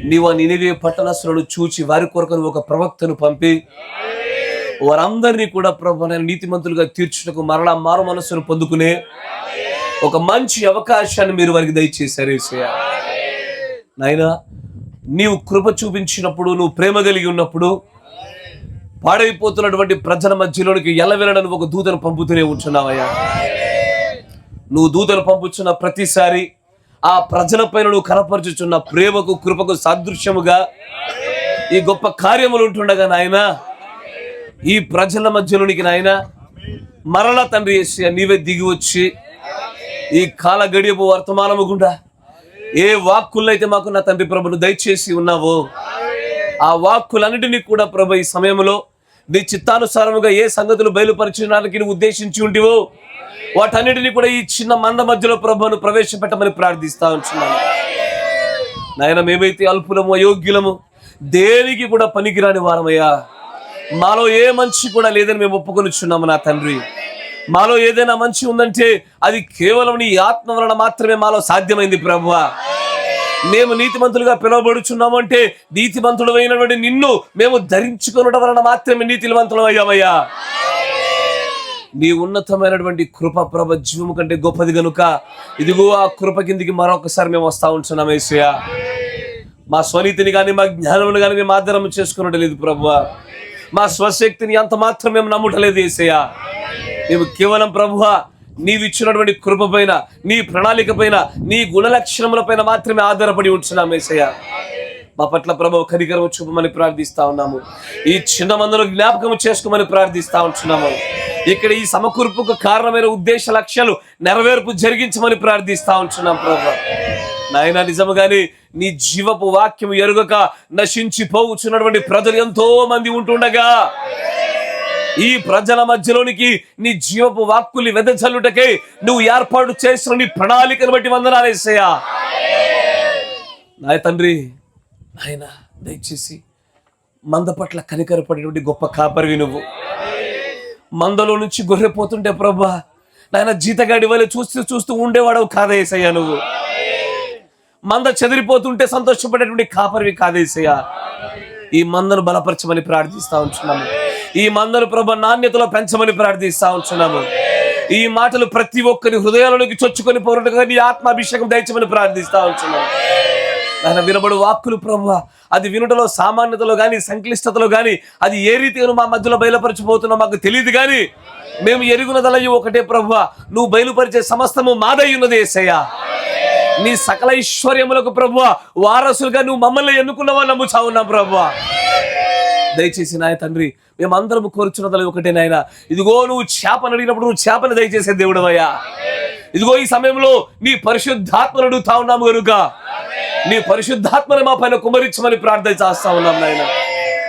నీవు ఆ నినివే పట్టణస్థులను చూచి వారి కొరకు ఒక ప్రవక్తను పంపి వారందరినీ కూడా ప్రభు నీతిమంతులుగా తీర్చుటకు మరలా మారు మనస్సును పొందుకునే ఒక మంచి అవకాశాన్ని మీరు వారికి దయచేశారు యేసయ్యా. నాయనా, నీవు కృప చూపించినప్పుడు, నువ్వు ప్రేమ కలిగి ఉన్నప్పుడు పాడైపోతున్నటువంటి ప్రజల మధ్యలోనికి ఎల్లవెళ్ళడానికి ఒక దూతను పంపుతూనే ఉంటున్నావయ్యా. నువ్వు దూతను పంపుచున్న ప్రతిసారి ఆ ప్రజల పైన నువ్వు కనపరుచుచున్న ప్రేమకు కృపకు సాదృశ్యముగా ఈ గొప్ప కార్యములు ఉంటుండగా నాయనా, ఈ ప్రజల మధ్యలోనికి నాయనా మరలా తండ్రి యేసయ్యా నీవే దిగి వచ్చి ఈ కాల గడియపు వర్తమానము గుండా ఏ వాక్కులైతే మాకు నా తండ్రి ప్రభును దయచేసి ఉన్నావో ఆ వాక్కులన్నిటినీ కూడా ప్రభు ఈ సమయంలో నీ చిత్తానుసారముగా ఏ సంగతులు బయలుపరచడానికి నువ్వు ఉద్దేశించి ఉంటివో వాటన్నిటినీ కూడా ఈ చిన్న మంద మధ్యలో ప్రభును ప్రవేశపెట్టమని ప్రార్థిస్తా ఉంటున్నాను నాయన. మేమైతే అల్పులము, అయోగ్యులము, దేనికి కూడా పనికిరాని వారమయ్యా. మాలో ఏ మంచి కూడా లేదని మేము ఒప్పుకొనిచున్నాము నా తండ్రి. మాలో ఏదైనా మంచి ఉందంటే అది కేవలం నీ ఆత్మ వలన మాత్రమే మాలో సాధ్యమైంది ప్రభువా. మేము నీతిమంతులుగా పిలువబడుచున్నాము అంటే నీతిమంతుడు అయినటువంటి నిన్ను మేము ధరించుకొనడం వలన మాత్రమే నీతిమంతులం అయ్యామయ్యా. నీ ఉన్నతమైనటువంటి కృప ప్రభ జీవము కంటే గొప్పది కనుక ఇదిగో ఆ కృప కిందికి మరొకసారి మేము వస్తా ఉంటున్నాం యేసయ్యా. మా స్వనీతిని కానీ మా జ్ఞానమును కానీ మేము ఆధారం చేసుకున్నట్టు లేదు ప్రభువా. మా స్వశక్తిని అంత మాత్రం మేము నమ్ముటలేదు యేసయ్యా. మేము కేవలం ప్రభువా నీవిచ్చినటువంటి కృప పైన, నీ ప్రణాళిక పైన, నీ గుణలక్షణముల పైన మాత్రమే ఆధారపడి ఉంటున్నాం యేసయ్యా. మా పట్ల ప్రభువు కనికరము చూపమని ప్రార్థిస్తా ఉన్నాము. ఈ చిన్న మందును జ్ఞాపకము చేసుకోమని ప్రార్థిస్తా ఉంటున్నాము. ఇక్కడ ఈ సమకూర్పుకు కారణమైన ఉద్దేశ లక్ష్యాలు నెరవేర్పు జరిగించమని ప్రార్థిస్తా ఉంటున్నాం ప్రభువా. నాయన, నిజముగానే నీ జీవపు వాక్యం ఎరుగక నశించిపోవచ్చున్నటువంటి ప్రజలు ఎంతో మంది ఉంటుండగా ఈ ప్రజల మధ్యలోనికి నీ జీవపు వాక్కుల్ని వెదజల్లుటకే నువ్వు ఏర్పాటు చేసిన నీ ప్రణాళికను బట్టి వందనాలు యేసయ్యా. నాయ తండ్రి, ఆయన దయచేసి మంద పట్ల కనికరపడేటువంటి గొప్ప కాపరివి నువ్వు. మందలో నుంచి గొర్రెపోతుంటే ప్రభా నాయన జీతగాడి వల్ల చూస్తూ ఉండేవాడవు కాదేసయ్యా. నువ్వు మంద చెదిరిపోతుంటే సంతోషపడేటువంటి కాపరివి కాదేసయ్యా. ఈ మందను బలపరచమని ప్రార్థిస్తా ఉంటున్నాము. ఈ మందను ప్రభు నాణ్యతలో పెంచమని ప్రార్థిస్తా ఉంటున్నాము. ఈ మాటలు ప్రతి ఒక్కరి హృదయాలలోకి చొచ్చుకొని పోరుగా నీ ఆత్మాభిషేకం దయచమని ప్రార్థిస్తా ఉంటున్నాము. ఆయన వినబడు వాక్కులు ప్రభు అది వినుటలో సామాన్యతలో కానీ సంక్లిష్టతలో కానీ అది ఏ రీతిగా మా మధ్యలో బయలుపరచబోతున్నా మాకు తెలియదు. కానీ మేము ఎరుగునదలయ్యి ఒకటే ప్రభు, నువ్వు బయలుపరిచే సమస్తము మాదై ఉన్నది యేసయ్యా. నీ సకల ఐశ్వర్యములకు ప్రభు వారసులుగా నువ్వు మమ్మల్ని ఎన్నుకున్నావా నమ్ముతా ఉన్నాం ప్రభు. దయచేసి నాయ తండ్రి, మేమందరం కోరుచున్నదల ఒకటే నాయన, ఇదిగో నువ్వు చేపను అడిగినప్పుడు నువ్వు చేపను దయచేసే దేవుడు అయ్యా. ఇదిగో ఈ సమయంలో నీ పరిశుద్ధాత్మను అడుగుతా ఉన్నాము కనుక నీ పరిశుద్ధాత్మను మా పైన కుమరించమని ప్రార్థన చేస్తా ఉన్నాం నాయన.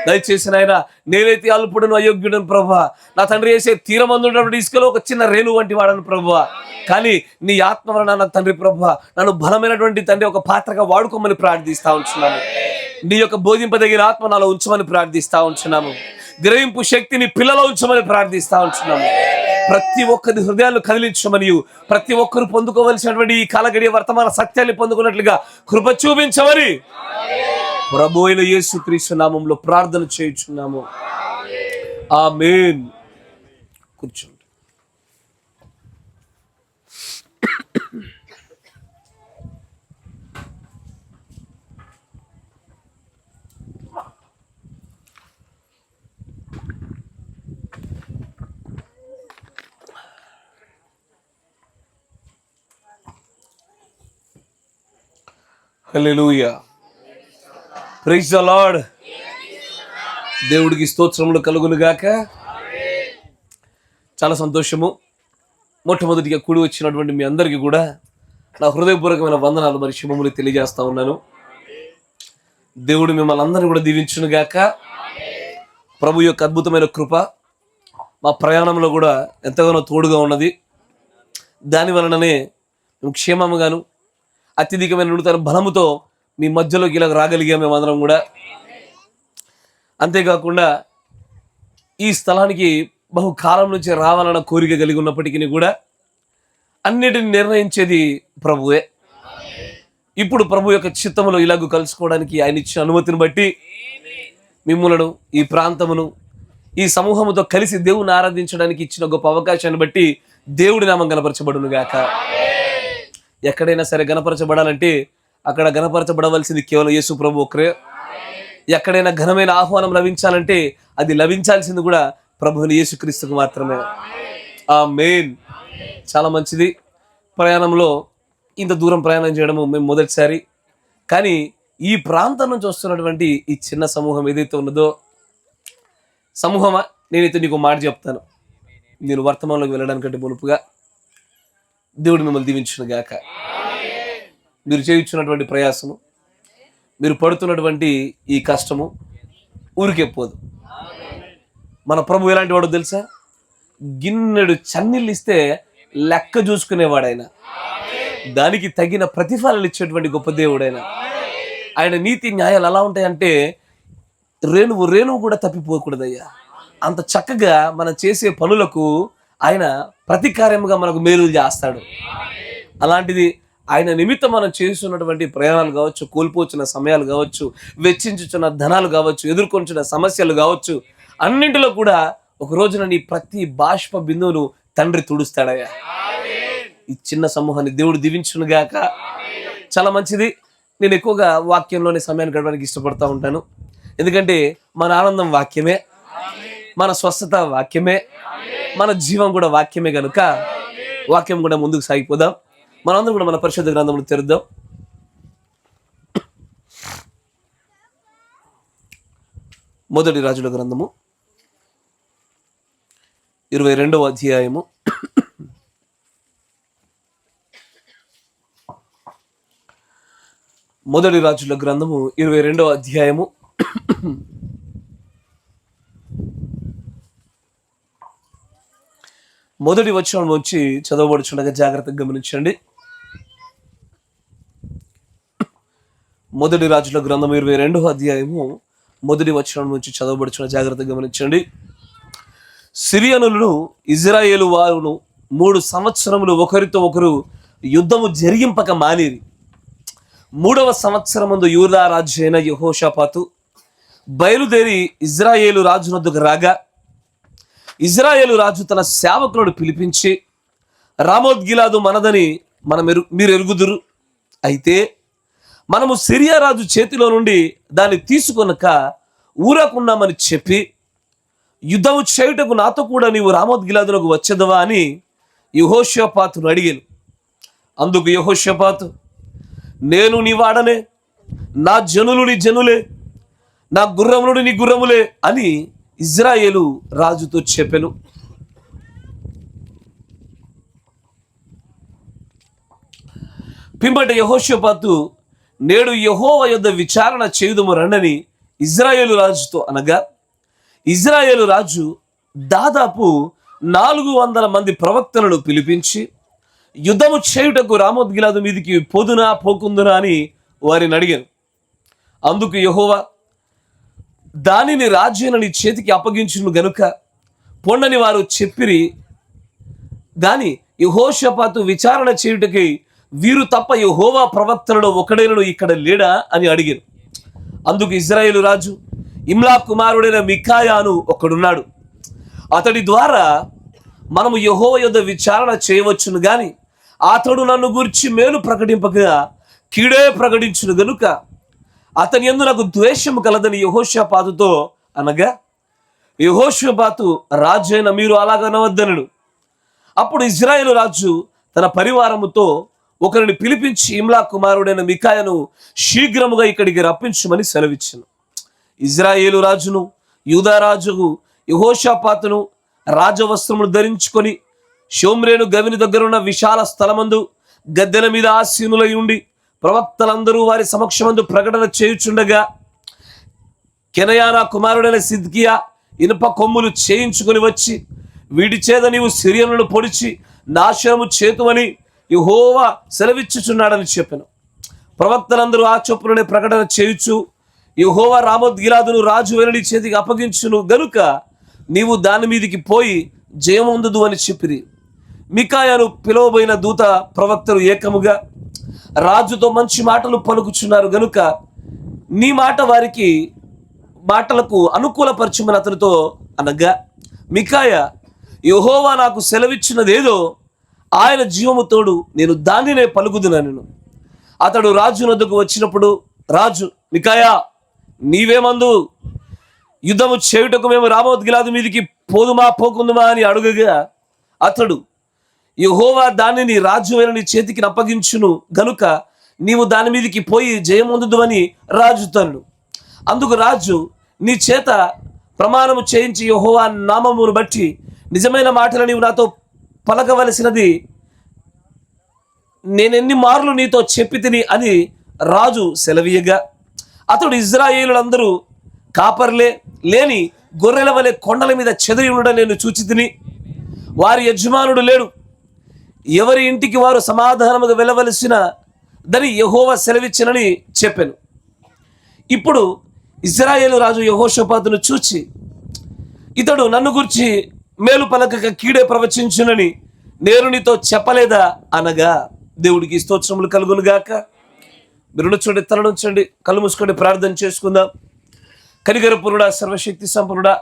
దయచేసి నాయన, నేనైతే అల్పుడను అయోగ్యుడను ప్రభువా. నా తండ్రి వేసే తీరమందున్నటువంటి ఇసుకలో ఒక చిన్న రేణు వంటి వాడను ప్రభువా. కానీ నీ ఆత్మ వలన నా తండ్రి ప్రభువా నన్ను బలమైనటువంటి తండ్రి ఒక పాత్రగా వాడుకోమని ప్రార్థిస్తా ఉంటున్నాము. నీ యొక్క బోధింపదగిన ఆత్మ నాలో ఉంచమని ప్రార్థిస్తా ఉంటున్నాము. గ్రహింపు శక్తిని పిల్లలో ఉంచమని ప్రార్థిస్తా ఉంటున్నాము. ప్రతి ఒక్కరి హృదయాలు కదిలించమని, ప్రతి ఒక్కరు పొందుకోవలసినటువంటి ఈ కాలగడియ వర్తమాన సత్యాన్ని పొందుకున్నట్లుగా కృప చూపించమని ప్రభు అయిన యేసుక్రీస్తు నామములో ప్రార్థన చేయుచున్నాము. ఆమేన్. కూర్చోండి. హల్లెలూయా. Praise the lord. దేవుడికి స్తోత్రములు కలుగును గాక. చాలా సంతోషము. మొట్టమొదటిగా కూడి వచ్చినటువంటి మీ అందరికీ కూడా నా హృదయపూర్వకమైన వందనాలు మరి శుభములు తెలియజేస్తా ఉన్నాను. దేవుడు మిమ్మల్ని అందరినీ కూడా దీవించును గాక. ప్రభు యొక్క అద్భుతమైన కృప మా ప్రయాణంలో కూడా ఎంతగానో తోడుగా ఉన్నది. దాని వలననే మేము క్షేమముగాను అత్యధికమైన నూతన బలముతో మీ మధ్యలోకి ఇలా రాగలిగాం మేమందరం కూడా. అంతేకాకుండా ఈ స్థలానికి బహుకాలం నుంచి రావాలన్న కోరిక కలిగి ఉన్నప్పటికీ కూడా అన్నిటిని నిర్ణయించేది ప్రభువే. ఇప్పుడు ప్రభు యొక్క చిత్తములో ఇలాగూ కలుసుకోవడానికి ఆయన ఇచ్చిన అనుమతిని బట్టి మిమ్ములను, ఈ ప్రాంతమును, ఈ సమూహముతో కలిసి దేవుని ఆరాధించడానికి ఇచ్చిన గొప్ప అవకాశాన్ని బట్టి దేవుడి నామం గణపరచబడును గాక. ఎక్కడైనా సరే గణపరచబడాలంటే అక్కడ గణపరచబడవలసింది కేవలం యేసు ప్రభు ఒక్కరే. ఎక్కడైనా ఘనమైన ఆహ్వానం లభించాలంటే అది లభించాల్సింది కూడా ప్రభువుని యేసుక్రీస్తుకు మాత్రమే. ఆమేన్. చాలా మంచిది. ప్రయాణంలో ఇంత దూరం ప్రయాణం చేయడము మేము మొదటిసారి. కానీ ఈ ప్రాంతం నుంచి వస్తున్నటువంటి ఈ చిన్న సమూహం ఏదైతే ఉన్నదో, సమూహమా, నేనైతే నీకు మాట చెప్తాను. నేను వర్తమానంలోకి వెళ్ళడానికంటే మునుపుగా దేవుడు మిమ్మల్ని దీవించును గాక. మీరు చేయించున్నటువంటి ప్రయాసము, మీరు పడుతున్నటువంటి ఈ కష్టము ఊరికే పోదు. మన ప్రభు ఎలాంటి వాడో తెలుసా? గిన్నెడు చన్నీళ్ళు ఇస్తే లెక్క చూసుకునేవాడు ఆయన. దానికి తగిన ప్రతిఫలాలు ఇచ్చేటువంటి గొప్ప దేవుడైన ఆయన. నీతి న్యాయాలు ఎలా ఉంటాయంటే రేణువు కూడా తప్పిపోకూడదయ్యా. అంత చక్కగా మనం చేసే పనులకు ఆయన ప్రతికార్యముగా మనకు మేలులు చేస్తాడు. అలాంటిది ఆయన నిమిత్తం మనం చేస్తున్నటువంటి ప్రయాణాలు కావచ్చు, కోల్పోతున్న సమయాలు కావచ్చు, వెచ్చించుచున్న ధనాలు కావచ్చు, ఎదుర్కొంటున్న సమస్యలు కావచ్చు, అన్నింటిలో కూడా ఒక రోజున నీ ప్రతి బాష్ప బిందువును తండ్రి తుడుస్తాడయ్యా. ఈ చిన్న సమూహాన్ని దేవుడు దీవించును గాక. చాలా మంచిది. నేను ఎక్కువగా వాక్యంలోనే సమయాన్ని గడపడానికి ఇష్టపడతా ఉంటాను. ఎందుకంటే మన ఆనందం వాక్యమే, మన స్వస్థత వాక్యమే, మన జీవం కూడా వాక్యమే కనుక వాక్యం కూడా ముందుకు సాగిపోదాం. మనందరం కూడా మన పరిశుద్ధ గ్రంథమును తెరుద్దాం. మొదటి రాజుల గ్రంథము 22వ అధ్యాయము. మొదటి రాజుల గ్రంథము 22వ అధ్యాయము. మొదటి వచనం నుంచి చదవబడుచుండగా జాగ్రత్తగా గమనించండి. మొదటి రాజుల గ్రంథం 22వ అధ్యాయము మొదటి వచనం నుంచి చదవబడుచున్న జాగ్రత్తగా గమనించండి. సిరియనులను ఇజ్రాయేలు వారును 3 సంవత్సరములు ఒకరితో ఒకరు యుద్ధము జరిగింపక మానేరి. 3వ సంవత్సరమందు యూదా రాజు అయిన యెహోషాపాతు బయలుదేరి ఇజ్రాయేలు రాజు వద్దకు రాగా, ఇజ్రాయేలు రాజు తన సేవకులను పిలిపించి, రామోత్ గిలాదు మనదని మీరు ఎరుగుదురు. అయితే మనము సిరియా రాజు చేతిలో నుండి దాన్ని తీసుకొనక ఊరకున్నామని చెప్పి, యుద్ధము చేయుటకు నాతో కూడా నీవు రామోత్ గిలాదులకు వచ్చేదవా అని యెహోషాపాతును అడిగాను. అందుకు యెహోషాపాతు, నేను నీ వాడనే, నా జనులు నీ జనులే, నా గుర్రములు నీ గుర్రములే అని ఇజ్రాయేలు రాజుతో చెప్పెను. పిమ్మట యెహోషాపాతు, నేడు యెహోవా యొద్ద విచారణ చేయుదుము రండని ఇజ్రాయేలు రాజుతో అనగా, ఇజ్రాయేలు రాజు దాదాపు 400 మంది ప్రవక్తలను పిలిపించి, యుద్ధము చేయుటకు రామోత్ గిలాదు మీదికి పోదునా పోకుందునా అని వారిని అడిగాను. అందుకు యెహోవా, దానిని రాజైన నీ చేతికి అప్పగించును గనుక పొండని వారు చెప్పిరి. గాని యెహోషాపాతు విచారణ చేయుటకై వీరు తప్ప యెహోవా ప్రవక్తలలో ఒకడైనను ఇక్కడ లేడా అని అడిగారు. అందుకు ఇజ్రాయేలు రాజు, ఇమ్లా కుమారుడైన మికాయాను ఒకడున్నాడు, అతడి ద్వారా మనము యెహోవా యొద్ద విచారణ చేయవచ్చును గాని అతడు నన్ను గురించి మేలు ప్రకటింపగా కీడే ప్రకటించును గనుక అతని యందు నాకు ద్వేషము కలదని యెహోషాపాతుతో అనగా, యెహోషాపాతు రాజు అయిన మీరు అలాగనవద్దనడు. అప్పుడు ఇజ్రాయేలు రాజు తన పరివారముతో ఒకరిని పిలిపించి ఇమ్లా కుమారుడైన మికాయాను శీఘ్రముగా ఇక్కడికి రప్పించమని సెలవిచ్చాను. ఇజ్రాయేలు రాజును యూదా రాజుకు యెహోషాపాతును రాజవస్త్రములు ధరించుకొని షోమ్రేను గవిని దగ్గరున్న విశాల స్థలమందు గద్దెల మీద ఆసీనులై ఉండి ప్రవక్తలందరూ వారి సమక్షమందు ప్రకటన చేయుచుండగా, కెనయానా కుమారుడైన సిద్కియా ఇనుప కొమ్ములు చేయించుకొని వచ్చి, వీటి చేత నీవు సిరియనులను పొడిచి నాశనము చేతువని యెహోవా సెలవిచ్చుచున్నాడని చెప్పాను. ప్రవక్తలందరూ ఆ చొప్పుననే ప్రకటన చేయుచు, యెహోవా రామోత్ గిలాదును రాజు వెనడి చేతికి అప్పగించును గనుక నీవు దాని మీదికి పోయి జయముందుదు అని చెప్పిరి. మికాయాను పిలువబోయిన దూత ప్రవక్తలు ఏకముగా రాజుతో మంచి మాటలు పలుకుచున్నారు గనుక నీ మాట వారికి మాటలకు అనుకూలపరచుమని అతనితో అనగా, మికాయా, యెహోవా నాకు సెలవిచ్చినదేదో ఆయన జీవము తోడు నేను దానినే పలుకుదునను. అతడు రాజు వద్దకు వచ్చినప్పుడు రాజు, మికాయా, నీవేమందు? యుద్ధము చేయుటకు మేము రామోత్ గిలాదు మీదికి పోదుమా పోకుందుమా అని అడుగగా అతడు, యెహోవా దానిని రాజు అయిన నీ చేతికి అప్పగించును గనుక నీవు దాని మీదికి పోయి జయమొందుదువని రాజుతను. అందుకు రాజు, నీ చేత ప్రమాణము చేయించి యెహోవా నామమును బట్టి నిజమైన మాటలు నీవు నాతో పలకవలసినది నేనెన్ని మార్లు నీతో చెప్పి తిని అని రాజు సెలవీయగా, అతడు ఇజ్రాయేలులందరూ కాపర్లే లేని గొర్రెల వలె కొండల మీద చెదిరి ఉండడం నేను చూచి తిని, వారి యజమానుడు లేడు, ఎవరి ఇంటికి వారు సమాధానముగా వెళ్ళవలసిన దని యెహోవా సెలవిచ్చినని చెప్పాను. ఇప్పుడు ఇశ్రాయేలు రాజు యెహోషాపాతును చూచి, ఇతడు నన్ను గురించి మేలు పలకక కీడే ప్రవచించునని నేను నీతో చెప్పలేదా అనగా, దేవుడికి స్తోత్రములు కలుగును గాక. మీరు చూడండి, తలనుంచండి, కళ్ళు మూసుకొని ప్రార్థన చేసుకుందాం. కనికరపూర్ణుడా, సర్వశక్తి సంపన్నుడా,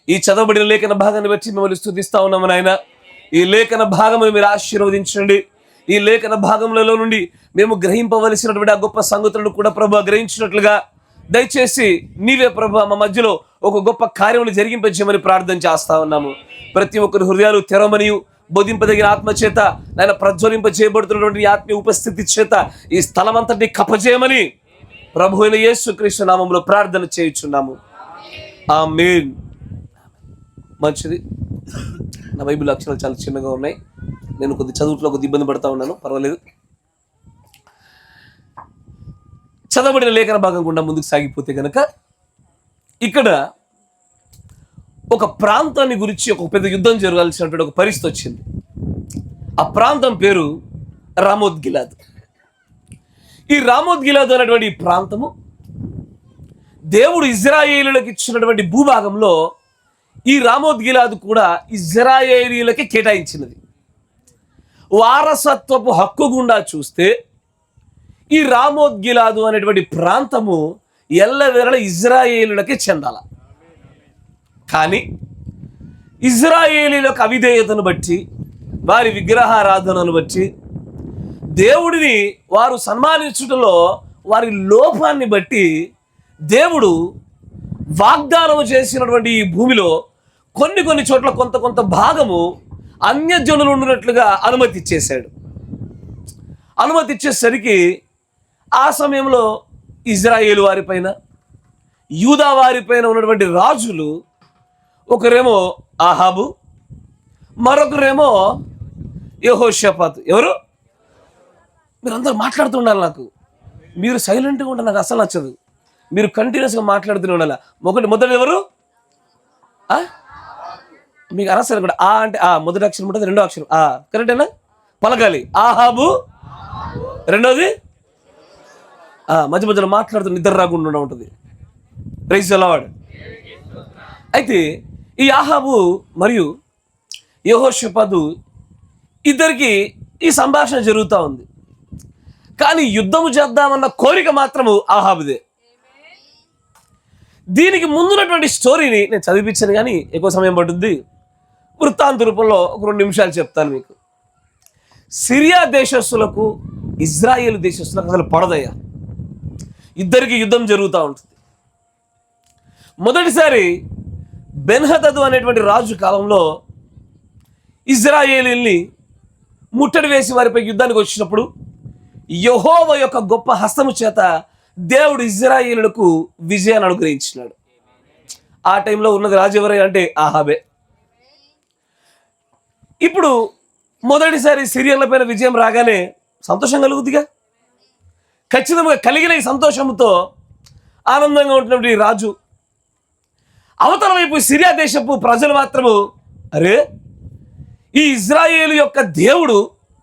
ఈ చదవబడిన లేఖన భాగాన్ని బట్టి మిమ్మల్ని స్తుతిస్తా ఉన్నాము నాయన. ఈ లేఖన భాగము మీరు ఆశీర్వదించండి. ఈ లేఖన భాగములలో నుండి మేము గ్రహింపవలసినటువంటి ఆ గొప్ప సంగతులను కూడా ప్రభు గ్రహించినట్లుగా దయచేసి నీవే ప్రభు మా మధ్యలో ఒక గొప్ప కార్యములు జరిగింపజేయమని ప్రార్థన చేస్తా ఉన్నాము. ప్రతి ఒక్కరి హృదయాలు తెరవమనియు బోధింపదగిన ఆత్మ చేత నాయన ప్రజ్వలింప చేయబడుతున్నటువంటి ఆత్మీయ ఉపస్థితి చేత ఈ స్థలం అంతటిని కప్పజేయమని ప్రభు అయిన యేసుక్రీస్తు నామములో ప్రార్థన చేయుచున్నాము. ఆమేన్. మంచిది. నా బైబిల్ అక్షరాలు చాలా చిన్నగా ఉన్నాయి. నేను చదువుట్లో కొద్ది ఇబ్బంది పడతా ఉన్నాను, పర్వాలేదు. చదవబడిన లేఖన భాగం గుండా ముందుకు సాగిపోతే కనుక ఇక్కడ ఒక ప్రాంతాన్ని గురించి ఒక పెద్ద యుద్ధం జరగాల్సినటువంటి ఒక పరిస్థితి వచ్చింది. ఆ ప్రాంతం పేరు రామోత్ గిలాదు. ఈ రామోత్ గిలాదు అనేటువంటి ఈ ప్రాంతము దేవుడు ఇజ్రాయేలీయులకు ఇచ్చినటువంటి భూభాగంలో ఈ రామోత్ గిలాదు కూడా ఇజ్రాయేలీయులకి కేటాయించినది. వారసత్వపు హక్కు గుండా చూస్తే ఈ రామోత్ గిలాదు అనేటువంటి ప్రాంతము ఎల్లవేళ ఇజ్రాయేలీయులకి చెందాల. కానీ ఇజ్రాయేలీయులకు అవిధేయతను బట్టి, వారి విగ్రహారాధనను బట్టి, దేవుడిని వారు సన్మానించుటలో వారి లోపాన్ని బట్టి దేవుడు వాగ్దానం చేసినటువంటి ఈ భూమిలో కొన్ని చోట్ల కొంత భాగము అన్యజనులు ఉండినట్లుగా అనుమతి ఇచ్చేశాడు. అనుమతి ఇచ్చేసరికి ఆ సమయంలో ఇజ్రాయేలు వారిపైన, యూదా వారిపైన ఉన్నటువంటి రాజులు, ఒకరేమో ఆహాబు, మరొకరేమో యెహోషాపాతు. ఎవరు? మీరందరూ మాట్లాడుతూ ఉండాలి. మీరు సైలెంట్గా ఉండాలి, నాకు అసలు నచ్చదు. మీరు కంటిన్యూస్గా మాట్లాడుతూనే ఉండాలి. మొదటి ఎవరు? మీకు అనసరి కూడా ఆ అంటే మొదటి అక్షరం ఉంటుంది, రెండో అక్షరం కరెక్టేనా? పలకాలి. ఆహాబు, రెండోది మధ్య మధ్యలో మాట్లాడుతూ నిద్ర రాకుండా ఉంటుంది. Praise the lord. అయితే ఈ ఆహాబు మరియు యెహోషాపాతు ఇద్దరికి ఈ సంభాషణ జరుగుతూ ఉంది. కానీ యుద్ధము చేద్దామన్న కోరిక మాత్రము ఆహాబుదే. దీనికి ముందున్నటువంటి స్టోరీని నేను చదివించాను, కానీ ఎక్కువ సమయం పడుతుంది. వృత్తాంత రూపంలో ఒక 2 నిమిషాలు చెప్తాను మీకు. సిరియా దేశస్తులకు ఇజ్రాయేల్ దేశస్తులకు అసలు పడదయ్యా. ఇద్దరికి యుద్ధం జరుగుతూ ఉంటుంది. మొదటిసారి బెన్హదదు అనేటువంటి రాజు కాలంలో ఇజ్రాయేలీల్ని ముట్టడి వేసి వారిపై యుద్ధానికి వచ్చినప్పుడు యెహోవా యొక్క గొప్ప హస్తము చేత దేవుడు ఇజ్రాయేలులకు విజయాన్ని అనుగ్రహించినాడు. ఆ టైంలో ఉన్నది రాజు ఎవరై అంటే ఆహాబే. ఇప్పుడు మొదటిసారి సిరియన్ల పైన విజయం రాగానే సంతోషం కలుగుద్దిగా. ఖచ్చితంగా కలిగిన ఈ సంతోషంతో ఆనందంగా ఉంటున్నటువంటి రాజు, అవతల వైపు సిరియా దేశపు ప్రజలు మాత్రము, అరే ఈ ఇజ్రాయేలు యొక్క దేవుడు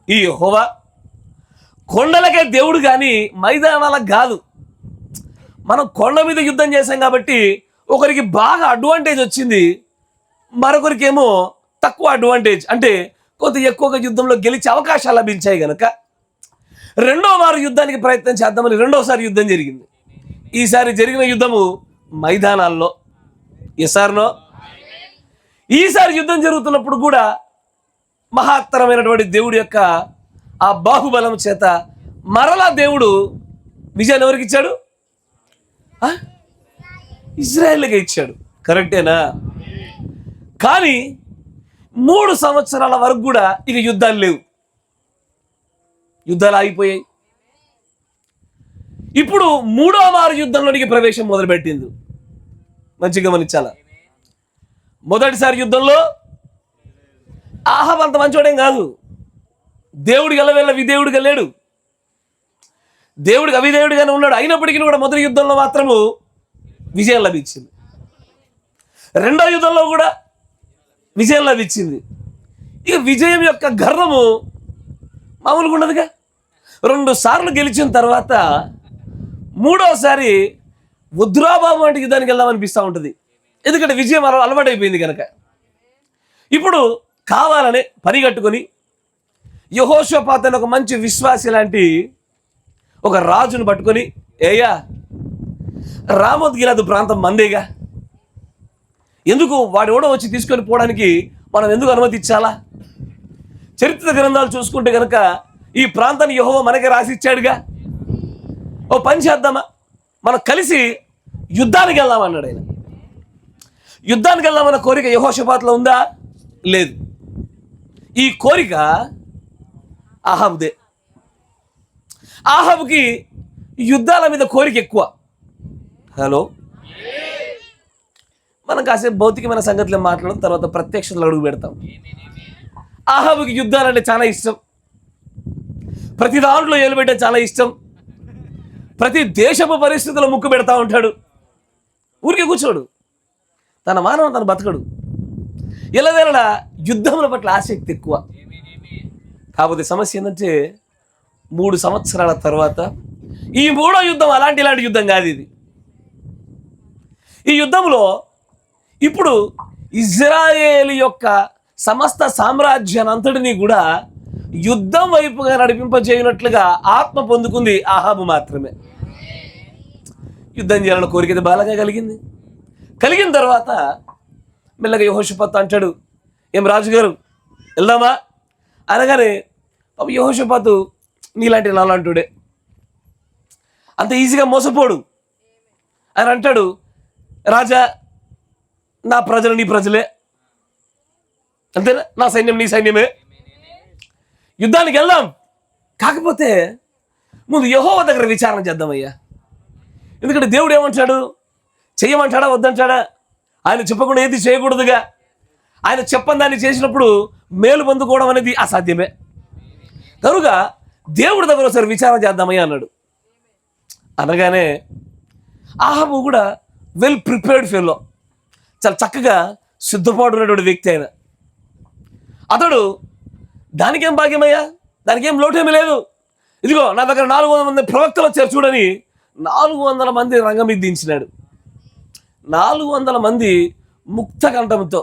ఈ యెహోవా కొండలకే దేవుడు కానీ మైదానాలకు కాదు. మనం కొండ మీద యుద్ధం చేశాం కాబట్టి ఒకరికి బాగా అడ్వాంటేజ్ వచ్చింది, మరొకరికేమో తక్కువ అడ్వాంటేజ్, అంటే కొంత ఎక్కువగా యుద్ధంలో గెలిచే అవకాశాలు లభించాయి కనుక రెండో వారు యుద్ధానికి ప్రయత్నం చేద్దామని రెండోసారి యుద్ధం జరిగింది. ఈసారి జరిగిన యుద్ధము మైదానాల్లో. ఎసార్నో ఈసారి యుద్ధం జరుగుతున్నప్పుడు కూడా మహత్తరమైనటువంటి దేవుడి యొక్క ఆ బాహుబలం చేత మరలా దేవుడు విజయాన్ని ఎవరికి ఇచ్చాడు? ఇజ్రాయేల్కి ఇచ్చాడు. కరెక్టేనా? కానీ 3 సంవత్సరాల వరకు కూడా ఇక యుద్ధాలు లేవు, యుద్ధాలు ఆగిపోయాయి. ఇప్పుడు 3వ వారు యుద్ధంలోనికి ప్రవేశం మొదలుపెట్టింది. మంచిగా గమనించాలా. మొదటిసారి యుద్ధంలో ఆహాబ్ అంత మంచోడేం కాదు, దేవుడికి ఎల్లవెల్ల విధేయుడిగా లేడు, దేవుడికి అవిధేయుడిగానే ఉన్నాడు. అయినప్పటికీ కూడా మొదటి యుద్ధంలో మాత్రము విజయం లభించింది. రెండో యుద్ధంలో కూడా విజయం లభించింది. ఇక విజయం యొక్క గర్వము మామూలుగా ఉండదుగా. 2 సార్లు గెలిచిన తర్వాత 3వసారి వద్దురాబాబు అంటే యుద్ధానికి వెళ్దామనిపిస్తూ ఉంటుంది. ఎందుకంటే విజయం అలవాటైపోయింది కనుక. ఇప్పుడు కావాలనే పని కట్టుకొని యెహోషాపాతు అనే ఒక మంచి విశ్వాసి లాంటి ఒక రాజును పట్టుకొని, ఏయ్యా రామోత్ గిలాదు ప్రాంతం మందేగా, ఎందుకు వాడు ఎవడో వచ్చి తీసుకొని పోవడానికి మనం ఎందుకు అనుమతి ఇచ్చాలా? చరిత్ర గ్రంథాలు చూసుకుంటే కనుక ఈ ప్రాంతాన్ని యెహోవా మనకే రాసిచ్చాడుగా, ఓ పని చేద్దామా, మనం కలిసి యుద్ధానికి వెళ్దామన్నాడు ఆయన. యుద్ధానికి వెళ్దామన్న కోరిక యెహోషాపాతులో ఉందా? లేదు. ఈ కోరిక ఆహాబుదే. ఆహాబుకి యుద్ధాల మీద కోరిక ఎక్కువ. హలో, మనం కాసేపు భౌతికమైన సంగతులు మాట్లాడడం, తర్వాత ప్రత్యక్షతలు అడుగు పెడతాం. ఆహాబుకి యుద్ధాలంటే చాలా ఇష్టం, ప్రతి దాంట్లో ఏలుబెట్టే చాలా ఇష్టం, ప్రతి దేశపు పరిస్థితుల్లో ముక్కు పెడతా ఉంటాడు. ఊరికే కూర్చోడు, తన మానవ తను బతకడు. ఎల్లవేళ యుద్ధముల పట్ల ఆసక్తి ఎక్కువ. కాకపోతే సమస్య ఏంటంటే 3 సంవత్సరాల తర్వాత ఈ 3వ యుద్ధం ఇలాంటి యుద్ధం కాదు ఇది. ఈ యుద్ధంలో ఇప్పుడు ఇజ్రాయేలు యొక్క సమస్త సామ్రాజ్యాన్ని అంతటినీ కూడా యుద్ధం వైపుగా నడిపింపజేయనట్లుగా ఆత్మ పొందుకుంది ఆహాబు మాత్రమే. యుద్ధం చేయాలన్న కోరిక బాగా కలిగిన తర్వాత మెల్లగా యెహోషాపాతు అంటాడు, ఏం రాజుగారు వెళ్దామా అనగానే యెహోషాపాతు నీలాంటి నాలాంటుడే, అంత ఈజీగా మోసపోడు. ఆయన అంటాడు, రాజా నా ప్రజలు నీ ప్రజలే, అంతేనా, నా సైన్యం నీ సైన్యమే, యుద్ధానికి వెళ్దాం. కాకపోతే ముందు యెహోవా దగ్గర విచారణ చేద్దామయ్యా. ఎందుకంటే దేవుడు ఏమంటాడు, చెయ్యమంటాడా వద్దంటాడా? ఆయన చెప్పకుండా ఏది చేయకూడదుగా. ఆయన చెప్పని దాన్ని చేసినప్పుడు మేలు పొందుకోవడం అనేది అసాధ్యమే. కనుక దేవుడి దగ్గర ఒకసారి విచారణ చేద్దామయ్యా అన్నాడు. అనగానే ఆహాబు కూడా వెల్ ప్రిపేర్డ్ ఫెలో, చాలా చక్కగా సిద్ధపాటున్నటువంటి వ్యక్తి ఆయన. అతడు దానికేం భాగ్యమయ్యా, దానికేం లోటేమీ లేదు, ఇదిగో నా దగ్గర 400 మంది ప్రవక్తలు వచ్చారు చూడని 400 మంది రంగం మీద దించినాడు. 400 మంది ముక్త కంఠంతో.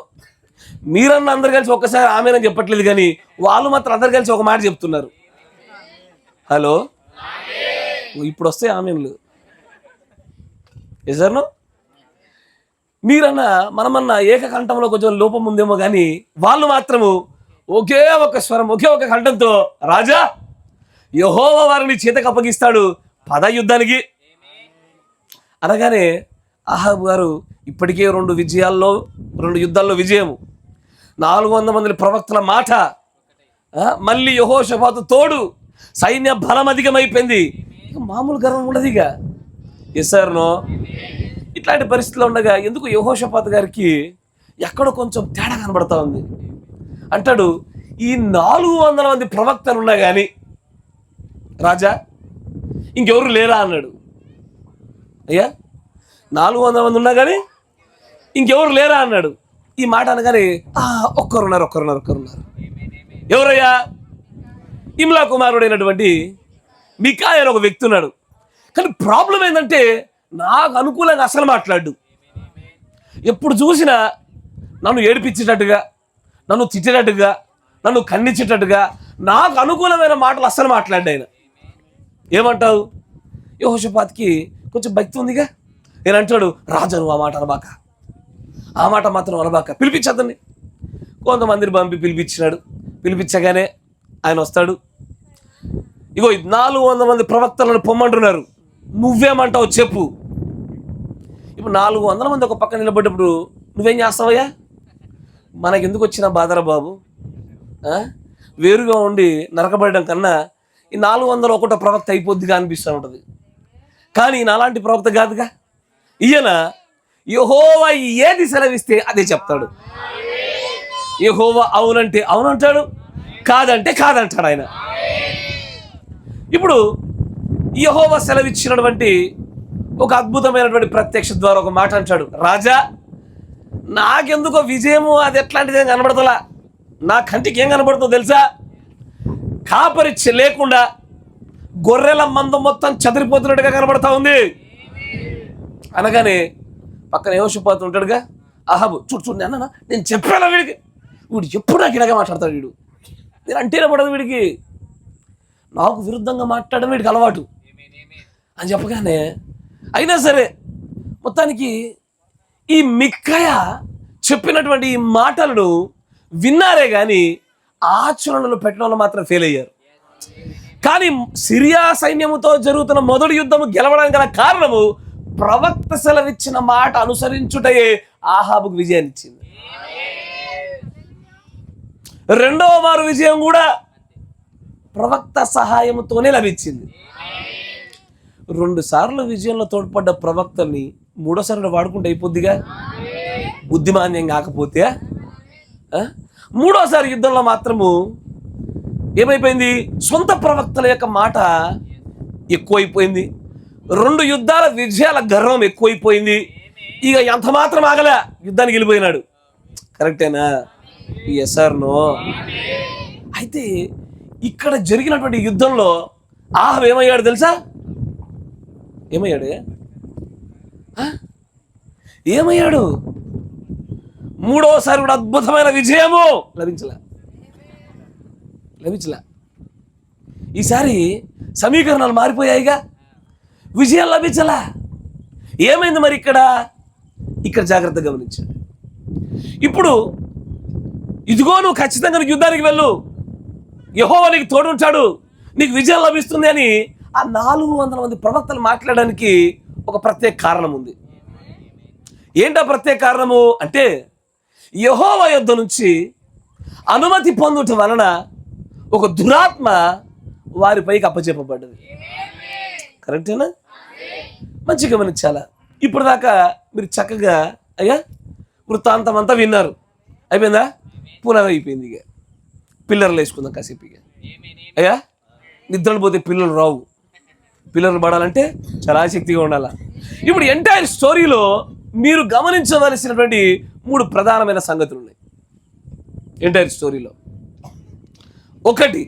మీరన్న అందరు కలిసి ఒక్కసారి ఆమెనని చెప్పట్లేదు, కానీ వాళ్ళు మాత్రం అందరు కలిసి ఒక మాట చెప్తున్నారు. హలో, ఇప్పుడు వస్తాయి ఆమెన్లు. ఎజర్ను మీరన్నా మనమన్నా ఏకకంఠంలో కొంచెం లోపం ఉందేమో, కానీ వాళ్ళు మాత్రము ఒకే ఒక స్వరం, ఒకే ఒక కంఠంతో, రాజా యెహోవా వారిని చేతకు అప్పగిస్తాడు, పద యుద్ధానికి అనగానే ఆహాబు గారు ఇప్పటికే 2 యుద్ధాల్లో విజయము, 400 మంది ప్రవక్తల మాట, మళ్ళీ యెహోషాపాతు తోడు, సైన్య బలం అధికమైపోయింది. ఇక మామూలు గర్వం ఉండదు ఇక. Yes sir no. ఇట్లాంటి పరిస్థితుల్లో ఉండగా ఎందుకు యెహోషాపాతు గారికి ఎక్కడో కొంచెం తేడా కనబడతా ఉంది. అంటాడు, ఈ 400 మంది ప్రవక్తలు ఉన్నా కానీ రాజా ఇంకెవరు లేరా అన్నాడు. అయ్యా 400 మంది ఉన్నా కానీ ఇంకెవరు లేరా అన్నాడు. ఈ మాట అనగానే ఒక్కరున్నారు. ఎవరయ్యా? ఇమ్లా కుమారుడైనటువంటి మికాయా అని ఒక వ్యక్తి ఉన్నాడు. కానీ ప్రాబ్లం ఏంటంటే నాకు అనుకూలంగా అసలు మాట్లాడు. ఎప్పుడు చూసినా నన్ను ఏడిపించేటట్టుగా, నన్ను తిట్టేటట్టుగా, నన్ను ఖండించేటట్టుగా నాకు అనుకూలమైన మాటలు అస్సలు మాట్లాడు ఆయన. ఏమంటావు? యెహోషాపాతుకి కొంచెం భక్తి ఉందిగా, నేను అంటాడు, రాజా నువ్వు ఆ మాట అనబాక, ఆ మాట మాత్రం అనబాక, పిలిపించద్దని. కొంతమందిని పంపి పిలిపించినాడు. పిలిపించగానే ఆయన వస్తాడు. ఇగో 400 మంది ప్రవక్తలను పొమ్మంటున్నారు, నువ్వేమంటావు చెప్పు. ఇప్పుడు 400 మంది ఒక పక్క నిలబడ్డప్పుడు నువ్వేం చేస్తావయ్యా? మనకెందుకు వచ్చిన బాధరా బాబు? వేరుగా ఉండి నరకబడడం కన్నా ఈ 401 ప్రవక్త అయిపోద్దిగా అనిపిస్తూ ఉంటుంది. కానీ ఈయన అలాంటి ప్రవక్త కాదుగా. ఈయన యెహోవా ఏది సెలవిస్తే అదే చెప్తాడు. యెహోవా అవునంటే అవునంటాడు, కాదంటే కాదంటాడు ఆయన. ఇప్పుడు యెహోవా సెలవిచ్చినటువంటి ఒక అద్భుతమైనటువంటి ప్రత్యక్ష ద్వారా ఒక మాట అంటాడు, రాజా నాకెందుకో విజయము అది ఎట్లాంటిది ఏం కనబడతలా, నా కంటికి ఏం కనబడుతుందో తెలుసా? కాపరి లేకుండా గొర్రెల మంద మొత్తం చెదిరిపోతున్నట్టుగా కనబడతా ఉంది అనగానే పక్కన యెహోషాపాతు ఉంటాడుగా, అహాబు చూడు అన్న నేను చెప్పాను వీడికి, వీడు ఎప్పుడు నాకు ఇలాగే మాట్లాడతాడు, వీడు నేను అంటేనే పడదు, వీడికి నాకు విరుద్ధంగా మాట్లాడడం వీడికి అలవాటు అని చెప్పగానే, అయినా సరే మొత్తానికి ఈ మిక్కయ చెప్పినటువంటి ఈ మాటలను విన్నారే కానీ ఆచరణలో పెట్టడంలో మాత్రం ఫెయిల్ అయ్యారు. కానీ సిరియా సైన్యముతో జరుగుతున్న మొదటి యుద్ధము గెలవడానికి గల కారణము ప్రవక్త సెలవిచ్చిన మాట అనుసరించుటయే ఆహాబుకు విజయాన్ని ఇచ్చింది. రెండవ మారు విజయం కూడా ప్రవక్త సహాయంతోనే లభించింది. 2 సార్లు విజయంలో తోడ్పడ్డ ప్రవక్తల్ని మూడోసారి వాడుకుంటే అయిపోద్దిగా, బుద్ధిమాన్యం కాకపోతే. మూడోసారి యుద్ధంలో మాత్రము ఏమైపోయింది? సొంత ప్రవక్తల యొక్క మాట ఎక్కువైపోయింది. 2 యుద్ధాల విజయాల గర్వం ఎక్కువైపోయింది. ఇక ఎంత మాత్రం ఆగలే, యుద్ధానికి వెళ్ళిపోయినాడు. కరెక్టేనా? Yes or no? అయితే ఇక్కడ జరిగినటువంటి యుద్ధంలో ఆహాబు ఏమయ్యాడు తెలుసా? ఏమయ్యాడు? మూడోసారి కూడా అద్భుతమైన విజయము లభించలే. ఈసారి సమీకరణాలు మారిపోయాయిగా, విజయం లభించలా. ఏమైంది మరి ఇక్కడ జాగ్రత్తగా గమనించండి. ఇప్పుడు ఇదిగో నువ్వు ఖచ్చితంగా యుద్ధానికి వెళ్ళు, యెహోవా నీకు తోడుంటాడు, నీకు విజయం లభిస్తుంది అని ఆ 400 మంది ప్రవక్తలు మాట్లాడడానికి ఒక ప్రత్యేక కారణం ఉంది. ఏంటా ప్రత్యేక కారణము అంటే, యెహోవా యొద్ద నుంచి అనుమతి పొందుట వలన ఒక దురాత్మ వారిపైకి అప్పచెప్పబడ్డది. కరెక్టేనా? మంచిగా గమనించాలా. ఇప్పుడు దాకా మీరు చక్కగా అయ్యా వృత్తాంతం అంతా విన్నారు, అయిపోయిందా? పునః అయిపోయింది. ఇక పిల్లర్లు వేసుకుందాం కాసేపు. ఇక అయ్యా నిద్రలు పోతే పిల్లలు రావు, పిల్లలు పడాలంటే చాలా ఆసక్తిగా ఉండాలి. ఇప్పుడు ఎంటైర్ స్టోరీలో మీరు గమనించవలసినటువంటి 3 ప్రధానమైన సంగతులు ఉన్నాయి ఎంటైర్ స్టోరీలో. ఒకటి,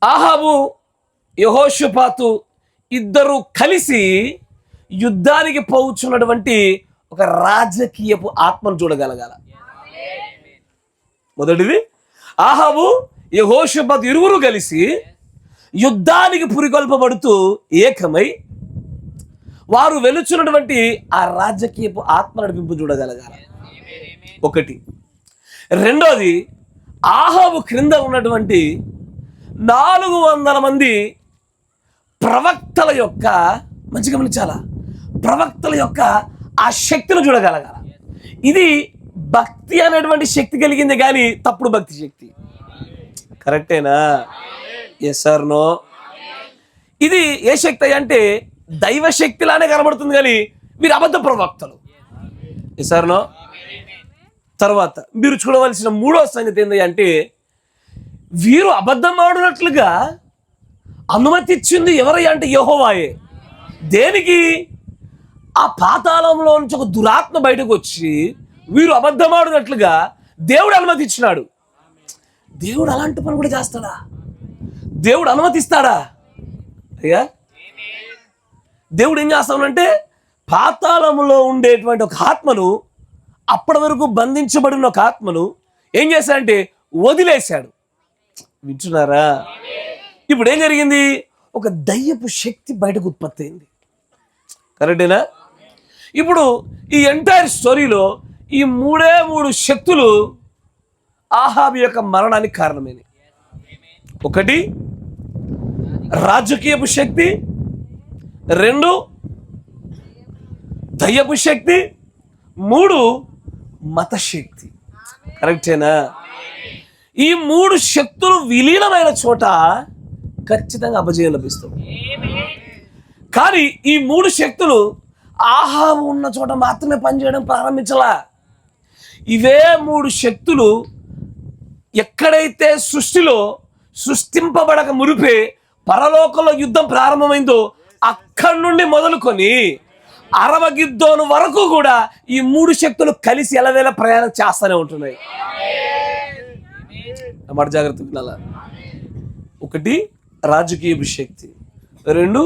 ఆహాబు యెహోషాపాతు ఇద్దరు కలిసి యుద్ధానికి పోవుచున్నటువంటి ఒక రాజకీయపు ఆత్మను చూడగలగాల. మొదటిది, ఆహాబు యెహోషాపాతు ఇరువురు కలిసి యుద్ధానికి పురికొల్పబడుతూ ఏకమై వారు వెలుచున్నటువంటి ఆ రాజకీయపు ఆత్మ నడిపింపు చూడగలగాల. ఒకటి. రెండోది, ఆహాబు క్రింద ఉన్నటువంటి 400 మంది ప్రవక్తల యొక్క, మంచిగా గమనించాలా, ప్రవక్తల యొక్క ఆ శక్తిని చూడగలగాల. ఇది భక్తి అనేటువంటి శక్తి కలిగింది కానీ తప్పుడు భక్తి శక్తి. కరెక్టేనా? Yes or no? ఇది ఏ శక్తి అంటే దైవ శక్తిలానే కనబడుతుంది కానీ వీరు అబద్ధ ప్రవక్తలు. Yes or no? తర్వాత మీరు చూడవలసిన 3వ సంగతి ఏంటి అంటే, వీరు అబద్ధం ఆడినట్లుగా అనుమతి ఇచ్చింది ఎవరై అంటే యెహోవాయే. దేనికి? ఆ పాతాళంలో నుంచి ఒక దురాత్మ బయటకు వచ్చి వీరు అబద్ధం ఆడినట్లుగా దేవుడు అనుమతి ఇచ్చినాడు. దేవుడు అలాంటి పని కూడా చేస్తాడా? దేవుడు అనుమతిస్తాడా? అయ్యా, దేవుడు ఏం చేస్తానంటే పాతాళంలో ఉండేటువంటి ఒక ఆత్మను, అప్పటి వరకు బంధించబడిన ఒక ఆత్మను ఏం చేశాడంటే వదిలేశాడు. వింటున్నారా? ఇప్పుడు ఏం జరిగింది? ఒక దయ్యపు శక్తి బయటకు ఉత్పత్తి అయింది. కరెక్టేనా? ఇప్పుడు ఈ ఎంటైర్ స్టోరీలో ఈ మూడు శక్తులు ఆహాబు యొక్క మరణానికి కారణమైనవి. ఒకటి రాజకీయపు శక్తి, 2 దయ్యపు శక్తి, 3 మత శక్తి. కరెక్టేనా? ఈ 3 శక్తులు విలీనమైన చోట ఖచ్చితంగా అపజయం లభిస్తుంది. కానీ ఈ 3 శక్తులు ఆహాబు ఉన్న చోట మాత్రమే పనిచేయడం ప్రారంభించలా. ఇవే 3 శక్తులు ఎక్కడైతే సృష్టింపబడక మురిపే పరలోకంలో యుద్ధం ప్రారంభమైందో అక్కడి నుండి మొదలుకొని అరవగిద్దోను వరకు కూడా ఈ 3 శక్తులు కలిసి ఎలవేళ ప్రయాణం చేస్తూనే ఉంటున్నాయి. మాట జాగ్రత్త వినాలా. 1 రాజకీయపు శక్తి, 2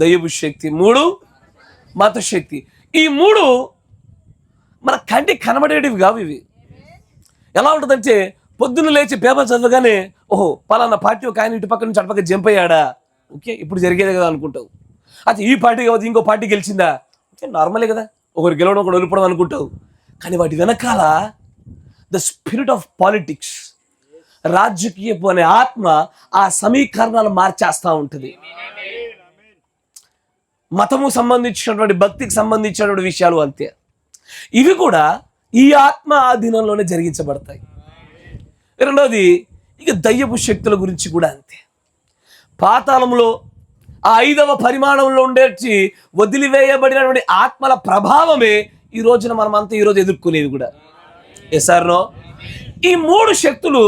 దయ్యపు శక్తి, 3 మత శక్తి. ఈ 3 మన కంటికి కనబడేటివి కావు. ఇవి ఎలా ఉంటుందంటే పొద్దున్న లేచి పేపర్ చదవగానే ఓహో పలానా పార్టీ ఒక ఆయన ఇటుపక్క నుంచి అటుపక్క జంప్ అయ్యాడా, ఓకే ఇప్పుడు జరిగేదే కదా అనుకుంటావు. అది ఈ పార్టీ కావచ్చు ఇంకో పార్టీ గెలిచిందా, ఓకే నార్మలే కదా, ఒకరు గెలవడం ఒకరు ఓడిపోవడం అనుకుంటావు. కానీ వాటి వెనకాల ద స్పిరిట్ ఆఫ్ పాలిటిక్స్, రాజకీయపు అనే ఆత్మ ఆ సమీకరణాలు మార్చేస్తూ ఉంటుంది. మతము సంబంధించినటువంటి భక్తికి సంబంధించినటువంటి విషయాలు అంతే. ఇవి కూడా ఈ ఆత్మ ఆధీనంలోనే జరిగించబడతాయి. రెండవది ఇక దయ్యపు శక్తుల గురించి కూడా అంతే. పాతాళంలో ఆ 5వ పరిమాణంలో ఉండేటి వదిలివేయబడినటువంటి ఆత్మల ప్రభావమే ఈ రోజున మనమంతా ఈరోజు ఎదుర్కొనేది కూడా. ఎస్ఆర్నో ఈ 3 శక్తులు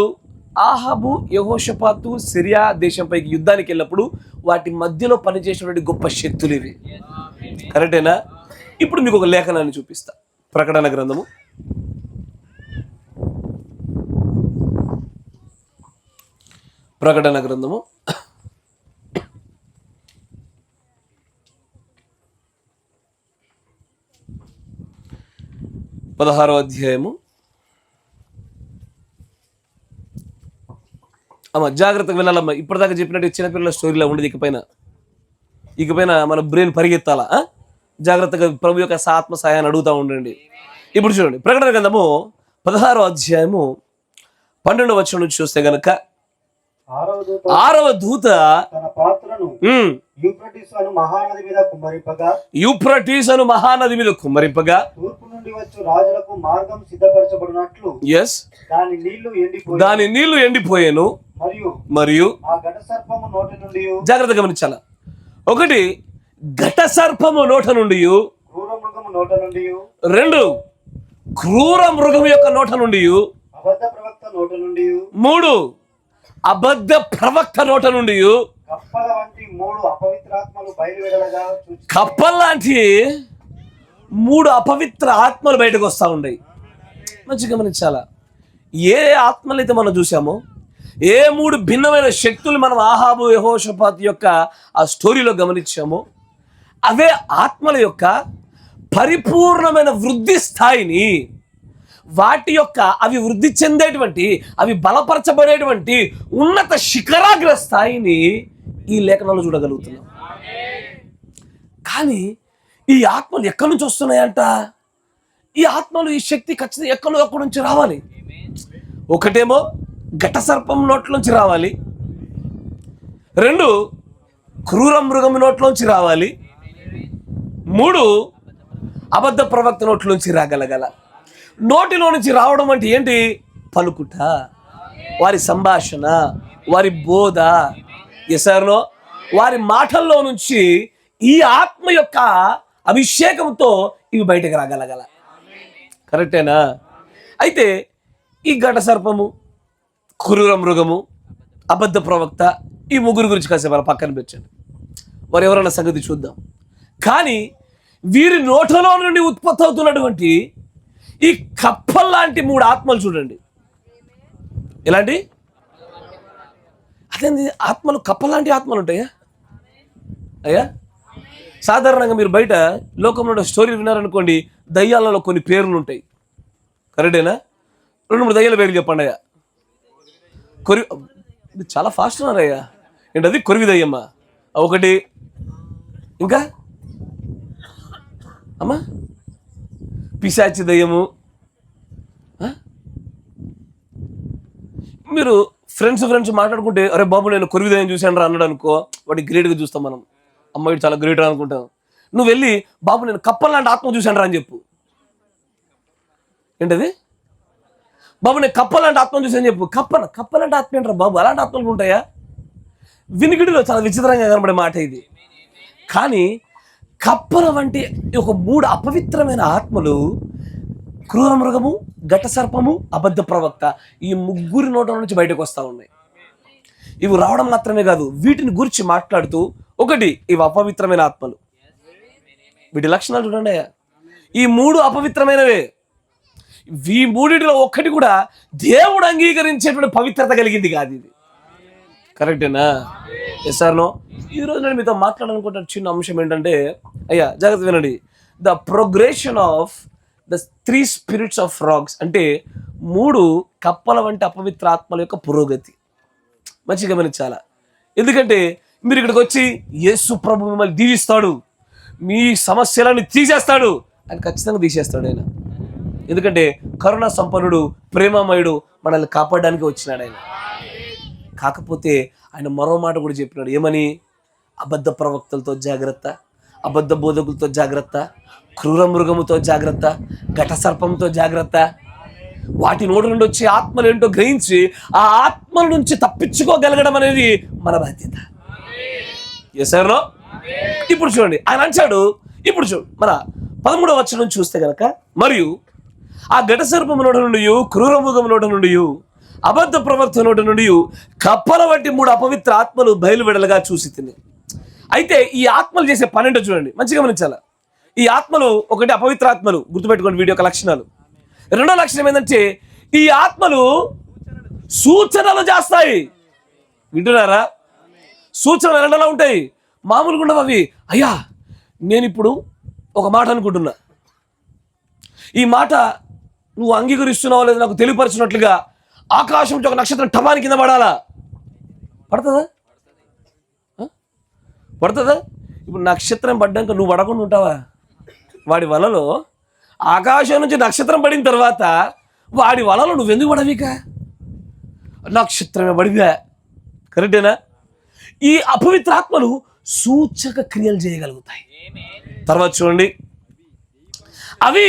ఆహాబు, యెహోషాపాతు, సిరియా దేశంపైకి యుద్ధానికి వెళ్ళినప్పుడు వాటి మధ్యలో పనిచేసినటువంటి గొప్ప శక్తులు ఇవి. కరెక్టేనా? ఇప్పుడు మీకు ఒక లేఖనాన్ని చూపిస్తా. ప్రకటన గ్రంథము 16వ అధ్యాయము. అమ్మ జాగ్రత్తగా వెళ్ళాలమ్మా. ఇప్పటిదాకా చెప్పినట్టు చిన్నపిల్లల స్టోరీలో ఉండదు. ఇకపైన మన బ్రెయిన్ పరిగెత్తాలా. జాగ్రత్తగా ప్రభు యొక్క ఆత్మ సహాయాన్ని అడుగుతూ ఉండండి. ఇప్పుడు చూడండి, ప్రకటన గ్రంథము 16వ అధ్యాయము 12వ వచనం నుంచి చూస్తే గనక, 6వ దూత యూఫ్రటీసు అను మహానది మీద కుమ్మరింపగా తూర్పు నుండి వచ్చు రాజులకు మార్గం సిద్ధపరచబడినట్లు దాని నీళ్లు ఎండిపోయాను. మరియు ఆ ఘట సర్పము నోటి నుండి, జాగ్రత్తగా గమనించాల, 1 ఘట సర్పము నోట నుండి, క్రూర మృగము నోట నుండి, 2 క్రూర మృగము యొక్క నోట నుండి, అబద్ధ ప్రవక్త నోట నుండి, 3 అబద్ధ ప్రవక్త నోట నుండి, కప్పల వంటి 3 అపవిత్రాత్మలు బయలువెడలగా చూచి, కప్పల్ లాంటి 3 అపవిత్ర ఆత్మలు బయటకు వస్తూ ఉన్నాయి. మంచిగా గమనించాలా. ఏ ఆత్మలైతే మనం చూసామో, ఏ 3 భిన్నమైన శక్తులు మనం ఆహాబు, యెహోషాపాతు యొక్క ఆ స్టోరీలో గమనించామో, అవే ఆత్మల యొక్క పరిపూర్ణమైన వృద్ధి స్థాయిని, వాటి యొక్క అవి వృద్ధి చెందేటువంటి, అవి బలపరచబడేటువంటి ఉన్నత శిఖరాగ్ర స్థాయిని ఈ లేఖనంలో చూడగలుగుతున్నాం. కానీ ఈ ఆత్మలు ఎక్కడి నుంచి వస్తున్నాయంట? ఈ ఆత్మలు, ఈ శక్తి ఖచ్చితంగా ఎక్కడి నుంచి రావాలి. ఒకటేమో ఘట సర్పం నోట్లోంచి రావాలి, 2 క్రూర మృగం నోట్లోంచి రావాలి, 3 అబద్ధ ప్రవక్త నోట్లోంచి రాగలగల. నోటిలో నుంచి రావడం అంటే ఏంటి? పలుకుట, వారి సంభాషణ, వారి బోధ, ఎసారో వారి మాటల్లో నుంచి ఈ ఆత్మ యొక్క అభిషేకంతో ఇవి బయటకు రాగలగల. కరెక్టేనా? అయితే ఈ ఘట సర్పము, క్రూర మృగము, అబద్ధ ప్రవక్త, ఈ 3 గురించి కాసేపు అలా పక్కన పెట్టండి. వారు ఎవరన్నా సంగతి చూద్దాం. కానీ వీరి నోటలో నుండి ఉత్పత్తి అవుతున్నటువంటి ఈ కప్పల్లాంటి 3 ఆత్మలు చూడండి. ఎలాంటి? అదేంటి ఆత్మలు? కప్పల్లాంటి ఆత్మలు ఉంటాయా అయ్యా? సాధారణంగా మీరు బయట లోకంలో స్టోరీ విన్నారనుకోండి, దయ్యాలలో కొన్ని పేర్లు ఉంటాయి. కరెక్టేనా? 2-3 దయ్యాల పేర్లు చెప్పండి అయ్యా. ఇది చాలా ఫాస్ట్ ఉన్నారయ్యా. ఏంటది? కొరివి దయ్యమ్మ ఒకటి, ఇంకా అమ్మా పిశాచి దయ్యము. మీరు ఫ్రెండ్స్ మాట్లాడుకుంటే, అరే బాబు నేను కొరివి దయ్యం చూశాను రా అన్నాడు అనుకో, వాడికి గ్రేట్గా చూస్తాం మనం. అమ్మాయి చాలా గ్రేట్ అనుకుంటాం. నువ్వు వెళ్ళి బాబు నేను కప్పల్ లాంటి ఆత్మ చూశాను రా అని చెప్పు. ఏంటది? బాబు నేను కప్పలాంటి ఆత్మ చూసాను చెప్పు. కప్పలాంటి ఆత్మ ఏంట్రా బాబు? అలాంటి ఆత్మలు ఉంటాయా? వినికిడిలో చాలా విచిత్రంగా కనబడే మాట ఇది. కానీ కప్పల వంటి ఒక 3 అపవిత్రమైన ఆత్మలు, క్రూర మృగము, ఘట సర్పము, అబద్ధ ప్రవక్త, ఈ 3 నోట్ల నుంచి బయటకు వస్తూ ఉన్నాయి. ఇవి రావడం మాత్రమే కాదు, వీటిని గురించి మాట్లాడుతూ, ఒకటి ఇవి అపవిత్రమైన ఆత్మలు. వీటి లక్షణాలు చూడండి. ఈ 3 అపవిత్రమైనవే. ఈ 3లో ఒక్కటి కూడా దేవుడు అంగీకరించేటువంటి పవిత్రత కలిగింది కాదు. ఇది కరెక్టేనా? Yes or no? ఈరోజు నేను మీతో మాట్లాడాలనుకుంటున్న చిన్న అంశం ఏంటంటే, అయ్యా జాగ్రత్త వినండి. The progression of the 3 spirits of frogs, అంటే 3 కప్పల వంటి అపవిత్ర ఆత్మల యొక్క పురోగతి. మంచిగా గమనించాలా. ఎందుకంటే మీరు ఇక్కడికి వచ్చి యేసు ప్రభు మిమ్మల్ని దీవిస్తాడు, మీ సమస్యలను తీసేస్తాడు అని ఖచ్చితంగా తీసేస్తాడు ఆయన. ఎందుకంటే కరుణ సంపన్నుడు, ప్రేమమయుడు, మనల్ని కాపాడడానికి వచ్చినాడు ఆయన. కాకపోతే ఆయన మరో మాట కూడా చెప్పినాడు. ఏమని? అబద్ధ ప్రవక్తలతో జాగ్రత్త, అబద్ధ బోధకులతో జాగ్రత్త, క్రూర మృగముతో జాగ్రత్త, ఘట సర్పంతో జాగ్రత్త. వాటి నోటి నుండి వచ్చే ఆత్మలు ఏంటో గ్రహించి ఆ ఆత్మల నుంచి తప్పించుకోగలగడం అనేది మన బాధ్యత. Yes sir? ఇప్పుడు చూడండి ఆయన అంటాడు. ఇప్పుడు చూడు మన 13వ వచనం చూస్తే గనక, మరియు ఆ ఘట సర్పము నోటి నుండి, క్రూర మృగము నోటి నుండి, అబద్ధ ప్రవక్త నోటి నుండి కప్పల వంటి 3 అపవిత్ర ఆత్మలు బయలువెడలుగా చూసి తిని. అయితే ఈ ఆత్మలు చేసే పనేంటో చూడండి, మంచిగా గమనించాల. ఈ ఆత్మలు ఒకటి అపవిత్ర ఆత్మలు, గుర్తుపెట్టుకోండి వీడి యొక్క లక్షణాలు. రెండో లక్షణం ఏంటంటే ఈ ఆత్మలు సూచనలు చేస్తాయి. వింటున్నారా? సూచనలు ఎలా ఉంటాయి? మామూలుగా ఉండవు అవి. అయ్యా నేను ఇప్పుడు ఒక మాట అనుకుంటున్నా, ఈ మాట నువ్వు అంగీకరిస్తున్నావో లేదో నాకు తెలియపరచినట్లుగా ఆకాశం నుంచి ఒక నక్షత్రం టమాని కింద పడాలా? పడుతుందా? పడుతుందా? ఇప్పుడు నక్షత్రం పడ్డాక నువ్వు పడకుండా ఉంటావా? వాడి వలలో ఆకాశం నుంచి నక్షత్రం పడిన తర్వాత వాడి వలలో నువ్వెందుకు పడవిక? నక్షత్రమే పడిగా. కరెక్టేనా? ఈ అపవిత్ర ఆత్మలు సూచక క్రియలు చేయగలుగుతాయి. తర్వాత చూడండి, అవి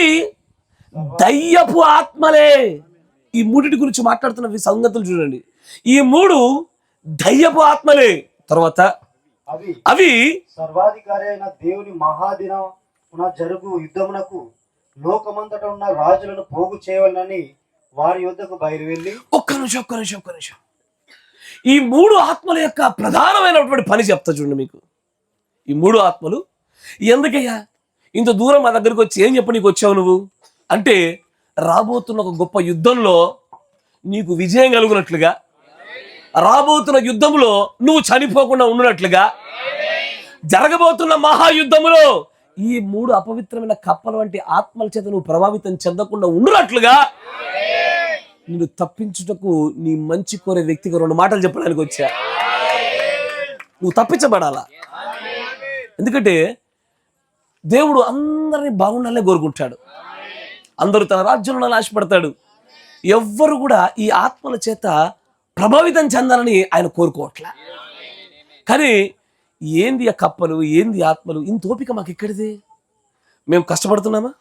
దయ్యపు ఆత్మలే. ఈ 3 గురించి మాట్లాడుతున్న సంగతులు చూడండి. ఈ 3 దయ్యపు ఆత్మలే. తర్వాత అవి సర్వాధికారి అయిన దేవుని మహాదినమున జరుగు యుద్ధమునకు లోకమంతట ఉన్న రాజులను పోగు చేయవలనని వారి యొద్దకు బయలువెళ్ళి. ఒక్క నిమిషం. ఈ 3 ఆత్మల యొక్క ప్రధానమైనటువంటి పని చెప్తా చూడండి మీకు. ఈ 3 ఆత్మలు ఎందుకయ్యా ఇంత దూరం మా దగ్గరికి వచ్చి ఏం చెప్ప నీకు వచ్చావు నువ్వు అంటే, రాబోతున్న ఒక గొప్ప యుద్ధంలో నీకు విజయం కలుగునట్లుగా, రాబోతున్న యుద్ధంలో నువ్వు చనిపోకుండా ఉన్నట్లుగా, జరగబోతున్న మహాయుద్ధంలో ఈ 3 అపవిత్రమైన కప్పల వంటి ఆత్మల చేత నువ్వు ప్రభావితం చెందకుండా ఉన్నట్లుగా నిన్ను తప్పించుటకు నీ మంచి కోరే వ్యక్తిగా 2 మాటలు చెప్పడానికి వచ్చా. నువ్వు తప్పించబడాలా. ఎందుకంటే దేవుడు అందరినీ బాగుండాలనే కోరుకుంటాడు. అందరూ తన రాజ్యంలో ఆశపడతాడు. ఎవ్వరు కూడా ఈ ఆత్మల చేత ప్రభావితం చెందాలని ఆయన కోరుకోవట్లే. కానీ ఏంది ఆ కప్పలు, ఏంది ఆత్మలు, ఇంత ఓపిక మాకు ఎక్కడిది? మేము కష్టపడుతున్నామా?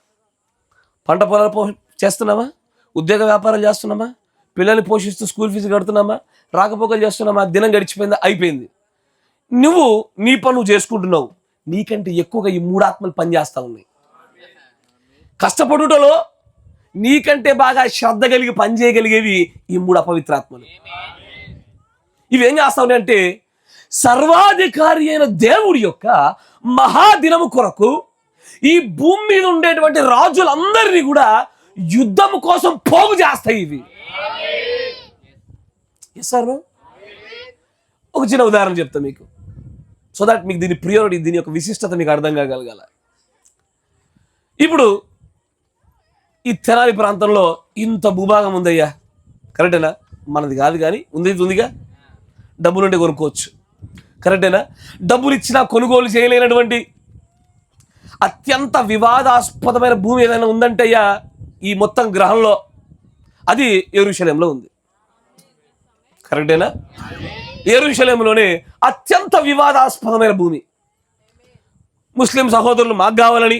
పంట పొలాలు చేస్తున్నామా? ఉద్యోగ వ్యాపారాలు చేస్తున్నామా? పిల్లల్ని పోషిస్తూ స్కూల్ ఫీజు కడుతున్నామా? రాకపోకలు చేస్తున్నామా? దినం గడిచిపోయిందా? అయిపోయింది. నువ్వు నీ పని నువ్వు చేసుకుంటున్నావు. నీకంటే ఎక్కువగా ఈ 3 ఆత్మలు పనిచేస్తూ ఉన్నాయి. కష్టపడుటలో నీకంటే బాగా శ్రద్ధ కలిగి పనిచేయగలిగేవి ఈ 3 అపవిత్ర ఆత్మలు. ఇవేం చేస్తా ఉన్నాయి అంటే, సర్వాధికారి అయిన దేవుడి యొక్క మహాదినము కొరకు ఈ భూమి మీద ఉండేటువంటి రాజులందరినీ కూడా యుద్ధం కోసం పోగు చేస్తాయి ఇవి. సార్ ఒక చిన్న ఉదాహరణ చెప్తా మీకు, సో దాట్ మీకు దీని ప్రియారిటీ, దీని యొక్క విశిష్టత మీకు అర్థం కాగలగాల. ఇప్పుడు ఈ తెనాలి ప్రాంతంలో ఇంత భూభాగం ఉందయ్యా, కరెక్టేనా? మనది కాదు కానీ ఉందిగా. డబ్బులుంటే కొనుక్కోవచ్చు. కరెక్టేనా? డబ్బులు ఇచ్చినా కొనుగోలు చేయలేనటువంటి అత్యంత వివాదాస్పదమైన భూమి ఏదైనా ఉందంటే అయ్యా ఈ మొత్తం గ్రహంలో అది యెరూషలేంలో ఉంది. కరెక్టేనా? యెరూషలేంలోనే అత్యంత వివాదాస్పదమైన భూమి. ముస్లిం సహోదరులు మాకు కావాలని,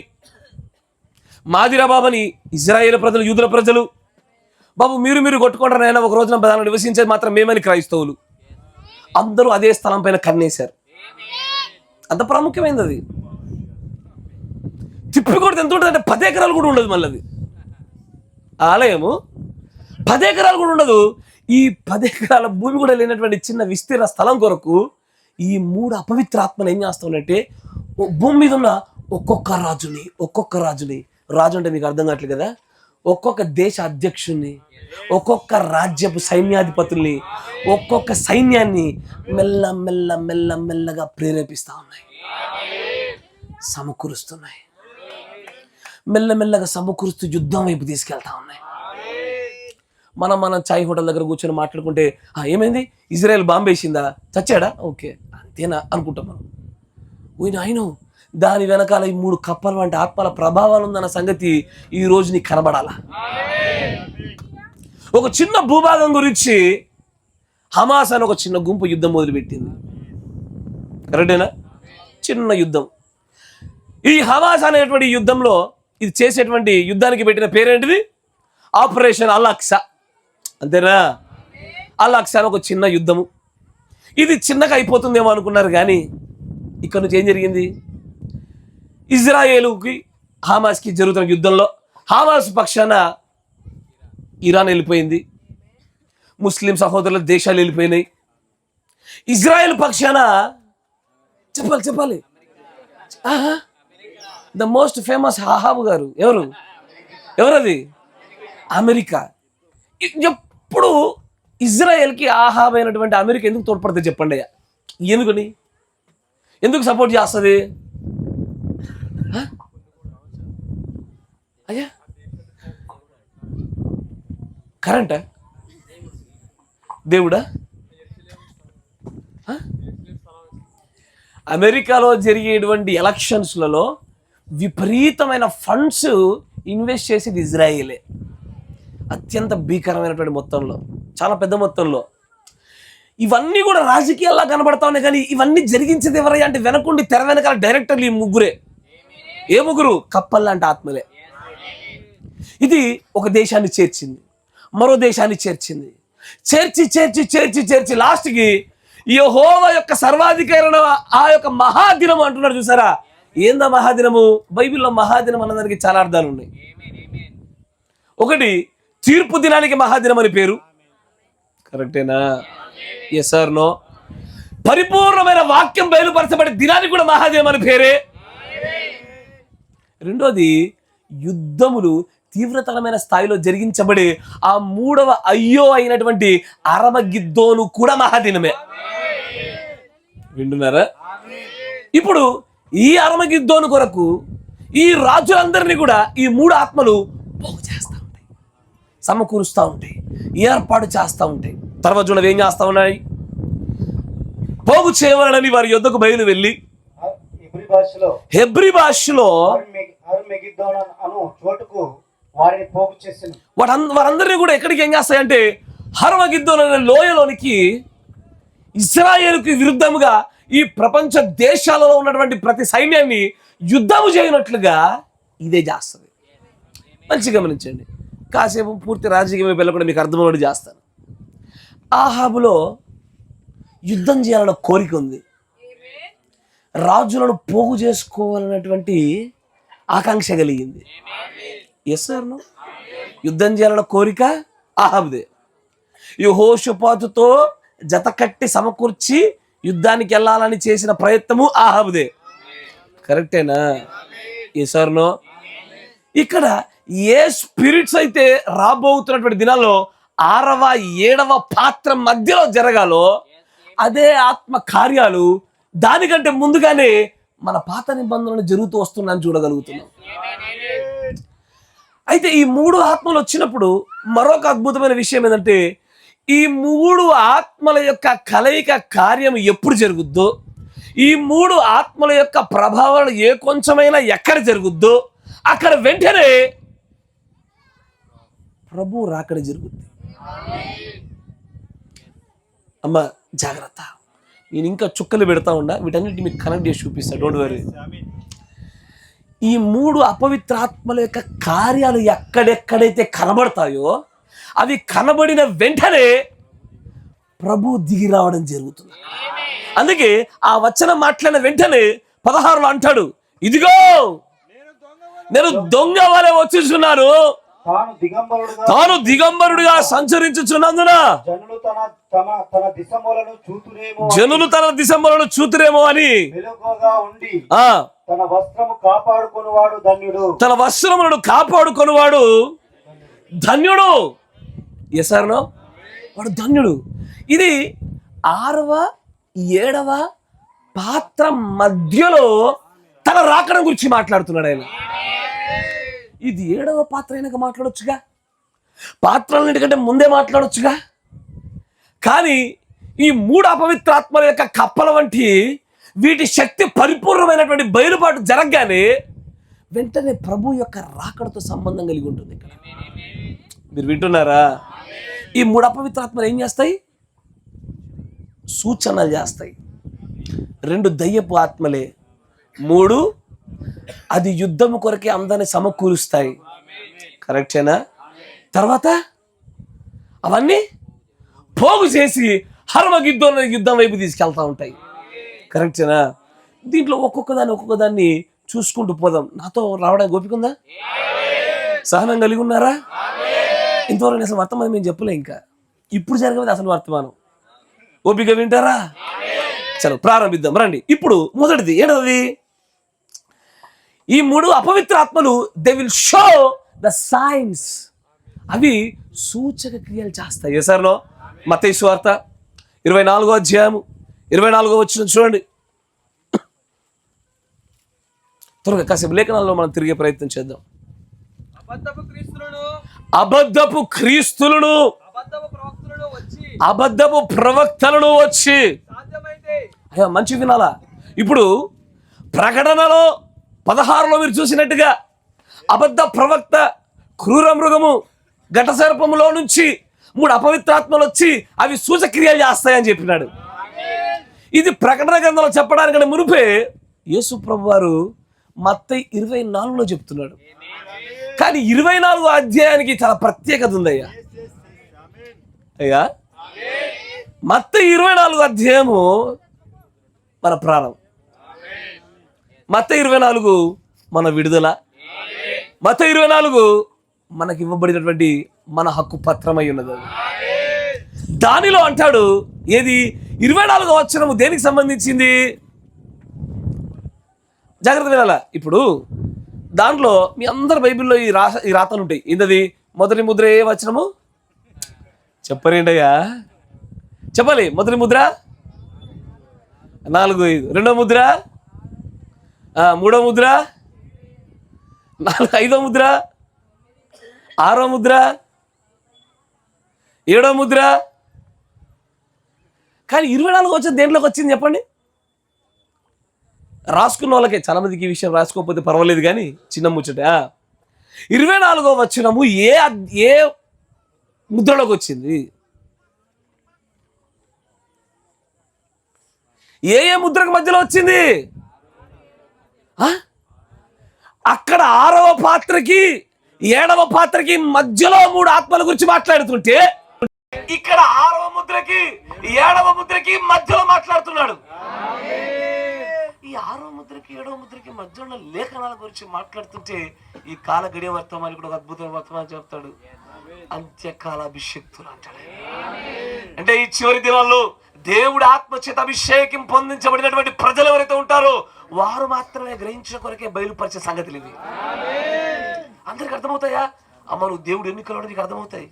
మాదిరా బాబని ఇజ్రాయేల్ ప్రజలు, యూదుల ప్రజలు, బాబు మీరు కొట్టుకుంటారు నాయన, ఒక రోజున దానిలో నివసించేది మాత్రం మేమని క్రైస్తవులు అందరూ అదే స్థలం పైన కన్నేశారు. అంత ప్రాముఖ్యమైనది అది. తిప్పి కొడితే ఎంత ఉంటుంది అంటే 10 ఎకరాలు కూడా ఉండదు. మళ్ళీ అది ఆలయము 10 ఎకరాలు కూడా ఉండదు. ఈ 10 ఎకరాల భూమి కూడా లేనటువంటి చిన్న విస్తీర్ణ స్థలం కొరకు ఈ 3 అపవిత్ర ఆత్మలు ఏం చేస్తామంటే భూమి మీద ఉన్న ఒక్కొక్క రాజుని, రాజు అంటే మీకు అర్థం కావట్లేదు కదా, ఒక్కొక్క దేశ అధ్యక్షుణ్ణి, ఒక్కొక్క రాజ్యపు సైన్యాధిపతుల్ని, ఒక్కొక్క సైన్యాన్ని మెల్లగా ప్రేరేపిస్తా ఉన్నాయి, సమకూరుస్తున్నాయి. మెల్లగా సమకూరుస్తూ యుద్ధం వైపు తీసుకెళ్తా ఉన్నాయి. మనం చాయ్ హోటల్ దగ్గర కూర్చొని మాట్లాడుకుంటే ఏమైంది, ఇజ్రాయెల్ బాంబేసిందా, చచ్చాడా, ఓకే అంతేనా అనుకుంటాం మనం. ఆయన దాని వెనకాల ఈ 3 కప్పల వంటి ఆత్మల ప్రభావాలు ఉందన్న సంగతి ఈ రోజు నీకు కనబడాలా. ఒక చిన్న భూభాగం గురించి హమాస్ అని ఒక చిన్న గుంపు యుద్ధం మొదలుపెట్టింది. కరెక్టేనా? చిన్న యుద్ధం. ఈ హమాస్ అనేటువంటి యుద్ధంలో ఇది చేసేటువంటి యుద్ధానికి పెట్టిన పేరేంటిది? ఆపరేషన్ అల్ అక్సా. అంతేనా? అల్ అక్సా అని ఒక చిన్న యుద్ధము. ఇది చిన్నగా అయిపోతుందేమో అనుకున్నారు, కానీ ఇక్కడ నుంచి ఏం జరిగింది? ఇజ్రాయేలుకి హమాస్కి జరుగుతున్న యుద్ధంలో హమాస్ పక్షాన ఇరాన్ వెళ్ళిపోయింది, ముస్లిం సహోదరుల దేశాలు వెళ్ళిపోయినాయి. ఇజ్రాయెల్ పక్షాన చెప్పాలి ద మోస్ట్ ఫేమస్ అహాబు గారు. ఎవరది? అమెరికా. ఎప్పుడు ఇజ్రాయెల్కి ఆహాబ్ అయినటువంటి అమెరికా ఎందుకు తోడ్పడుతుంది చెప్పండి అయ్యా? ఎందుకు సపోర్ట్ చేస్తుంది అయ్యా? కరెంటా? దేవుడా? అమెరికాలో జరిగేటువంటి ఎలక్షన్స్లలో విపరీతమైన ఫండ్స్ ఇన్వెస్ట్ చేసేది ఇజ్రాయేలే. అత్యంత భీకరమైనటువంటి మొత్తంలో, చాలా పెద్ద మొత్తంలో. ఇవన్నీ కూడా రాజకీయాల్లో కనబడతా ఉన్నాయి, కానీ ఇవన్నీ జరిగించేది ఎవరయ్యా అంటే వెనకుండి తెర వెనకాల డైరెక్టర్లు ఈ ముగ్గురే. ఏ ముగ్గురు? కప్పల్లాంటి ఆత్మలే. ఇది ఒక దేశాన్ని చేర్చింది, మరో దేశాన్ని చేర్చింది, చేర్చి లాస్ట్కి యెహోవా యొక్క సర్వాధికారణ ఆ యొక్క మహాదినం అంటున్నారు. చూసారా? ఏందా మహాదినము? బైబిల్లో మహాదినం అన్నదానికి చాలా అర్థాలు ఉన్నాయి. ఒకటి, తీర్పు దినానికి మహాదినం అని పేరు. కరెక్టేనా? Yes or no? పరిపూర్ణమైన వాక్యం బయలుపరచబడే దినానికి కూడా మహాదినం అని పేరే. రెండోది, యుద్ధములు తీవ్రతరమైన స్థాయిలో జరిగించబడి ఆ 3వ అయ్యో అయినటువంటి అరమగిద్దోను కూడా మహాదినమే. వింటున్నారా? ఇప్పుడు ఈ అరమగిద్దోను కొరకు ఈ రాజులందరినీ కూడా ఈ 3 ఆత్మలు పోగు చేస్తూ ఉంటాయి, సమకూరుస్తూ ఉంటాయి, ఏర్పాటు చేస్తూ ఉంటాయి. తర్వాత చూడ ఏం చేస్తూ ఉన్నాయి? పోగు చేయవాలని వారి యొద్దకు బయలు వెళ్ళి హెబ్రీ భాషలో వారందరినీ కూడా ఎక్కడికి ఏం చేస్తాయంటే హర్మగిద్దోను అనే లోయలోనికి, ఇశ్రాయేలుకి విరుద్ధముగా ఈ ప్రపంచ దేశాలలో ఉన్నటువంటి ప్రతి సైన్యాన్ని యుద్ధము చేయనట్లుగా ఇదే చేస్తుంది. మంచిగా గమనించండి. కాసేపు పూర్తి రాజకీయ వెళ్ళకుండా మీకు అర్థమయ్యేది చేస్తాను. ఆహాబులో యుద్ధం చేయాలన్న కోరిక ఉంది, రాజులను పోగు చేసుకోవాలన్నటువంటి ఆకాంక్ష కలిగింది. Yes sir? యుద్ధం చేయాలన్న కోరిక ఆహాబుదే. యెహోషాపాతుతో జత కట్టి సమకూర్చి యుద్ధానికి వెళ్ళాలని చేసిన ప్రయత్నము ఆహాబుదే. కరెక్టేనా? Yes or no? ఇక్కడ ఏ స్పిరిట్స్ అయితే రాబోతున్నటువంటి దినాల్లో 6వ 7వ పాత్ర మధ్యలో జరగాలో అదే ఆత్మ కార్యాలు దానికంటే ముందుగానే మన పాత నిబంధనలు జరుగుతూ వస్తున్నాయని చూడగలుగుతున్నాం. అయితే ఈ 3 ఆత్మలు వచ్చినప్పుడు మరొక అద్భుతమైన విషయం ఏంటంటే ఈ మూడు ఆత్మల యొక్క కలయిక కార్యం ఎప్పుడు జరుగుద్దో, ఈ మూడు ఆత్మల యొక్క ప్రభావాలు ఏ కొంచెమైనా ఎక్కడ జరుగుద్దో అక్కడ వెంటనే ప్రభు రాకడ జరుగుద్ది. అమ్మ జాగ్రత్త, నేను ఇంకా చుక్కలు పెడతా ఉన్నా, వీటన్నిటి మీకు కనెక్ట్ చేసి చూపిస్తా, డోంట్ వరీ. ఈ మూడు అపవిత్రాత్మల యొక్క కార్యాలు ఎక్కడెక్కడైతే కనబడతాయో అవి కనబడిన వెంటనే ప్రభు దిగి రావడం జరుగుతుంది. అందుకే ఆ వచనం మాట్లాడిన వెంటనే 16లో అంటాడు, ఇదిగో నేను దొంగ వలె వచ్చుచున్నాను, తాను దిగంబరుడిగా సంచరించుచున్నందున జనులు తన దిశములను చూతురేమో అని తన వస్త్రములను కాపాడుకొనివాడు ధన్యుడు. ఎసారనో వాడు ధన్యుడు. ఇది 6వ 7వ పాత్ర మధ్యలో తన రాకడం గురించి మాట్లాడుతున్నాడు ఆయన. ఇది 7వ పాత్ర అయినాక మాట్లాడొచ్చుగా, పాత్రలన్నిటికంటే ముందే మాట్లాడొచ్చుగా. కానీ ఈ 3 అపవిత్రాత్మల యొక్క కప్పల వంటి వీటి శక్తి పరిపూర్ణమైనటువంటి బయలుపాటు జరగగానే వెంటనే ప్రభు యొక్క రాకడతో సంబంధం కలిగి ఉంటుంది. ఇక్కడ మీరు వింటున్నారా? ఈ 3 అపవిత్రాత్మలు ఏం చేస్తాయి? సూచనలు చేస్తాయి. 2 దయ్యపు ఆత్మలే, 3 అది యుద్ధం కొరకే అందరిని సమకూరుస్తాయి. కరెక్టేనా? తర్వాత అవన్నీ పోగు చేసి హర్మగిద్దోన్ యుద్ధం వైపు తీసుకెళ్తా ఉంటాయి. కరెక్టేనా? దీంట్లో ఒక్కొక్క దాన్ని చూసుకుంటూ పోదాం. నాతో రావడానికి ఓపిక ఉందా? సహనం కలిగి ఉన్నారా? ఇంతవరకు అసలు వర్తమానం మేము చెప్పలే, ఇంకా ఇప్పుడు జరగదు అసలు వర్తమానం. ఓపిక వింటారా? చలో ప్రారంభిద్దాం రండి. ఇప్పుడు మొదటిది ఏంటది? ఈ 3 అపవిత్ర ఆత్మలు they will show the science. అవి సూచక క్రియలు చేస్తాయి. ఎసారనో మత్తయి సువార్త 24వ అధ్యాయము 24వ వచనం చూడండి. త్వరగా కాసేపు లేఖనాల్లో మనం తిరిగే ప్రయత్నం చేద్దాం. అబద్ధపు క్రీస్తులను అబద్ధపు ప్రవక్తలను వచ్చి, అయ్యా మంచి వినాలా. ఇప్పుడు ప్రకటనలో 16లో మీరు చూసినట్టుగా అబద్ధ ప్రవక్త, క్రూర మృగము, ఘటసర్పములో నుంచి 3 అపవిత్రాత్మలు వచ్చి అవి సూచక్రియలు చేస్తాయని చెప్పినాడు. ఇది ప్రకటన గ్రంథంలో చెప్పడానికంటే మునుపే యేసు ప్రభు వారు మత్తయి 24లో చెప్తున్నాడు. కానీ 24వ అధ్యాయానికి చాలా ప్రత్యేకత ఉందయ్యా. అయ్యా మత్తయి 24వ అధ్యాయము మన ప్రాణం, మత్తయి 24 మన విడుదల, మత్తయి 24 మనకి ఇవ్వబడినటువంటి మన హక్కు పత్రమై ఉన్నది. దానిలో అంటాడు, ఏది 24వ వచనము దేనికి సంబంధించింది? జాగ్రత్త వినాలా. ఇప్పుడు దాంట్లో మీ అందరి బైబిల్లో ఈ రాతలు ఉంటాయి. ఏంటది? మొదటి ముద్ర ఏ వచనము? చెప్పరేంటయ్యా, చెప్పాలి. మొదటి ముద్ర 4, 5. రెండో ముద్ర, 3వ ముద్ర, 5వ ముద్ర, 6వ ముద్ర, 7వ ముద్ర. కానీ 24వ వచనం దేంట్లోకి వచ్చింది చెప్పండి? రాసుకున్న వాళ్ళకే, చాలా మందికి ఈ విషయం రాసుకోకపోతే పర్వాలేదు కానీ చిన్న ముచ్చట. 24వ వచనము ఏ ముద్రలోకి వచ్చింది? ఏ ముద్రకు మధ్యలో వచ్చింది? అక్కడ 6వ పాత్రకి 7వ పాత్రకి మధ్యలో 3 ఆత్మల గురించి మాట్లాడుతుంటే, ఇక్కడ 6వ ముద్రకి 7వ ముద్రకి మధ్యలో మాట్లాడుతున్నాడు. ఈ 6వ ముద్రకి 7వ ముద్రకి మధ్యలో లేఖనాల గురించి మాట్లాడుతుంటే ఈ కాల గడియ వర్తమాని కూడా ఒక అద్భుతమైన వర్తమానం చెప్తాడు. అంత్యకాల అభిషేక్తులు అంటాడు. అంటే ఈ చివరి దినాల్లో దేవుడి ఆత్మచేత అభిషేకం పొందించబడినటువంటి ప్రజలు ఎవరైతే ఉంటారో వారు మాత్రమే గ్రహించిన కొరకే బయలుపరిచే సంగతులు ఇవి. అందరికి అర్థమవుతాయా? అమ్మ నువ్వు దేవుడు ఎన్నికలో నీకు అర్థమవుతాయి.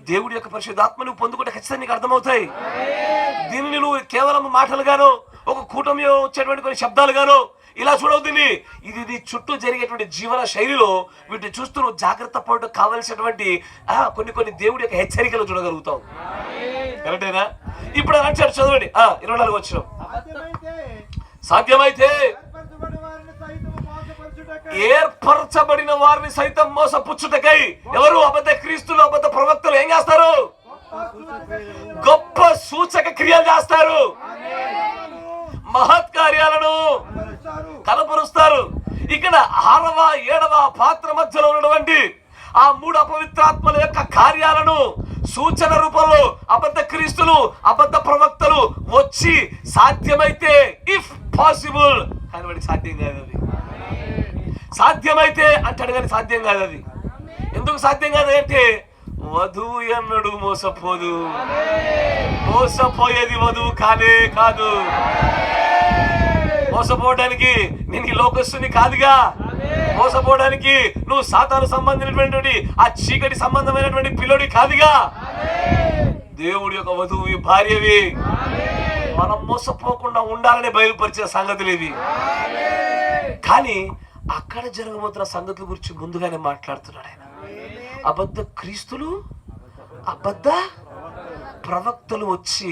దేవుడి యొక్క పరిశుద్ధాత్మ నువ్వు పొందుకుంటే ఖచ్చితంగా నీకు అర్థమవుతాయి. దీనిని నువ్వు కేవలం మాటలుగానో, ఒక కూటమిలో వచ్చేటువంటి కొన్ని శబ్దాలుగానో, ఇలా చూడవుతుంది. ఇది నీ చుట్టూ జరిగేటువంటి జీవన శైలిలో వీటిని చూస్తూ నువ్వు జాగ్రత్త పడటం కావలసినటువంటి కొన్ని దేవుడి యొక్క హెచ్చరికలు చూడగలుగుతావు. కరెక్టేనా? ఇప్పుడు అంటాడు, చదవండి 24 వచనం. సాధ్యమైతే ఏర్పరచబడిన వారిని సైతం మోసపుచ్చుటకై ఎవరు? అబద్ధ క్రీస్తులు, అబద్ధ ప్రవక్తలు ఏం చేస్తారు? గొప్ప సూచక క్రియలు చేస్తారు, మహత్కార్యాలను కనపరుస్తారు. ఇక్కడ 6వ 7వ పాత్ర మధ్యలో ఉన్నటువంటి ఆ 3 అపవిత్రాత్మల యొక్క కార్యాలను సూచన రూపంలో అబద్ధ క్రీస్తులు, అబద్ధ ప్రవక్తలు వచ్చి సాధ్యమైతే, ఇఫ్ పాసిబుల్, కానీ వాడికి సాధ్యం కాదు అది. సాధ్యమైతే అంటాడు కానీ సాధ్యం కాదు అది. ఎందుకు సాధ్యం కాదు అంటే వధువు ఎన్నడూ మోసపోదు. మోసపోయేది వధువు కానే కాదు. మోసపోవడానికి నేను ఈ లోకస్తుని కాదుగా. మోసపోవడానికి నువ్వు సాతాను సంబంధించినటువంటి ఆ చీకటి సంబంధమైనటువంటి పిల్లడి కాదుగా. దేవుడి యొక్క వధువు భార్యవి. మనం మోసపోకుండా ఉండాలని బయలుపరిచిన సంగతులు ఇవి. కానీ అక్కడ జరగబోతున్న సంగతుల గురించి ముందుగానే మాట్లాడుతున్నాడు ఆయన. అబద్ధ క్రీస్తులు, అబద్ధ ప్రవక్తలు వచ్చి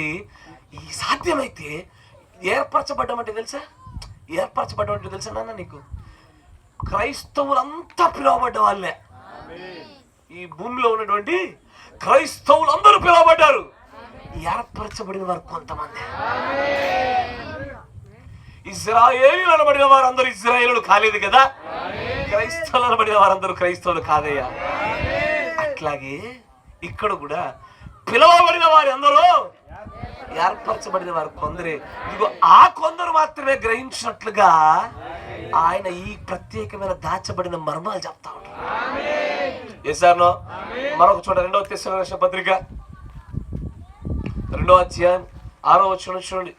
ఈ సాధ్యమైతే ఏర్పరచబడ్డమంటే తెలుసా? ఏర్పరచబడ్డమంటే తెలుసా నాన్న నీకు? క్రైస్తవులంతా పిలువబడ్డ వాళ్ళే. ఈ భూమిలో ఉన్నటువంటి క్రైస్తవులందరూ పిలువబడ్డారు. ఏర్పరచబడిన వారు కొంతమంది. ఇజ్రాయేలీలు అనబడిన వారందరూ ఇజ్రాయేలులు కాలేదు కదా. క్రైస్తవులు అనబడిన వారందరూ క్రైస్తవులు కాదయ్యా. అట్లాగే ఇక్కడ కూడా పిలవబడిన వారి అందరూ ఏర్పరచబడిన వారు కొందరే. ఇదిగో ఆ కొందరు మాత్రమే గ్రహించినట్లుగా ఆయన ఈ ప్రత్యేకమైన దాచబడిన మర్మాలు చెప్తా ఉంటారు. ఏసానో మరొక చోట 2వ తెస్సలోనికీయుల పత్రిక 2వ అధ్యాయం 6వ వచనం చూడండి.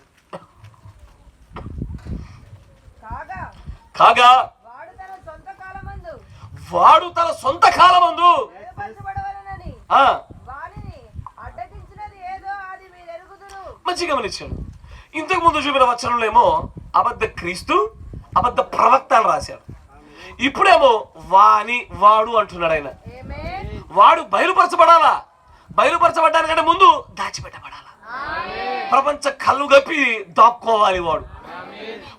కాగా వాడు తన సొంత కాలమందు మంచిగా గమనించాడు. ఇంతకు ముందు చూపిన వచనంలో ఏమో అబద్ధ క్రీస్తు, అబద్ధ ప్రవక్త అని రాశాడు. ఇప్పుడేమో వాడు అంటున్నాడు ఆయన. వాడు బయలుపరచబడాలా. బయలుపరచబడ్డానికంటే ముందు దాచిపెట్టబడాలా. ప్రపంచ కళ్ళు గప్పి దాక్కోవాలి.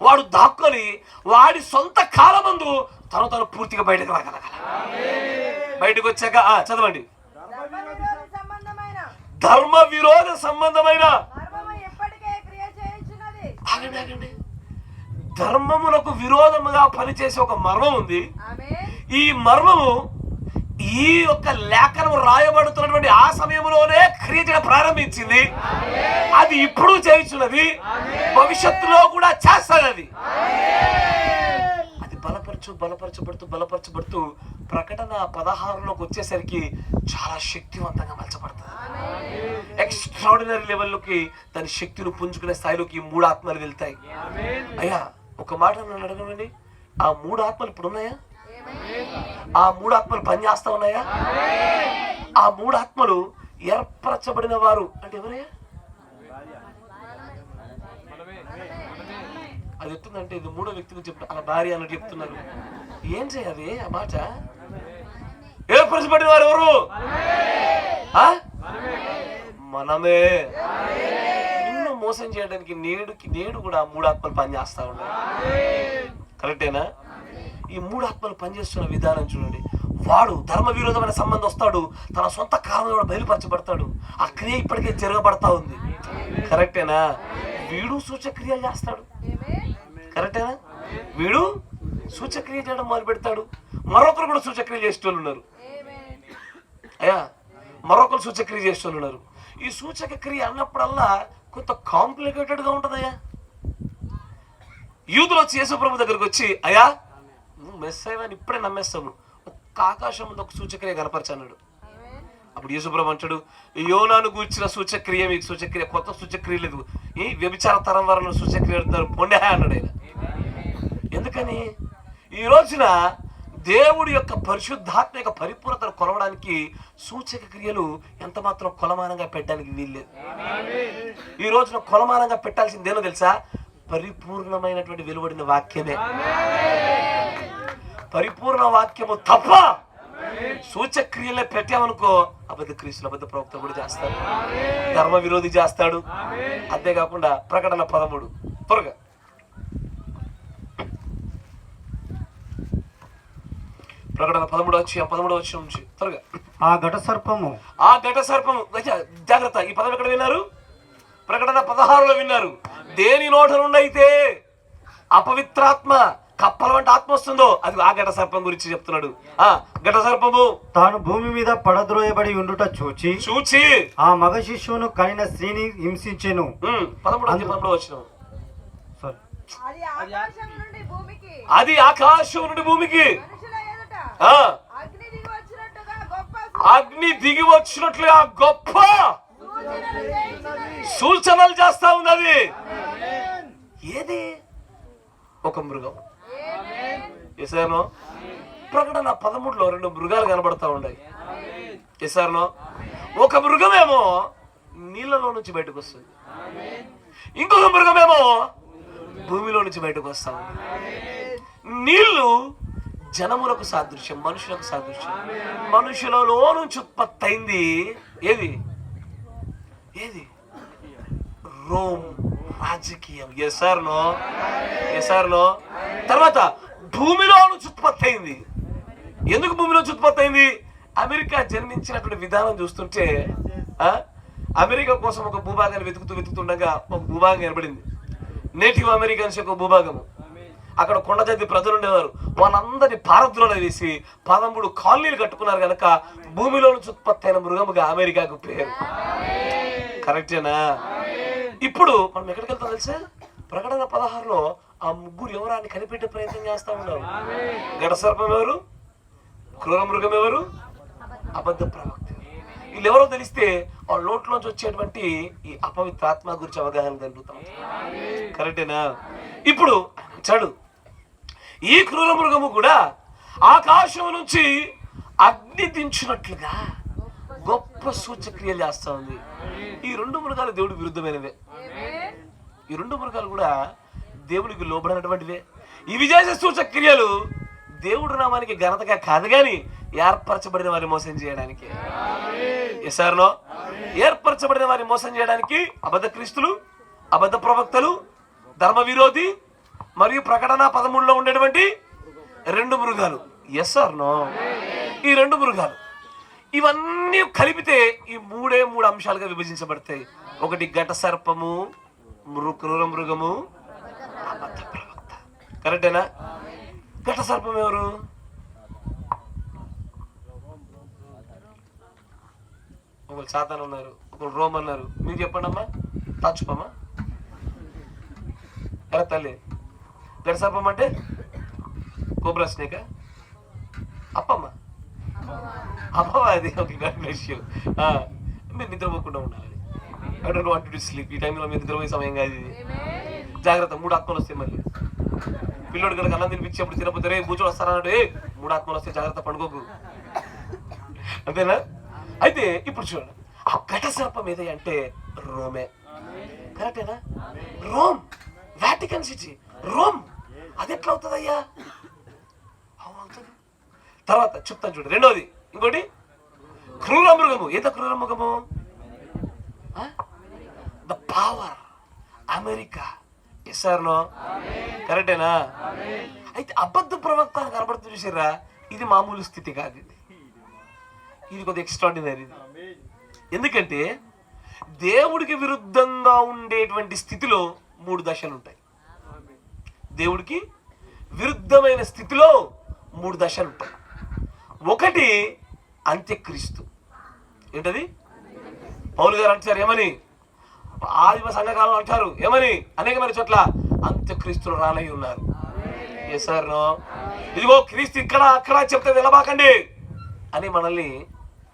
వాడు దాక్కొని వాడి సొంత కాలమందు తను పూర్తిగా బయటకు రాగలగాల. బయటకు వచ్చాక చదవండి. ధర్మ విరోధ సంబంధమైన ధర్మములకు విరోధముగా పనిచేసే ఒక మర్మం ఉంది. ఈ మర్మము ఈ యొక్క లేఖనం రాయబడుతున్నటువంటి ఆ సమయంలోనే క్రియ చేయడం ప్రారంభించింది. అది ఇప్పుడు చేయించున్నది, భవిష్యత్తులో కూడా చేస్తుంది. అది బలపరచబడుతూ ప్రకటన 16లోకి వచ్చేసరికి చాలా శక్తివంతంగా మలచబడుతుంది. ఎక్స్ట్రాడినరీ లెవెల్లోకి దాని శక్తిని పుంజుకునే స్థాయిలోకి 3 ఆత్మలు వెళ్తాయి. అయ్యా ఒక మాట నన్ను అడగండి, ఆ 3 ఆత్మలు ఇప్పుడు ఉన్నాయా? ఆ 3 ఆత్మలు పనిచేస్తా ఉన్నాయా? ఆ 3 ఆత్మలు ఏర్పరచబడిన వారు అంటే ఎవరయ్యా? అది ఎత్తుందంటే ఇది 3వ వ్యక్తికి చెప్తారు, అలా భార్య అన్నట్టు చెప్తున్నారు. ఏం చేయాలి ఆ మాట? ఏర్పరచబడిన వారు ఎవరు? మనమే. నిన్ను మోసం చేయడానికి నేడు కూడా 3 ఆత్మలు పనిచేస్తా ఉన్నాయి. కరెక్టేనా? ఈ 3 ఆత్మలు పనిచేస్తున్న విధానం చూడండి. వాడు ధర్మ విరోధమైన సంబంధం వస్తాడు, తన సొంత కాలంలో బయలుపరచబడతాడు. ఆ క్రియ ఇప్పటికే జరగబడతా ఉంది. కరెక్టేనా? వీడు సూచక్రియలు చేస్తాడు. కరెక్టేనా? వీడు సూచక్రియ చేయడం మొదలు పెడతాడు. మరొకరు కూడా సూచక్రియ చేసేటోళ్ళు ఉన్నారు. అయ్యా మరొకరు సూచక్రియ చేసేటోళ్ళు ఉన్నారు. ఈ సూచక క్రియ అన్నప్పుడల్లా కొంత కాంప్లికేటెడ్గా ఉంటుందయ్యా. యూదులు వచ్చి యేసు ప్రభు దగ్గరికి వచ్చి, అయ్యా నువ్వు మెస్సయ్యా అని ఇప్పుడే నమ్మేస్తాము, ఒక్క ఆకాశం ముందు ఒక సూచక్రియ కనపరచన్నాడు. అప్పుడు యేసు ప్రభు అంటాడు, యోనాను గూర్చిన సూచక్రియ మీకు సూచక్రియ, కొత్త సూచక్రియ లేదు. ఈ వ్యభిచార తరం వారిని సూచక్రియ పొండే అన్నాడు ఆయన. ఎందుకని? ఈ రోజున దేవుడి యొక్క పరిశుద్ధాత్మ యొక్క పరిపూర్ణతను కొలవడానికి సూచక క్రియలు ఎంత మాత్రం కొలమానంగా పెట్టడానికి వీల్లేదు. ఈ రోజున కొలమానంగా పెట్టాల్సిందేనో తెలుసా? పరిపూర్ణమైనటువంటి వెలువడిన వాక్యమే. పరిపూర్ణ వాక్యము తప్ప సూచక్రియలే పెట్టామనుకో అబద్ధ క్రీస్తులు, అబద్ధ ప్రవక్తలు కూడా చేస్తాడు, ధర్మ విరోధి చేస్తాడు. అంతేకాకుండా ప్రకటన 13 త్వరగా ప్రకటన 13 వచ్చి నుంచి త్వరగా. ఆ ఘట సర్పము జాగ్రత్త, ఈ పదం ఎక్కడ విన్నారు? ప్రకటన 16లో విన్నారు. దేని నోట నుండి అయితే అపవిత్రాత్మ, కప్పల వంటి ఆత్మ వస్తుందో అది ఆ ఘట సర్పం గురించి చెప్తున్నాడు. ఆ ఘట సర్పము తాను భూమి మీద పడద్రోయబడి ఉండుట చూచి ఆ మగ శిశువును కనిన స్త్రీని హింసించెను. 13 వచ్చిన అది ఆకాశం నుండి భూమికి అగ్ని దిగి వచ్చినట్లుగా గొప్ప సూచనలు చేస్తా ఉన్నది. ఏది? ఒక మృగం. ఎసారనో ప్రకటన 13లో 2 మృగాలు కనబడతా ఉన్నాయి. ఎసారనో ఒక మృగమేమో నీళ్ళలో నుంచి బయటకు వస్తుంది, ఇంకొక మృగమేమో భూమిలో నుంచి బయటకు వస్తా ఉంది. నీళ్లు జనములకు సాదృశ్యం, మనుషులకు సాదృశ్యం. మనుషులలో నుంచి ఉత్పత్తి అయింది ఏది? రోమ్, రాజకీయం. ఎసార్నో తర్వాత భూమిలో నుంచి ఉత్పత్తి అయింది. ఎందుకు భూమిలో నుంచి ఉత్పత్తి అయింది? అమెరికా జన్మించినటువంటి విధానం చూస్తుంటే అమెరికా కోసం ఒక భూభాగాన్ని వెతుకుతుండగా ఒక భూభాగం ఏర్పడింది. నేటివ్ అమెరికన్స్ యొక్క భూభాగము. అక్కడ కొండ జాతి ప్రజలు ఉండేవారు. వాళ్ళందరినీ పారద్రోణ వేసి 13 కాలనీలు కట్టుకున్నారు కనుక భూమిలో నుంచి ఉత్పత్తి అయిన మృగముగా అమెరికాకు పేరు. కరెక్టేనా? ఇప్పుడు మనం ఎక్కడికి వెళ్తాం తెలుసా? ప్రకటన 16లో ఆ ముగ్గురు ఎవరాన్ని కనిపెట్టే ప్రయత్నం చేస్తా ఉన్నారు. ఘట సర్పం ఎవరు? క్రూర మృగం ఎవరు? అబద్ధ ప్రవక్త. వీళ్ళెవరో తెలిస్తే వాళ్ళ నోట్లోంచి వచ్చేటువంటి ఈ అపవిత్రాత్మ గురించి అవగాహన కలుగుతాం. కరెక్టేనా? ఇప్పుడు చడు ఈ క్రూర మృగము కూడా ఆకాశం నుంచి అగ్ని దించినట్లుగా గొప్ప సూచక్రియలు చేస్తా ఉంది. ఈ 2 మృగాలు దేవుడికి విరుద్ధమైనవే. ఈ 2 మృగాలు కూడా దేవుడికి లోబడినటువంటివే. ఇవి చేసే సూచక్రియలు దేవుడు నామానికి ఘనతగా కాదు గాని ఏర్పరచబడిన వారిని మోసం చేయడానికి. ఎసార్నో ఏర్పరచబడిన వారిని మోసం చేయడానికి అబద్ధ క్రీస్తులు, అబద్ధ ప్రవక్తలు, ధర్మ విరోధి మరియు ప్రకటన 13లో ఉండేటువంటి 2 మృగాలు. ఎసార్నో ఈ 2 మృగాలు ఇవన్నీ కలిపితే ఈ 3 అంశాలుగా విభజించబడతాయి. ఒకటి ఘట సర్పము, క్రూర మృగము, అబద్ధ ప్రవక్త. కరెక్టేనా? ఘట సర్పం ఎవరు? ఒకరు సాతాన్ ఉన్నారు, ఒకరు రోమ్ అన్నారు. మీరు చెప్పండి అమ్మా, తాచుపమ్మా. ఎలా తల్లి? ఘట సర్పం అంటే కోబ్రా స్నేక్, అప్పమ్మా అది. Okay, God bless you. మీరు నిద్రపోకుండా ఉండాలి. I don't want to sleep. ఈ టైంలో మీరు నిద్రపోయే సమయం కాదు ఇది. జాగ్రత్త. 3 ఆత్మలు వస్తాయి. మళ్ళీ పిల్లోడు కనుక అన్నం తినిపించేప్పుడు తినపోతే రే కూర్చొని వస్తారన్నాడు. 3 ఆత్మలు వస్తే జాగ్రత్త, పండుకోకు. అంతేనా? అయితే ఇప్పుడు చూడండి, ఆ ఘట సర్పం ఏది అంటే రోమే. కరెక్టేనా? Rome, Vatican city, Rome. అది ఎట్లా అవుతుందయ్యా? అవుతుంది. తర్వాత చెప్తాను చూడండి. రెండోది ఇంకోటి క్రూర మృగము. ఏదో క్రూర మృగము? The power, America. ఎస్ఆర్నో? కరెక్టేనా? అయితే అబద్ధ ప్రవక్త కనబడుతుంది చూసారా? ఇది మామూలు స్థితి కాదు. ఇది కొద్దిగా ఎక్స్ట్రాడినరీ. ఎందుకంటే దేవుడికి విరుద్ధంగా ఉండేటువంటి స్థితిలో 3 దశలు ఉంటాయి. దేవుడికి విరుద్ధమైన స్థితిలో 3 దశలు ఉంటాయి. ఒకటి అంత్యక్రీస్తు. ఏంటది? పౌలు గారు అంటారు ఏమని? ఆదిమ సంఘకాలం అంటారు ఏమని? అనేకమైన చోట్ల అంత్యక్రీస్తులు రానై ఉన్నారు. ఎస్ఆర్నో? ఇదిగో క్రీస్తు ఇక్కడ అక్కడ చెప్తే నిలబాకండి అని మనల్ని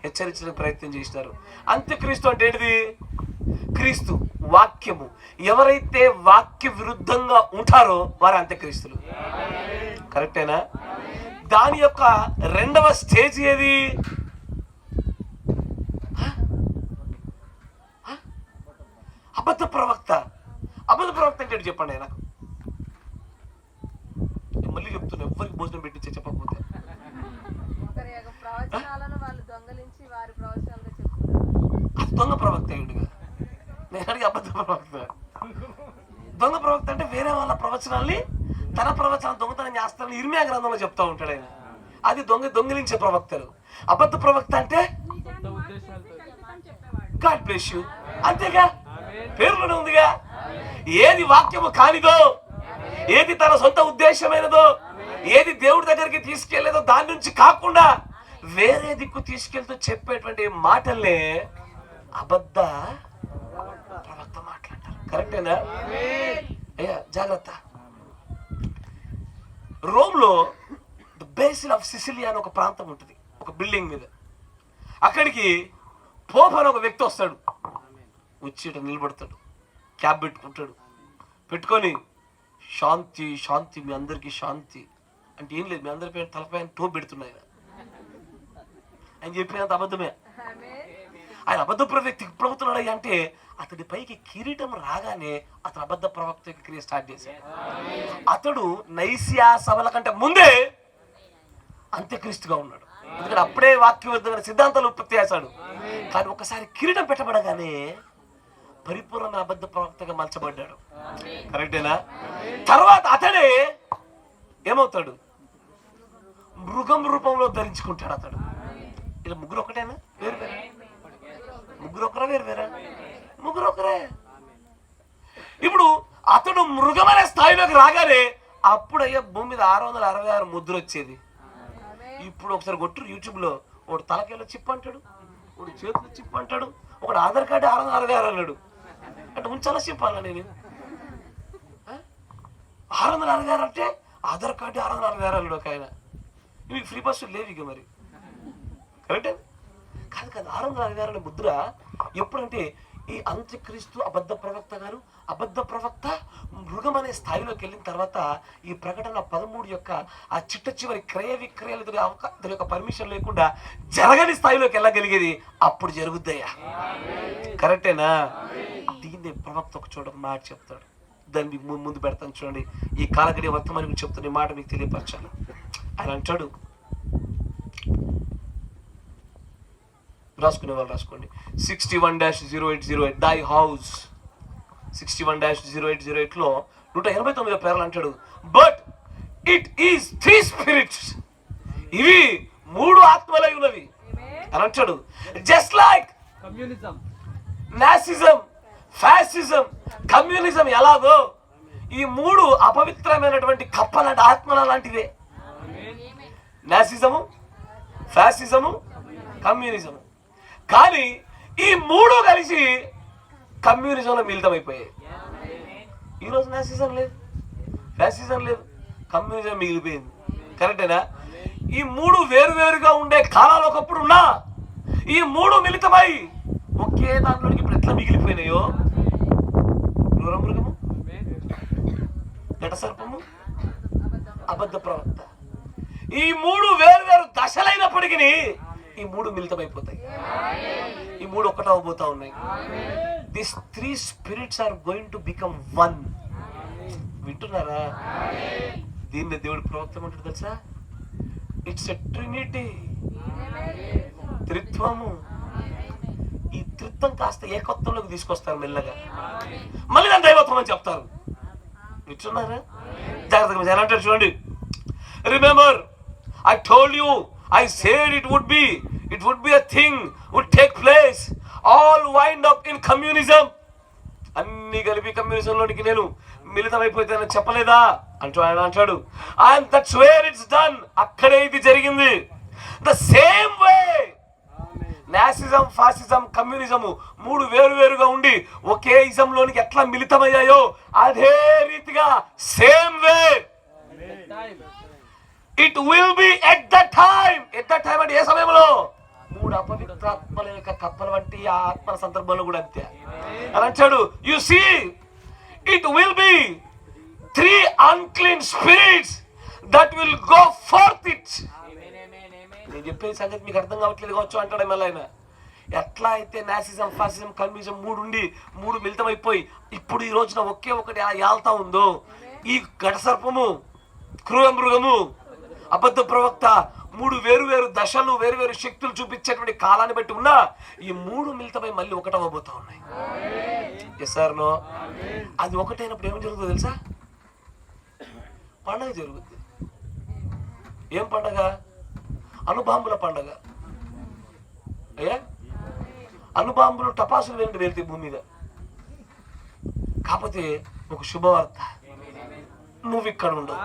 హెచ్చరించడానికి ప్రయత్నం చేసినారు. అంత్యక్రీస్తు అంటే ఏంటిది? క్రీస్తు వాక్యము. ఎవరైతే వాక్య విరుద్ధంగా ఉంటారో వారు అంత్యక్రీస్తులు. కరెక్టేనా? దాని యొక్క 2వ స్టేజ్ ఏది? అబద్ధ ప్రవక్త. అబద్ధ ప్రవక్త అంటే చెప్పండి నాకు. చచ్చిపోతున్నావు ఎవరికి భోజనం పెట్టించే చెప్పకపోతే. అది దొంగ ప్రవక్త అయ్యుండుగా. నేను అడిగి అబద్ధ ప్రవక్త. దొంగ ప్రవక్త అంటే వేరే వాళ్ళ ప్రవచనాల్ని తన ప్రవచనం దొంగతనం చేస్తానని ఇర్మియా గ్రంథంలో చెప్తా ఉంటాడు ఆయన. అది దొంగిలించే ప్రవక్తలు. అబద్ధ ప్రవక్త అంటే గాడ్ బ్లెస్ యు అంతేగా, పేరులోనే ఉందిగా. ఏది వాక్యము కానిదో, ఏది తన సొంత ఉద్దేశమైనదో, ఏది దేవుడి దగ్గరికి తీసుకెళ్లేదో దాని నుంచి కాకుండా వేరే దిక్కు తీసుకెళ్తూ చెప్పేటువంటి మాటల్నే అబద్ధ ప్రవక్త మాట్లాడతారు. కరెక్టేనా? అయ్యా జాగ్రత్త. రోమ్ లో ద బేసిల్ ఆఫ్ సిసిలియా అని ఒక ప్రాంతం ఉంటుంది, ఒక బిల్డింగ్ మీద. అక్కడికి పోప్ అని ఒక వ్యక్తి వస్తాడు, వచ్చి నిలబడతాడు, క్యాబ్ పెట్టుకుంటాడు, పెట్టుకొని శాంతి శాంతి మీ అందరికీ శాంతి అంటే ఏం లేదు, మీ అందరి పైన తలపైన టోప్ పెడుతున్నాయి ఆయన చెప్పినంత అబద్ధమే. ఆయన అబద్ధ ప్రవక్తున్నాడు అంటే అతడి పైకి కిరీటం రాగానే అతను అబద్ధ ప్రవక్త క్రియ స్టార్ట్ చేశాడు. అతడు నైసియా సభల కంటే ముందే అంత్యక్రీస్తుగా ఉన్నాడు. ఎందుకంటే అప్పుడే వాక్యబద్ధమైన సిద్ధాంతాలు ఉత్పత్తి చేశాడు. కానీ ఒకసారి కిరీటం పెట్టబడగానే పరిపూర్ణ అబద్ధ ప్రవక్తగా మలచబడ్డాడు. కరెక్టేనా? తర్వాత అతడే ఏమవుతాడు? మృగం రూపంలో ధరించుకుంటాడు అతడు. ఇలా ముగ్గురు ఒకటేనా? వేరు వేరే? ముగ్గురు ఒకరా వేరు వేరా? ముగ్గురు ఒకరే. ఇప్పుడు అతడు మృగమనే స్థాయిలోకి రాగానే అప్పుడయ్యా భూమి మీద 666 ముద్ర వచ్చేది. ఇప్పుడు ఒకసారి కొట్టు యూట్యూబ్ లో, ఒకడు తలకేలో చిప్ అంటాడు, ఒకడు చేతులు చిప్ అంటాడు, ఒకడు ఆధార్ కార్డు 666 అన్నాడు. అంటే ఉంచాలా చెప్పాలా నేను? 666 అంటే ఆధార్ కార్డు 666 అన్నాడు ఒక ఆయన. ఇవి ఫ్రీ బస్సులు లేవు ఇక మరి. కరెక్టే కాదు కదా? 666 ముద్ర ఎప్పుడంటే ఈ అంత్యక్రీస్తు అబద్ధ ప్రవక్త గారు, అబద్ధ ప్రవక్త మృగం అనే స్థాయిలోకి వెళ్ళిన తర్వాత ఈ ప్రకటన 13 యొక్క ఆ చిట్ట చివరి క్రయ విక్రయాలు దాని యొక్క పర్మిషన్ లేకుండా జరగని స్థాయిలోకి వెళ్ళగలిగేది అప్పుడు జరుగుద్దయ్యా. కరెక్టేనా? దీన్ని ప్రవక్త ఒక చోట మాట చెప్తాడు, దాన్ని ముందు పెడతాను చూడండి. ఈ కాలగడి వర్తమానికి చెప్తున్న మాట మీకు తెలియపరచాలి. ఆయన అంటాడు, రాసుకునే వాళ్ళు రాసుకోండి, 61-0808 దై హౌస్ 61-0808 లో 189 పేర్లు అంటాడు. బట్ ఇట్ ఈస్ 3 స్పిరిట్స్, ఇవి 3 ఆత్మలై ఉన్నవి అని అంటాడు. Just like communism, nazism, fascism, communism ఎలాగో ఈ 3 అపవిత్రమైనటువంటి కప్పలాంటి ఆత్మల లాంటివే. నాసిజము, ఫ్యాసిజము, కమ్యూనిజము. కానీ ఈ 3 కలిసి కమ్యూనిజంలో మిళితమైపోయాయి. ఈరోజు నాసిజం లేదు, ఫ్యాసిజం లేదు, కమ్యూనిజం మిగిలిపోయింది. కరెక్టేనా? ఈ 3 వేరువేరుగా ఉండే కాలాలు ఒకప్పుడు ఉన్నా ఈ 3 మిళితమై ఒకే దాంట్లోకి ఇప్పుడు ఎట్లా మిగిలిపోయినాయో, మృగము, ఘటసర్పము, అబద్ధ ప్రవక్త, ఈ 3 వేరువేరు దశలైనప్పటికీ ఈ 3 మిళితమైపోతాయి. ఈ 3 ఒక్కట అవబోతా ఉన్నాయి. This 3 spirits are going to become one. వింటున్నారా? దీన్ని దేవుడు ప్రవక్త అంటాడు తెలుసా? ఇట్స్ ఎ ట్రినిటీ, త్రిత్వము. ఈ త్రిత్వం కాస్త ఏకత్వంలోకి తీసుకొస్తారు మెల్లగా, మళ్ళీ దాని దైవత్వం అని చెప్తారు. వింటున్నారా? జాగ్రత్తగా అంటారు చూడండి. Remember I told you, I said it would be a thing, would take place, all wind up in communism. అన్ని కలిపి కమ్యూనిజంలోనికి నేను మిళితమైపోతానని చెప్పలేదా అంటూ ఆయన అంటాడు. And that's where it's done. అక్కడే ఇది జరిగింది. The same way Nazism, fascism, communism 3 వేరువేరుగా ఉండి ఒకే ఇజంలోనికి ఎట్లా మిళితమయ్యాయో అదే రీతిగా same way it will B at the time. At the time అంటే ఏ సమయంలో? 3 అపవిత్రాత్మల యొక్క కప్పల వంటి ఆ ఆత్మల సందర్భంలో కూడా అంతే అని అంటాడు. You see, it will be 3 unclean spirits that will go forth it. నేను చెప్పే సంగతి మీకు అర్థం కావట్లేదు కావచ్చు అంటాడు మళ్ళీ ఆయన. ఎట్లా అయితే నాసిజం, ఫాసిజం, కమ్యూనిజం 3 ఉండి 3 మిళితమైపోయి ఇప్పుడు ఈ రోజున ఒకే ఒకటి ఏళ్తా ఉందో, ఈ ఘటసర్పము క్రూర మృగము, అబద్ధ ప్రవక్త, 3 వేరు దశలు, వేరు శక్తులు చూపించేటువంటి కాలాన్ని బట్టి ఉన్నా ఈ 3 మిళితమై మళ్ళీ ఒకటవబోతా ఉన్నాయి. Yes or no? అది ఒకటైనప్పుడు ఏం జరుగుతుందో తెలుసా? పండగ జరుగుతుంది. ఏం పండగ? అణుబాంబుల పండగ. అయ్యా, అణుబాంబులు టపాసులు వెళ్తాయి భూమి మీద. కాకపోతే ఒక శుభవార్త, నువ్వు ఇక్కడ ఉండవు.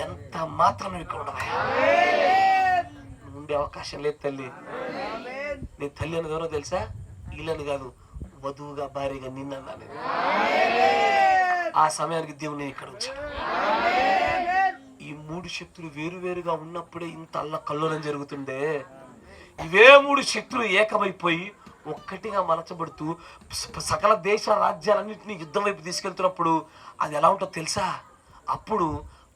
ఎంత మాత్రం నువ్వు ఇక్కడ ఉండవా? నువ్వు ఉండే అవకాశం లేదు తల్లి. నీ తల్లి అనేది ఎవరో తెలుసా? వీళ్ళని కాదు, వధువుగా భార్యగా నిన్నన్నాను. ఆ సమయానికి దేవుని ఇక్కడ వచ్చాడు. ఈ 3 శక్తులు వేరువేరుగా ఉన్నప్పుడే ఇంత అల్లకల్లోలం జరుగుతుండే. ఇవే 3 శక్తులు ఏకమైపోయి ఒక్కటిగా మలచబడుతూ సకల దేశ రాజ్యాలన్నింటినీ యుద్ధం వైపు తీసుకెళ్తున్నప్పుడు అది ఎలా ఉంటుందో తెలుసా? అప్పుడు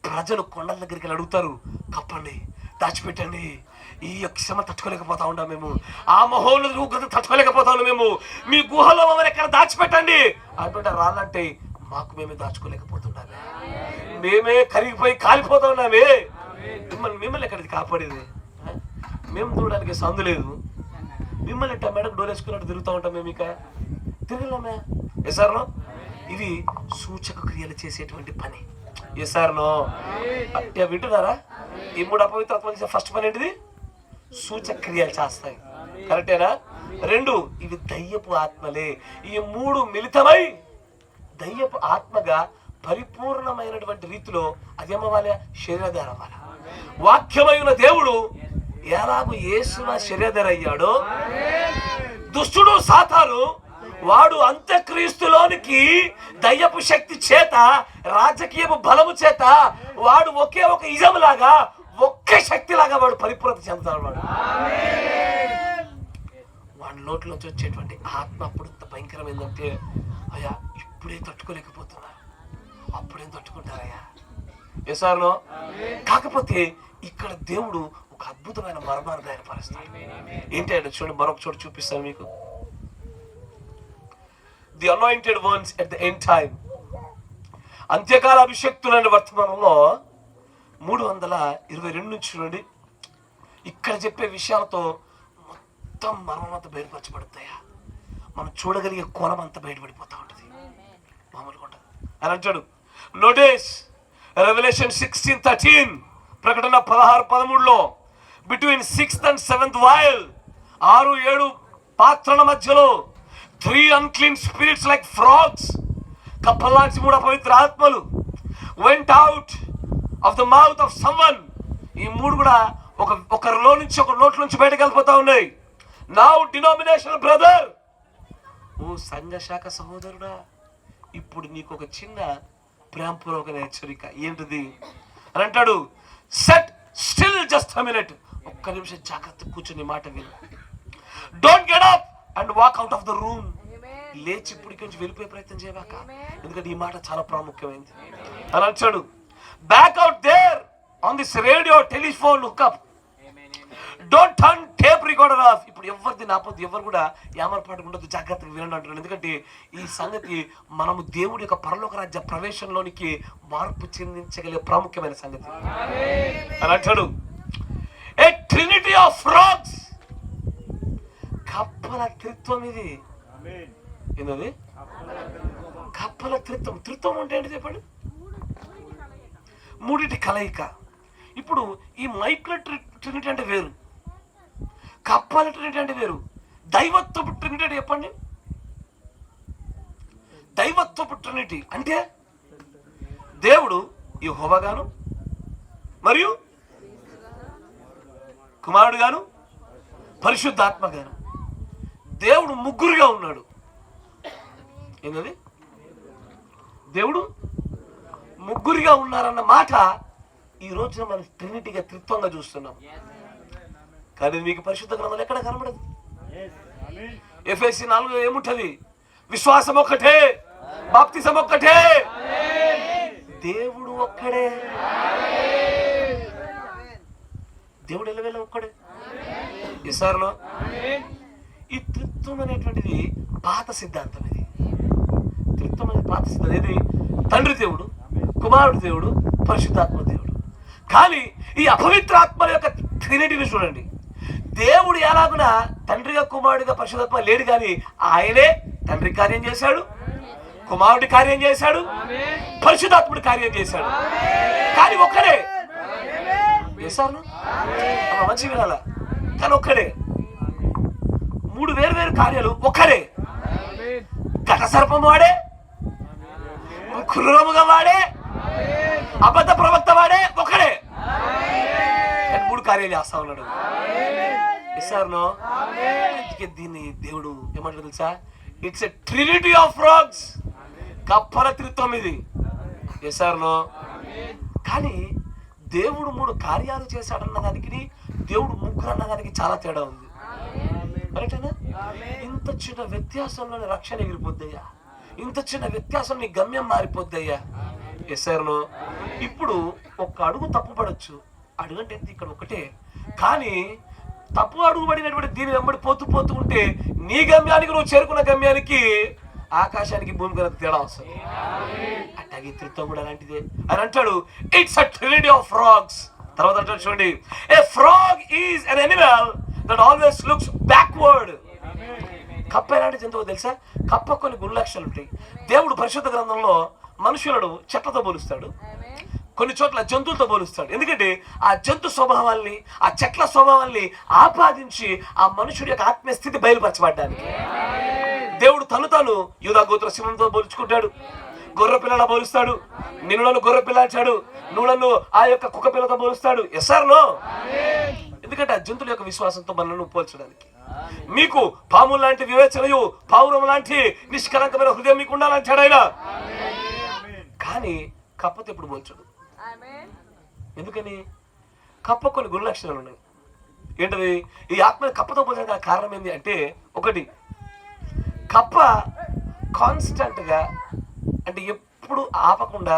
ప్రజలు కొండల దగ్గరికి వెళ్ళి అడుగుతారు, కప్పండి, దాచిపెట్టండి, ఈ యొక్క శ్రమ తట్టుకోలేకపోతా ఉన్నాం మేము, ఆ మహోన్నత ఉగ్రత తట్టుకోలేకపోతా ఉన్నాం మేము, మీ గుహలో మమ్మల్ని ఎక్కడ దాచిపెట్టండి అంటుంటే రాళ్ళంటే మాకు మేమే దాచుకోలేకపోతున్నామే, మేమే కరిగిపోయి కాలిపోతా ఉన్నామే, మిమ్మల్ని ఎక్కడికి కాపాడేది? మేము చూడడానికి సందు లేదు, మిమ్మల్ని ఇట్లా మేడకు డోర్ వేసుకున్నట్టు తిరుగుతూ ఉంటాం మేము, ఇక తిరగలేమే. ఎసార్నో? ఇవి సూచక క్రియలు చేసేటువంటి పని. ఎసార్నో? వింటున్నారా? ఈ 3 అపవిత్రాత్మలు చేసే ఫస్ట్ పని ఏంటిది? సూచక క్రియలు చేస్తాయి. కరెక్టేనా? 2 ఇవి దయ్యపు ఆత్మలే. ఈ 3 మిళితమై దయ్యపు ఆత్మగా పరిపూర్ణమైనటువంటి రీతిలో అదేమవ్వాలి? శరీరధార అవ్వాలి. వాక్యమైన దేవుడు ఎలాగూ యేసున శరీరధార అయ్యాడో, దుష్టుడు సాతాను వాడు అంత్యక్రీస్తులోనికి దయ్యపు శక్తి చేత, రాజకీయపు బలము చేత వాడు ఒకే ఒక ఇజంలాగా, ఒకే శక్తిలాగా వాడు పరిపూర్ణత చెందుతాడు. వాడి నోట్లోంచి వచ్చేటువంటి ఆత్మ అప్పుడు భయంకరం ఏంటంటే, అయ్యా ఇప్పుడే తట్టుకోలేకపోతున్నా, అప్పుడేం తట్టుకుంటారయ్యా? ఎసార్నో? కాకపోతే ఇక్కడ దేవుడు ఒక అద్భుతమైన మర్మాన్ని బయలుపరుస్తాడు. ఏంటి అంటే చూడండి, మరొక చోటు చూపిస్తాను మీకు. The anointed ones at the end time. అంత్యకాల అభిషక్తులైన వర్తమానంలో 322 నుంచి చూడండి, ఇక్కడ చెప్పే విషయాలతో మొత్తం మర్మమంతా బయటపరచబడతాయా, మనం చూడగలిగే కోణం అంతా బయటపడిపోతా ఉంటుంది. మామూలుగా ఉంటుంది అని అంటాడు. నోటీస్ రెవల్యూషన్ 16:13, ప్రకటన 16:13లో between 6th and 7th vial, 6-7 పాత్రల మధ్యలో 3 unclean spirits like frogs, కప్పలాంటి 3 అపవిత్ర ఆత్మలు went out of the mouth of someone. ఈ 3 కూడా ఒకరిలో నుంచి ఒక నోట్ల నుంచి బయటకు వెళ్ళిపోతా ఉన్నాయి. Now denominational brother, ఓ సంఘ శాఖ సహోదరుడా, ఇప్పుడు నీకు ఒక చిన్న ప్రేమపూర్వక హెచ్చరిక. ఏంటిది అని అంటాడు? Set still just a minute, ఒక్క నిమిషం జాగ్రత్త కూర్చొని మాట విను. Don't get up and walk out of the room. లేచి ఇప్పటికి నుంచి వెళ్ళిపోయే ప్రయత్నం చేయబాక, ఎందుకంటే ఈ మాట చాలా ప్రాముఖ్యమైనది అని అంటాడు. Back out there on this radio telephone hookup. Don't turn tape recorder off. ఇప్పుడు ఎవరిది నాపొద్దు, ఎవరు కూడా ఏమరపాటు ఉండదు, జాగ్రత్తగా వినండి అంటున్నాడు. ఎందుకంటే ఈ సంగతి మనము దేవుడి యొక్క పరలోక రాజ్య ప్రవేశంలోనికి మార్పు చెందించగలిగే ప్రాముఖ్యమైన సంగతి అని అంటాడు. ఏ ట్రినిటీ ఆఫ్ ఫ్రాగ్స్, కప్పల త్రిత్వం ఇది. ఏంటది? కప్పల త్రిత్వం. త్రిత్వం అంటే ఏంటి చెప్పండి? 3 కలయిక. ఇప్పుడు ఈ మైక్ల ట్రినిటీ అంటే వేరు, కప్పల ట్రినిటీ అంటే వేరు, దైవత్వపు ట్రినిటీ అంటే చెప్పండి. దైవత్వపు ట్రినిటీ అంటే దేవుడు యెహోవా గాను, మరియు కుమారుడు గాను, పరిశుద్ధాత్మ గాను, దేవుడు ముగ్గురుగా ఉన్నాడు. ఏంటది? దేవుడు ముగ్గురుగా ఉన్నారన్న మాట ఈ రోజున మనం ట్రినిటీగా, త్రిత్వంగా చూస్తున్నాం. కానీ మీకు పరిశుద్ధ గ్రంథంలో ఎక్కడ కనబడదు. ఎఫెసీ 4 ఏముంటది? విశ్వాసం ఒక్కటే, బాప్తిసం ఒక్కటే, దేవుడు ఒక్కడే. దేవుడు ఎల్లవేళ ఒక్కడే. ఈసారిలో ఈ త్రిత్వం అనేటువంటిది పాత సిద్ధాంతం. ఇది త్రిత్వం అనేది పాత సిద్ధాంతం. ఇది తండ్రి దేవుడు, కుమారుడు దేవుడు, పరిశుద్ధాత్మ దేవుడు. కానీ ఈ అపవిత్రాత్మల యొక్క ట్రినిటీని చూడండి. దేవుడు ఎలాగునా తండ్రిగా, కుమారుడిగా, పరిశుద్ధాత్మ లేడు, కానీ ఆయనే తండ్రి కార్యం చేశాడు, కుమారుడి కార్యం చేశాడు, పరిశుద్ధాత్ముడి కార్యం చేశాడు. కానీ ఒక్కడే చేశాను, మంచి వినాల, కానీ ఒక్కడే. 3 వేరు కార్యాలు ఒక్కడే. ఘట సర్పం వాడే, క్రూరముగా వాడే, అబద్ధ ప్రవక్త వాడే, ఒక్కడే. 3 కార్యాలు చేస్తా ఉన్నాడు. ఇస్తాను. అందుకే దీన్ని దేవుడు ఏమంటారు తెలుసా? It's a trinity of frogs. కప్పల త్రిత్వం ఇది. ఎసారునో. కానీ దేవుడు 3 కార్యాలు చేశాడన్న దానికి, దేవుడు 3 అన్న దానికి చాలా తేడా ఉంది. కరెక్టేనా? ఇంత చిన్న వ్యత్యాసంలోని రక్షణ ఎగిరిపోద్దయ్యా. ఇంత చిన్న వ్యత్యాసం నీ గమ్యం మారిపోద్దయ్యా. ఎసారునో. ఇప్పుడు 1 అడుగు తప్పు పడవచ్చు. అడుగంటే ఇక్కడ ఒకటే. కానీ తప్పు అడుగు పడినటువంటి దీని వెంబడి పోతూ ఉంటే నీ గమ్యానికి, నువ్వు చేరుకున్న గమ్యానికి, ఆకాశానికి భూమికి తేడా వస్తుంది. అట్లాగే త్రిత్వం కూడా అలాంటిదే అని అంటాడు. It's a trinity of frogs. తర్వాత అంటాడు చూడండి, a frog is an animal that always looks backward. కప్ప ఎలాంటి జంతువు తెలుసా? కప్ప కొన్ని గుణలక్షణాలు ఉంటాయి. దేవుడు పరిశుద్ధ గ్రంథంలో మనుషులను చెట్లతో పోలుస్తాడు, కొన్ని చోట్ల జంతువులతో పోలుస్తాడు. ఎందుకంటే ఆ జంతు స్వభావాల్ని, ఆ చెట్ల స్వభావాల్ని ఆపాదించి ఆ మనుషుడి యొక్క ఆత్మీయ స్థితి బయలుపరచబడ్డానికి దేవుడు తాను యూదా గోత్ర సింహంతో పోల్చుకుంటాడు, గొర్రె పిల్లలా పోలుస్తాడు. నిన్ను నన్ను గొర్రె పిల్ల అంటాడు, నువ్వు నన్ను ఆ యొక్క కుక్క పిల్లతో పోలుస్తాడు. ఎస్ఆర్నో. ఎందుకంటే ఆ జంతువుల యొక్క విశ్వాసంతో మనల్ని పోల్చడానికి. మీకు పాము లాంటి వివేచనయు, పావురం లాంటి నిష్కలంకమైన హృదయం మీకు ఉండాలంటాడు ఆయన. కానీ కప్పతో ఎప్పుడు పోల్చడు. ఎందుకని? కప్ప కొన్ని గుణలక్షణాలు ఉన్నాయి. ఏంటది? ఈ ఆత్మ కప్పతో పోల్చడానికి కారణం ఏంటి అంటే, ఒకటి, కప్ప కాన్స్టెంట్గా, అంటే ఎప్పుడు ఆపకుండా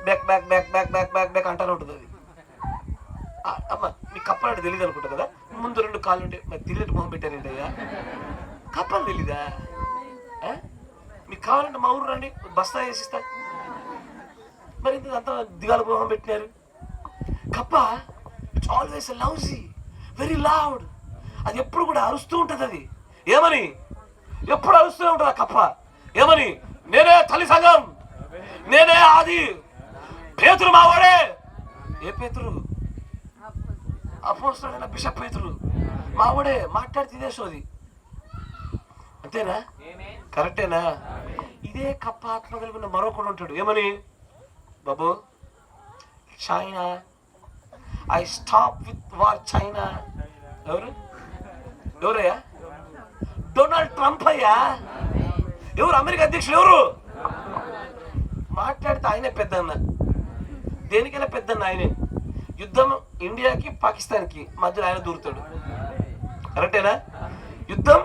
back back back back back back back అంటానే ఉంటుంది. అది అమ్మ మీకు కప్ప అంటే తెలియదు అనుకుంటా కదా. ముందు 2 కాళ్ళు ఉంటే మరి తిరిగి మొహం పెట్టారండి అయ్యా. కప్పని తెలీదా? మీకు కావాలంటే మా ఊరు రండి, బస్తా వేసిస్తా. మరి ఇంత దిగాల మొహం పెట్టినారు. కప్ప it's always lousy, very loud. అది ఎప్పుడు కూడా అరుస్తూ ఉంటుంది. అది ఏమని? ఎప్పుడు అరుస్తూనే ఉంటుంది ఆ కప్ప. ఏమని? నేనే తల్లి సంఘం, నేనే ఆది, పేతురు మావాడే. ఏ పేతురు? అపోస్తలుడైన బిషప్ పేతురు మావాడే. మాట్లాడి తినేసోది. అంతేనా? కరెక్టేనా? ఇదే కప్ప ఆత్మ కలిగిన మరొకడు ఉంటాడు. ఏమని? బాబు, China, I stop with war China. ఎవరయ్యా? డొనాల్డ్ ట్రంప్ అయ్యా. ఎవరు? అమెరికా అధ్యక్షుడు ఎవరు? మాట్లాడితే ఆయనే పెద్దన్న. దేనికైనా పెద్దన్న ఆయనే. యుద్ధం ఇండియాకి పాకిస్తాన్కి మధ్యలో ఆయన దూరుతాడు. కరెక్టేనా? యుద్ధం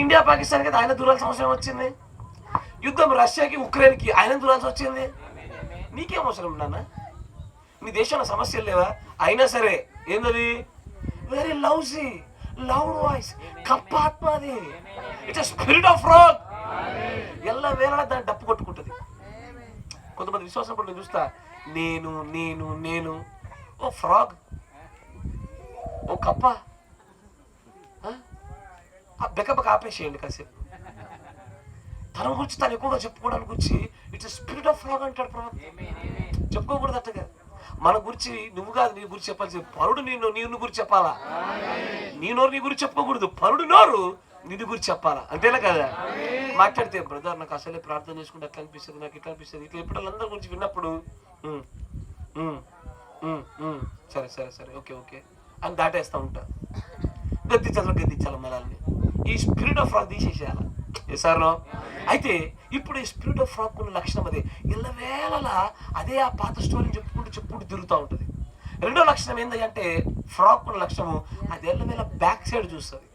ఇండియా పాకిస్తాన్కి ఆయన దూరాల్సిన అవసరం వచ్చింది. యుద్ధం రష్యాకి ఉక్రెయిన్కి ఆయన దూరాల్సి వచ్చింది. నీకేం అవసరం నాన్న? నీ దేశంలో సమస్యలు లేవా? అయినా సరే ఏంటది? Very lousy, loud voice. కప్ప ఆత్మ అది. It's spirit of frog. ఎల్ల వేళ దాన్ని డప్పు కొట్టుకుంటుంది. కొంతమంది విశ్వాసం కూడా నేను చూస్తా, నేను నేను నేను. ఓ ఫ్రాగ్, ఓ కప్ప, బెక్కబెక్క ఆపేసేయండి కాసేపు. తన గురించి తను ఎక్కువగా చెప్పుకోవడానికి గురించి ఇట్స్ స్పిరిట్ ఆఫ్ ఫ్రాగ్ అంటాడు ప్రభు. చెప్పుకోకూడదు అట్టగా. మన గురించి నువ్వు కాదు నీ గురించి చెప్పాల్సి. పరుడు నీ గురించి చెప్పాలా? నీ నోరు నీ గురించి చెప్పుకోకూడదు. పరుడు నోరు నిన్ను గురించి చెప్పాలా. అంతేనా కదా? మాట్లాడితే బ్రదర్ నాకు అసలే ప్రార్థన చేసుకుంటే అట్లా అనిపిస్తుంది, నాకు ఇట్లా అనిపిస్తుంది, ఇట్లా ఎప్పుడు అందరి గురించి విన్నప్పుడు సరే సరే సరే ఓకే ఓకే అని దాటేస్తూ ఉంటా. గద్దించాలి మనల్ని. ఈ స్పిరిట్ ఆఫ్ ఫ్రాగ్ తీసేసేయాల. సార్నో. అయితే ఇప్పుడు ఈ స్పిరిట్ ఆఫ్ ఫ్రాగ్ ఉన్న లక్షణం అదే. ఇళ్ళవేళలా అదే ఆ పాత స్టోరీని చెప్పుకుంటూ తిరుగుతూ ఉంటుంది. రెండో లక్షణం ఏంటంటే, ఫ్రాగ్ ఉన్న లక్షణము అది ఎల్లవేళ బ్యాక్ సైడ్ చూస్తుంది.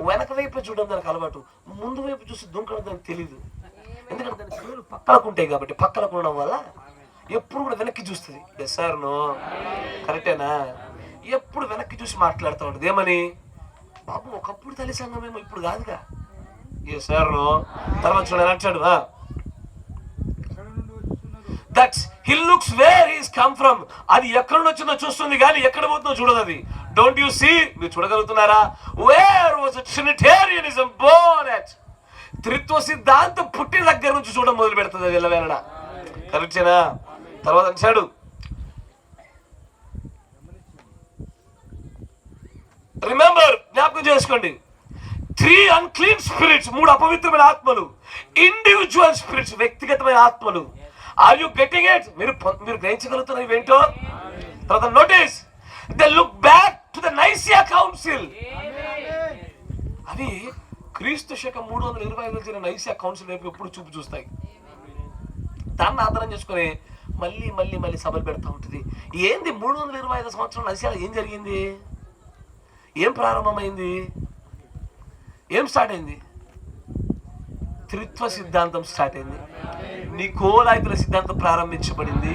వెనక వైపు చూడడం దానికి అలవాటు, ముందు వైపు చూసి దుంకడం దానికి తెలీదు. ఎందుకంటే దాని కళ్ళు పక్కలకు ఉంటాయి కాబట్టి, పక్కలకు ఉండడం వల్ల ఎప్పుడు కూడా వెనక్కి చూస్తుంది. సార్నో. కరెక్టేనా? ఎప్పుడు వెనక్కి చూసి మాట్లాడుతూ ఉంటుంది. ఏమని? బాబు ఒకప్పుడు తల్లి సంఘమేమో, ఇప్పుడు కాదుగా. ఏ సార్నో. తర్వాత చూడాలి అంటాడు, that's he looks where he's come from. అది ఎక్కడ నుంచి వచ్చిందో చూస్తుంది కానీ ఎక్కడ పోతుందో చూడదు అది. Don't you see? మీరు చూడగలుగుతున్నారా? Where was trinitarianism born at. త్రిత్వ సిద్ధాంతం పుట్టిన దగ్గర నుంచి చూడడం మొదలు పెడుతుంది అది వెళ్ళవేళ. కరెక్టేనా? తర్వాత అంటాడు, రిమెంబర్, జ్ఞాపకం చేసుకోండి, 3 అన్క్లీన్ స్పిరిట్స్, 3 అపవిత్రమైన ఆత్మలు, ఇండివిజువల్ స్పిరిట్స్, వ్యక్తిగతమైన ఆత్మలు. Are you getting it? మీరు గ్రహించగలుగుతున్నారు ఇవేంటో? తర్వాత notice, they look back to the Nicaea council. అవి క్రీస్తు శకం 325 జరిగిన నైసియా కౌన్సిల్ వైపు ఎప్పుడు చూపు చూస్తాయి. దాన్ని ఆధారం చేసుకుని మళ్ళీ మళ్ళీ మళ్ళీ సభలు పెడతా ఉంటుంది. ఏంది 325 సంవత్సరం నైసియాలో ఏం జరిగింది? ఏం ప్రారంభమైంది? ఏం స్టార్ట్ అయింది? త్రిత్వ సిద్ధాంతం స్టార్ట్ అయింది. నికోలాయితుల సిద్ధాంతం ప్రారంభించబడింది.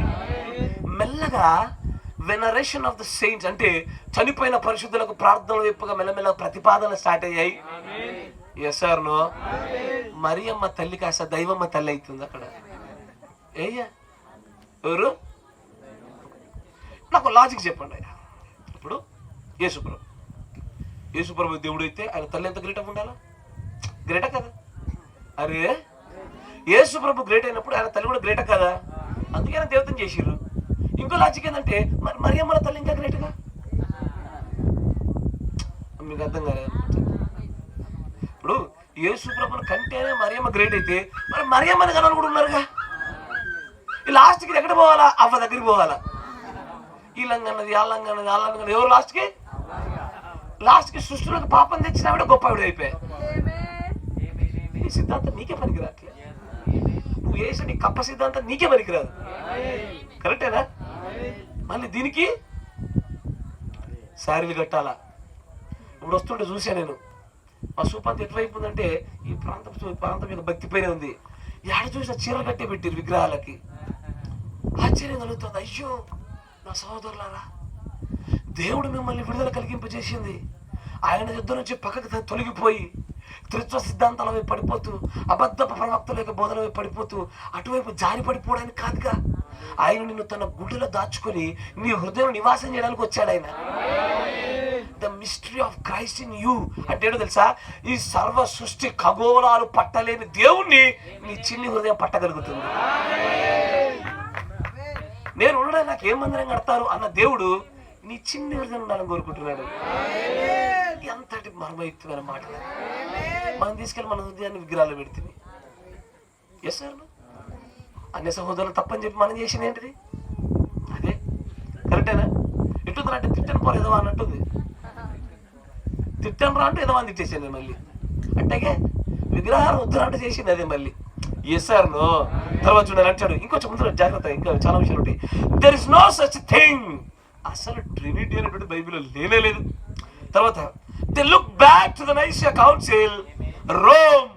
మెల్లగా వెనరేషన్ ఆఫ్ ద సెయింట్స్, అంటే చనిపోయిన పరిశుద్ధులకు ప్రార్థనల వైపుగా మెల్లమెల్ల ప్రతిపాదనలు స్టార్ట్ అయ్యాయి. Yes or no? మరియమ్మ తల్లి కాస్త దైవమ్మ తల్లి అవుతుంది అక్కడ. ఏయ్యా ఎవరు? నాకు లాజిక్ చెప్పండి. ఇప్పుడు యేసుప్రభు దేవుడు అయితే ఆయన తల్లి ఎంత గ్రేట్ ఉండాలా? గ్రేటా కదా? అరే యేసుప్రభు గ్రేట్ అయినప్పుడు ఆయన తల్లి కూడా గ్రేటా కదా? అందుకే ఆయన దేవతను చేసిర్రు. ఇంకో లాజిక్ ఏంటంటే మరి మరియమ్మల తల్లి ఇంకా గ్రేట్గా. మీకు అర్థం కాలేదు. ఇప్పుడు యేసుప్రభుని కంటేనే మరియమ్మ గ్రేట్ అయితే మరి మరియమ్మని కన్నా కూడా ఉన్నారుగా. ఈ లాస్ట్కి ఎక్కడ పోవాలా? అవ్వ దగ్గరికి పోవాలా? వీళ్ళంగన్నది వాళ్ళంగన్నది ఎవరు లాస్ట్కి సృష్టిలోకి పాపం తెచ్చినా కూడా గొప్ప ఆవిడ అయిపోయాయి. ఈ సిద్ధాంతం నీకే పనికిరాట్లే. నువ్వు వేసిన నీ కప్ప సిద్ధాంతం నీకే పనికిరాదు. కరెక్టేనా? మళ్ళీ దీనికి శారీలు కట్టాలా? ఇప్పుడు వస్తుంటే చూసా నేను, మా సూపంత ఎటువైపు ఉందంటే ఈ ప్రాంతం మీద భక్తిపైన ఉంది. ఎక్కడ చూసినా చీరలు కట్టి పెట్టారు విగ్రహాలకి. ఆశ్చర్యం కలుగుతుంది. అయ్యో నా సహోదరులారా, దేవుడు మిమ్మల్ని విడుదల కలిగింపజేసింది. ఆయన యుద్ధ నుంచి పక్కకు తొలగిపోయి త్రిత్వ సిద్ధాంతాల వైపు పడిపోతూ, అబద్ధ ప్రవక్తల యొక్క బోధన వైపు పడిపోతూ అటువైపు జారి పడిపోవడానికి కాదుగా, ఆయన నిన్ను తన గుడిలో దాచుకొని నీ హృదయం నివాసం చేయడానికి వచ్చాడు ఆయన. The mystery of Christ in you అంటే ఏంటో తెలుసా? ఈ సర్వ సృష్టి ఖగోళాలు పట్టలేని దేవుణ్ణి నీ చిన్ని హృదయం పట్టగలుగుతుంది. నేను ఉండడానికి నాకు ఏం మందిరం కడతారు అన్న దేవుడు నీ చిన్ని హృదయం ఉండాలని కోరుకుంటున్నాడు. ఎంతటి మర్మయుక్తమైన మాట. మనం తీసుకెళ్ళి మన హృదయాన్ని విగ్రహాలు పెడుతుంది. ఎస్ సార్, అన్య సహోదరులు తప్పని చెప్పి మనం చేసింది ఏంటిది? అదే కరెక్టేనా? ఎట్టుందంటే తిట్టను పోరు ఎదవా అన్నట్టుంది. తిట్టను రా అంటే ఎదవా అని తిట్టేసింది మళ్ళీ. అట్టాగే విగ్రహాలు వద్దురా అంటే చేసింది అదే మళ్ళీ. Yes sir no. తర్వాత చూడాలి అంటాడు. ఇంకొంచెం ముందు జాగ్రత్త, ఇంకా చాలా విషయాలు ఉంటాయి. There is no such thing. అసలు ట్రినిటీ అనేటువంటి బైబిల్లో లేనేలేదు. తర్వాత they look back to the Nicaea council, Rome,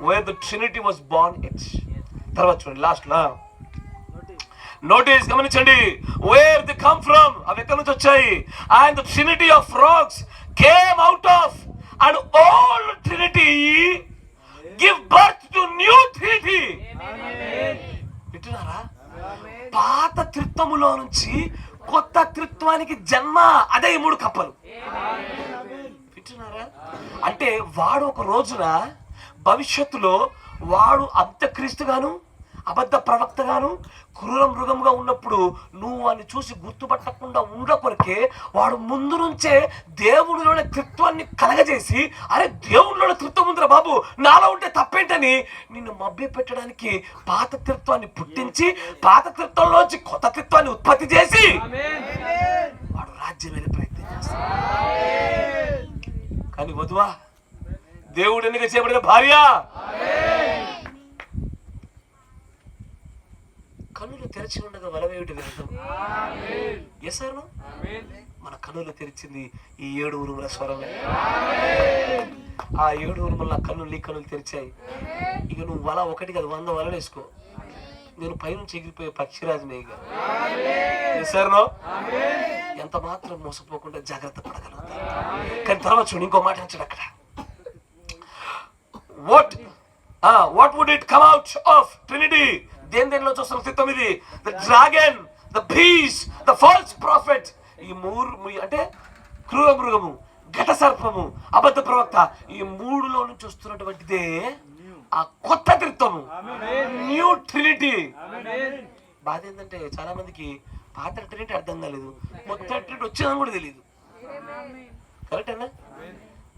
where the Trinity was born it. తర్వాత చూడండి లాస్ట్ లా నోటీస్ గమనించండి. వేర్ దే కమ్ ఫ్రమ్, అవి ఎక్కడి నుంచి వచ్చాయి? And the Trinity of rocks came out of and old Trinity give birth to new Trinity. వింటున్నారా? పాత త్రిత్వములో నుంచి కొత్త త్రిత్వానికి జన్మ. అదే ఈ 3 కప్పలు. వింటున్నారా? అంటే వాడు ఒక రోజున భవిష్యత్తులో వాడు అంత్యక్రీస్తుగాను అబద్ధ ప్రవక్తగాను క్రూర మృగంగా ఉన్నప్పుడు నువ్వు వాడిని చూసి గుర్తుపట్టకుండా ఉండకొరికే వాడు ముందు నుంచే దేవుడిలోని త్రిత్వాన్ని కలగజేసి, అరే దేవుడిలోని త్రిత్వం ఉందిరా బాబు, నాలో ఉంటే తప్పేంటని నిన్ను మభ్య పెట్టడానికి పాత త్రిత్వాన్ని పుట్టించి పాత త్రిత్వంలోంచి కొత్త త్రిత్వాన్ని ఉత్పత్తి చేసి వాడు రాజ్యం వెళ్ళే ప్రయత్నం చేస్తాడు. కానీ వధువా, దేవుడు ఎన్నిక చేయబడిన భార్య కన్నులు తెరిచి ఉండగా వలవేమిటి వినడం. ఎస్ సార్, మన కన్నులు తెరిచింది ఈ 7 ఉరుముల స్వరమే. ఆ 7 ఉరుముల కన్నులు నీ కన్నులు తెరిచాయి. ఇక నువ్వు వల ఒకటి కాదు 100 వలలు వేసుకో. నేను పైనుంచి ఎగిరిపోయే పక్షిరాజునే. ఇక ఎస్ సార్, ఎంత మాత్రం మోసపోకుండా జాగ్రత్త పడగలుగుతారు. కానీ తర్వాత చూడు ఇంకో మాట వచ్చాడు అక్కడ. What would it come out of Trinity? దేనిలో చూస్తున్నాం? 9 the dragon, the beast, the false profit. ఈ అంటే క్రూర మృగము, ఘట సర్పము, అబద్ధ ప్రవక్త, ఈ మూడులో నుంచి వస్తున్నటువంటిదే ఆ కొత్త త్రిత్వము, న్యూ ట్రినిటీ. బాధ ఏంటంటే చాలా మందికి పాత ట్రినిటీ అర్థం కాలేదు, కొత్త ట్రినిటీ వచ్చిందని కూడా తెలియదు. కరెక్టేనా?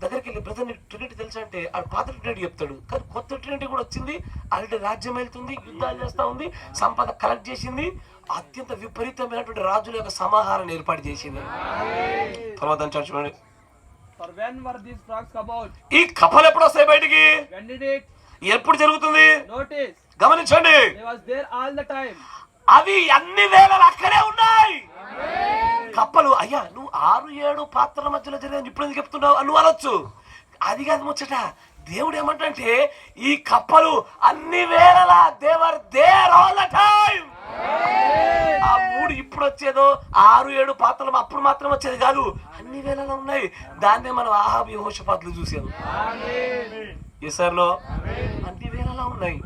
దగ్గరికి వెళ్ళి బ్రదర్ నీకు ట్రినిటీ తెలుసా అంటే ఆ పాత ట్రినిటీ చెప్తాడు, కానీ కొత్త ట్రినిటీ కూడా వచ్చింది. ఆల్రెడీ రాజ్యం వెళ్తుంది, యుద్ధాలు చేస్తూ ఉంది, సంపద కలెక్ట్ చేసింది, అత్యంత విపరీతమైనటువంటి రాజుల యొక్క సమాహారాన్ని ఏర్పాటు చేసింది. తర్వాత చూడండి, ఈ కప్పలు ఎప్పుడు వస్తాయి బయటికి? ఎప్పుడు జరుగుతుంది? గమనించండి, అవి అన్ని వేళలు అక్కడే ఉన్నాయి. కప్పలు అయ్యా నువ్వు 6-7 పాత్రల మధ్యలో జరిగింది ఇప్పుడు ఎందుకు చెప్తున్నావు నువ్వు అనొచ్చు. అది కాదు ముచ్చట. దేవుడు ఏమంటే ఈ కప్పలు అన్ని వేళలా they were there all the time. ఆ 3 ఇప్పుడు వచ్చేదో 6-7 పాత్రలు అప్పుడు మాత్రం వచ్చేది కాదు, అన్ని వేళలా ఉన్నాయి. దాన్నే మనం ఆహాబు యెహోషాపాతులు చూసాము. ఎస్ఆర్లో అన్ని వేళలా ఉన్నాయి.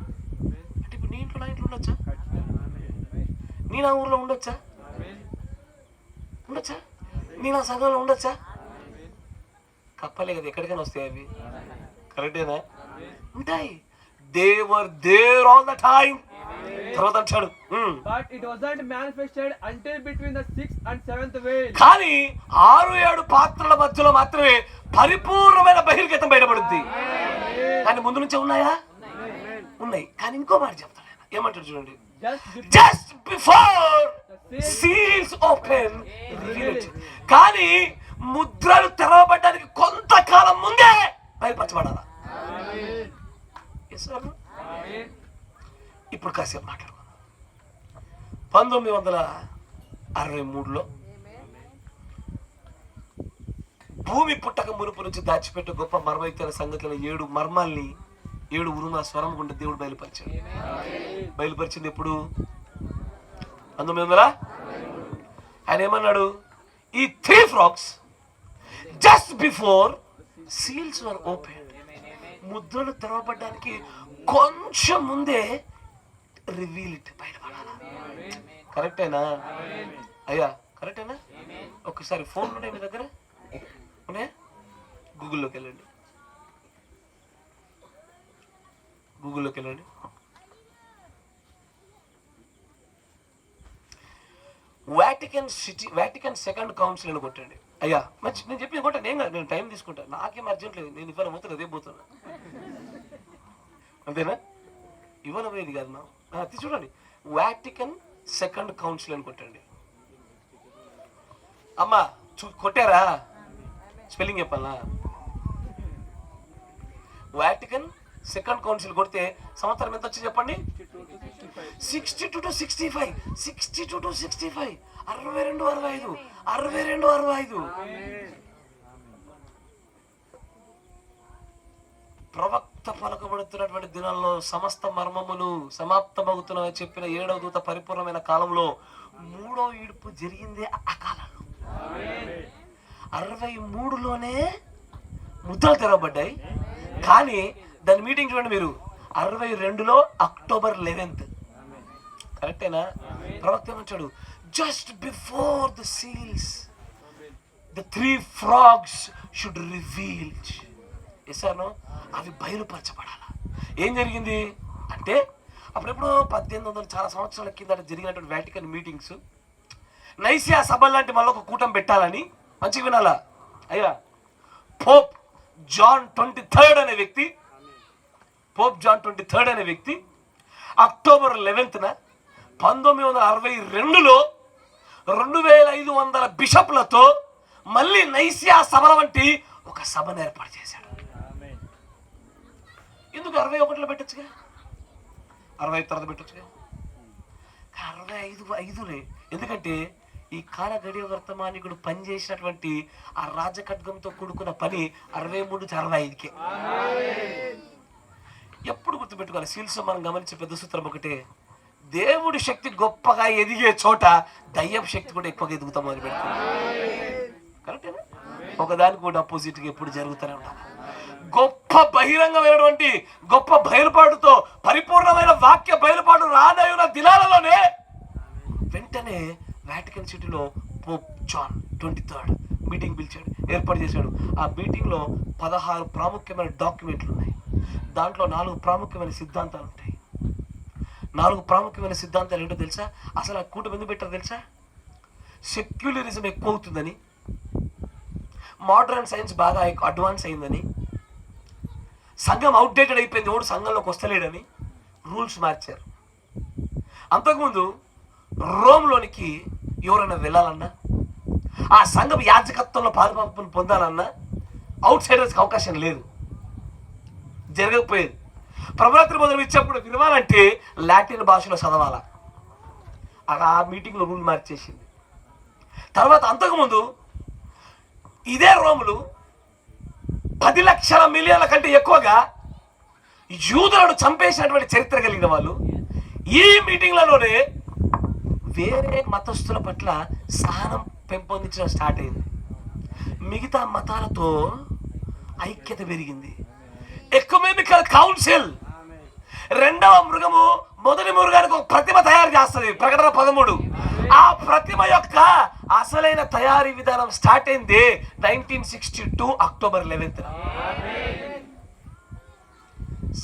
అంటే ఇప్పుడు నీ ఇంట్లో నా ఇంట్లో ఉండొచ్చా? నీ నా ఊర్లో ఉండొచ్చా? నీ నా సంఘంలో ఉండొచ్చా? కప్పలే కదా, ఎక్కడికైనా వస్తాయి అవి. కరెక్టేనా? ఉంటాయి. They were there all the time. తర్వాత అంటాడు కానీ 6-7 పాత్రల మధ్యలో మాత్రమే పరిపూర్ణమైన బహిర్గతం బయటపడుద్ది. కానీ ముందు నుంచే ఉన్నాయా? ఉన్నాయి. కానీ ఇంకో మాట చెప్తాడు ఆయన, ఏమంటాడు చూడండి, జస్ట్ బిఫోర్ సీల్స్ ఓపెన్ కానీ ముద్రలు తెరవబడ్డానికి కొంతకాలం ముందే బయలుపరచబడాలా. ఇప్పుడు కాసేపు మాట్లాడుకుందాం. 1963లో భూమి పుట్టక మునుపు నుంచి దాచిపెట్టే గొప్ప మర్మైతైన సంగతుల 7 మర్మాల్ని 7 ఉరుమ స్వరం గుండా దేవుడు బయలుపరిచాడు. బయలుపరిచింది ఎప్పుడు? 1900. ఆయన ఏమన్నాడు? ఈ 3 ఫ్రాగ్స్ జస్ట్ బిఫోర్ సీల్స్ వర్ ఓపెన్, ముద్రలు తెరవబడ్డానికి కొంచెం ముందే రివీల్ ఇట్, బయటపడాలా. కరెక్టేనా అయ్యా? కరెక్టేనా? ఒకసారి ఫోన్ ఉన్నాయి మీ దగ్గర ఉన్నాయా? గూగుల్లోకి వెళ్ళండి, గూగుల్లోకి వెళ్ళండి. వాటికన్ సెకండ్ కౌన్సిల్ అని కొట్టండి. అయ్యా మంచి, నేను చెప్పి కొట్టా, నేను టైం తీసుకుంటాను, నాకేం అర్జెంట్ లేదు. నేను ఇవాళ పోతున్నా, రేపు పోతున్నా, అంతేనా? ఇవాళ పోయేది కాదు మా చూడండి. వాటికన్ సెకండ్ కౌన్సిల్ అని కొట్టండి. అమ్మా కొట్టారా? స్పెల్లింగ్ చెప్పాలా? వాటికన్ సెకండ్ కౌన్సిల్ కొడితే సంవత్సరం ఎంత వచ్చి చెప్పండి? 62 to 65, 62 to 65, 62, 65. ప్రవక్త పలకబడుతున్నటువంటి దినాల్లో సమస్త మర్మములు సమాప్తమవుతున్నాయని చెప్పిన 7వ దూత పరిపూర్ణమైన కాలంలో 3వ ఈడ్పు జరిగిందే ఆ కాలంలో. 63లోనే ముద్రలు తెరవబడ్డాయి. కానీ దాని మీటింగ్ చూడండి మీరు, 62లో అక్టోబర్ 11. కరెక్టేనా? ప్రవక్త ఏమంటాడు? Just before the seals the 3 frogs should reveal. ఎసాను అవి బయలుపరచబడాలా. ఏం జరిగింది అంటే అప్పుడెప్పుడు 1800 చాలా సంవత్సరాల కింద జరిగినటువంటి వాటికన్ మీటింగ్స్, నైసియా సభ లాంటి మళ్ళీ ఒక కూటమి పెట్టాలని. మంచిగా వినాలా అయ్యా? పోప్ జాన్ 23 అనే వ్యక్తి అక్టోబర్ 11న 1962లో 2500 బిషప్లతో మళ్ళీ నైసియా సభల వంటి ఒక సభను ఏర్పాటు చేశాడు. ఎందుకు 61లో పెట్టచ్చుగా, 65 తర్వాత పెట్టచ్చుగా, 65 ఎందుకంటే ఈ కాల గడియ వర్తమానికుడు పనిచేసినటువంటి ఆ రాజఖడ్గంతో కూడుకున్న పని 63 నుంచి 65కే. ఎప్పుడు గుర్తుపెట్టుకోవాలి? సీల్స్ మనం గమనించే పెద్ద సూత్రం ఒకటే, దేవుడి శక్తి గొప్పగా ఎదిగే చోట దయ్యపు శక్తి కూడా ఎక్కువగా ఎదుగుతాం మొదలు పెడుతుంది. కరెక్టేనా? ఒకదానికి కూడా అపోజిట్గా ఎప్పుడు జరుగుతూనే ఉండాలి. గొప్ప బహిరంగమైనటువంటి గొప్ప బయలుపాటుతో పరిపూర్ణమైన వాక్య బయలుపాటు రానయ్యున్న దినాలలోనే వెంటనే వాటికన్ సిటీలో పోప్ జాన్ 23rd మీటింగ్ పిలిచాడు, ఏర్పాటు చేశాడు. ఆ మీటింగ్లో 16 ప్రాముఖ్యమైన డాక్యుమెంట్లు ఉన్నాయి. దాంట్లో 4 ప్రాముఖ్యమైన సిద్ధాంతాలు ఉంటాయి. 4 ప్రాముఖ్యమైన సిద్ధాంతాలు ఏంటో తెలుసా? అసలు ఆ కూటమి ఎందుకు పెట్టారు తెలుసా? సెక్యులరిజం ఎక్కువ అవుతుందని, మోడర్న్ సైన్స్ బాగా అడ్వాన్స్ అయిందని, సంఘం అవుట్డేటెడ్ అయిపోయింది, ఎవడు సంఘంలోకి వస్తలేడని రూల్స్ మార్చారు. అంతకుముందు రోమ్లోనికి ఎవరైనా వెళ్ళాలన్నా, ఆ సంఘం యాజకత్వంలో పాలుపంపులు పొందాలన్నా అవుట్ సైడర్స్కి అవకాశం లేదు, జరగకపోయేది. ప్రభురాత్రి మొదలు ఇచ్చేప్పుడు వినవాలంటే లాటిన్ భాషలో చదవాలా. ఆ మీటింగ్లో రూల్ మార్చేసింది. తర్వాత అంతకుముందు ఇదే రోములు 10 లక్షల మిలియన్ల కంటే ఎక్కువగా యూదులను చంపేసినటువంటి చరిత్ర కలిగిన వాళ్ళు ఈ మీటింగ్లలోనే వేరే మతస్థుల పట్ల సహనం పెంపొందించడం స్టార్ట్ అయింది. మిగతా మతాలతో ఐక్యత పెరిగింది. ఎక్యుమెనికల్ కౌన్సిల్ రెండవ మృగము మొదటి మృగానికి ఒక ప్రతిమ తయారు చేస్తుంది. ప్రకటన 13. ఆ ప్రతిమ యొక్క అసలైన తయారీ విధానం స్టార్ట్ అయింది 1962 అక్టోబర్ 11th.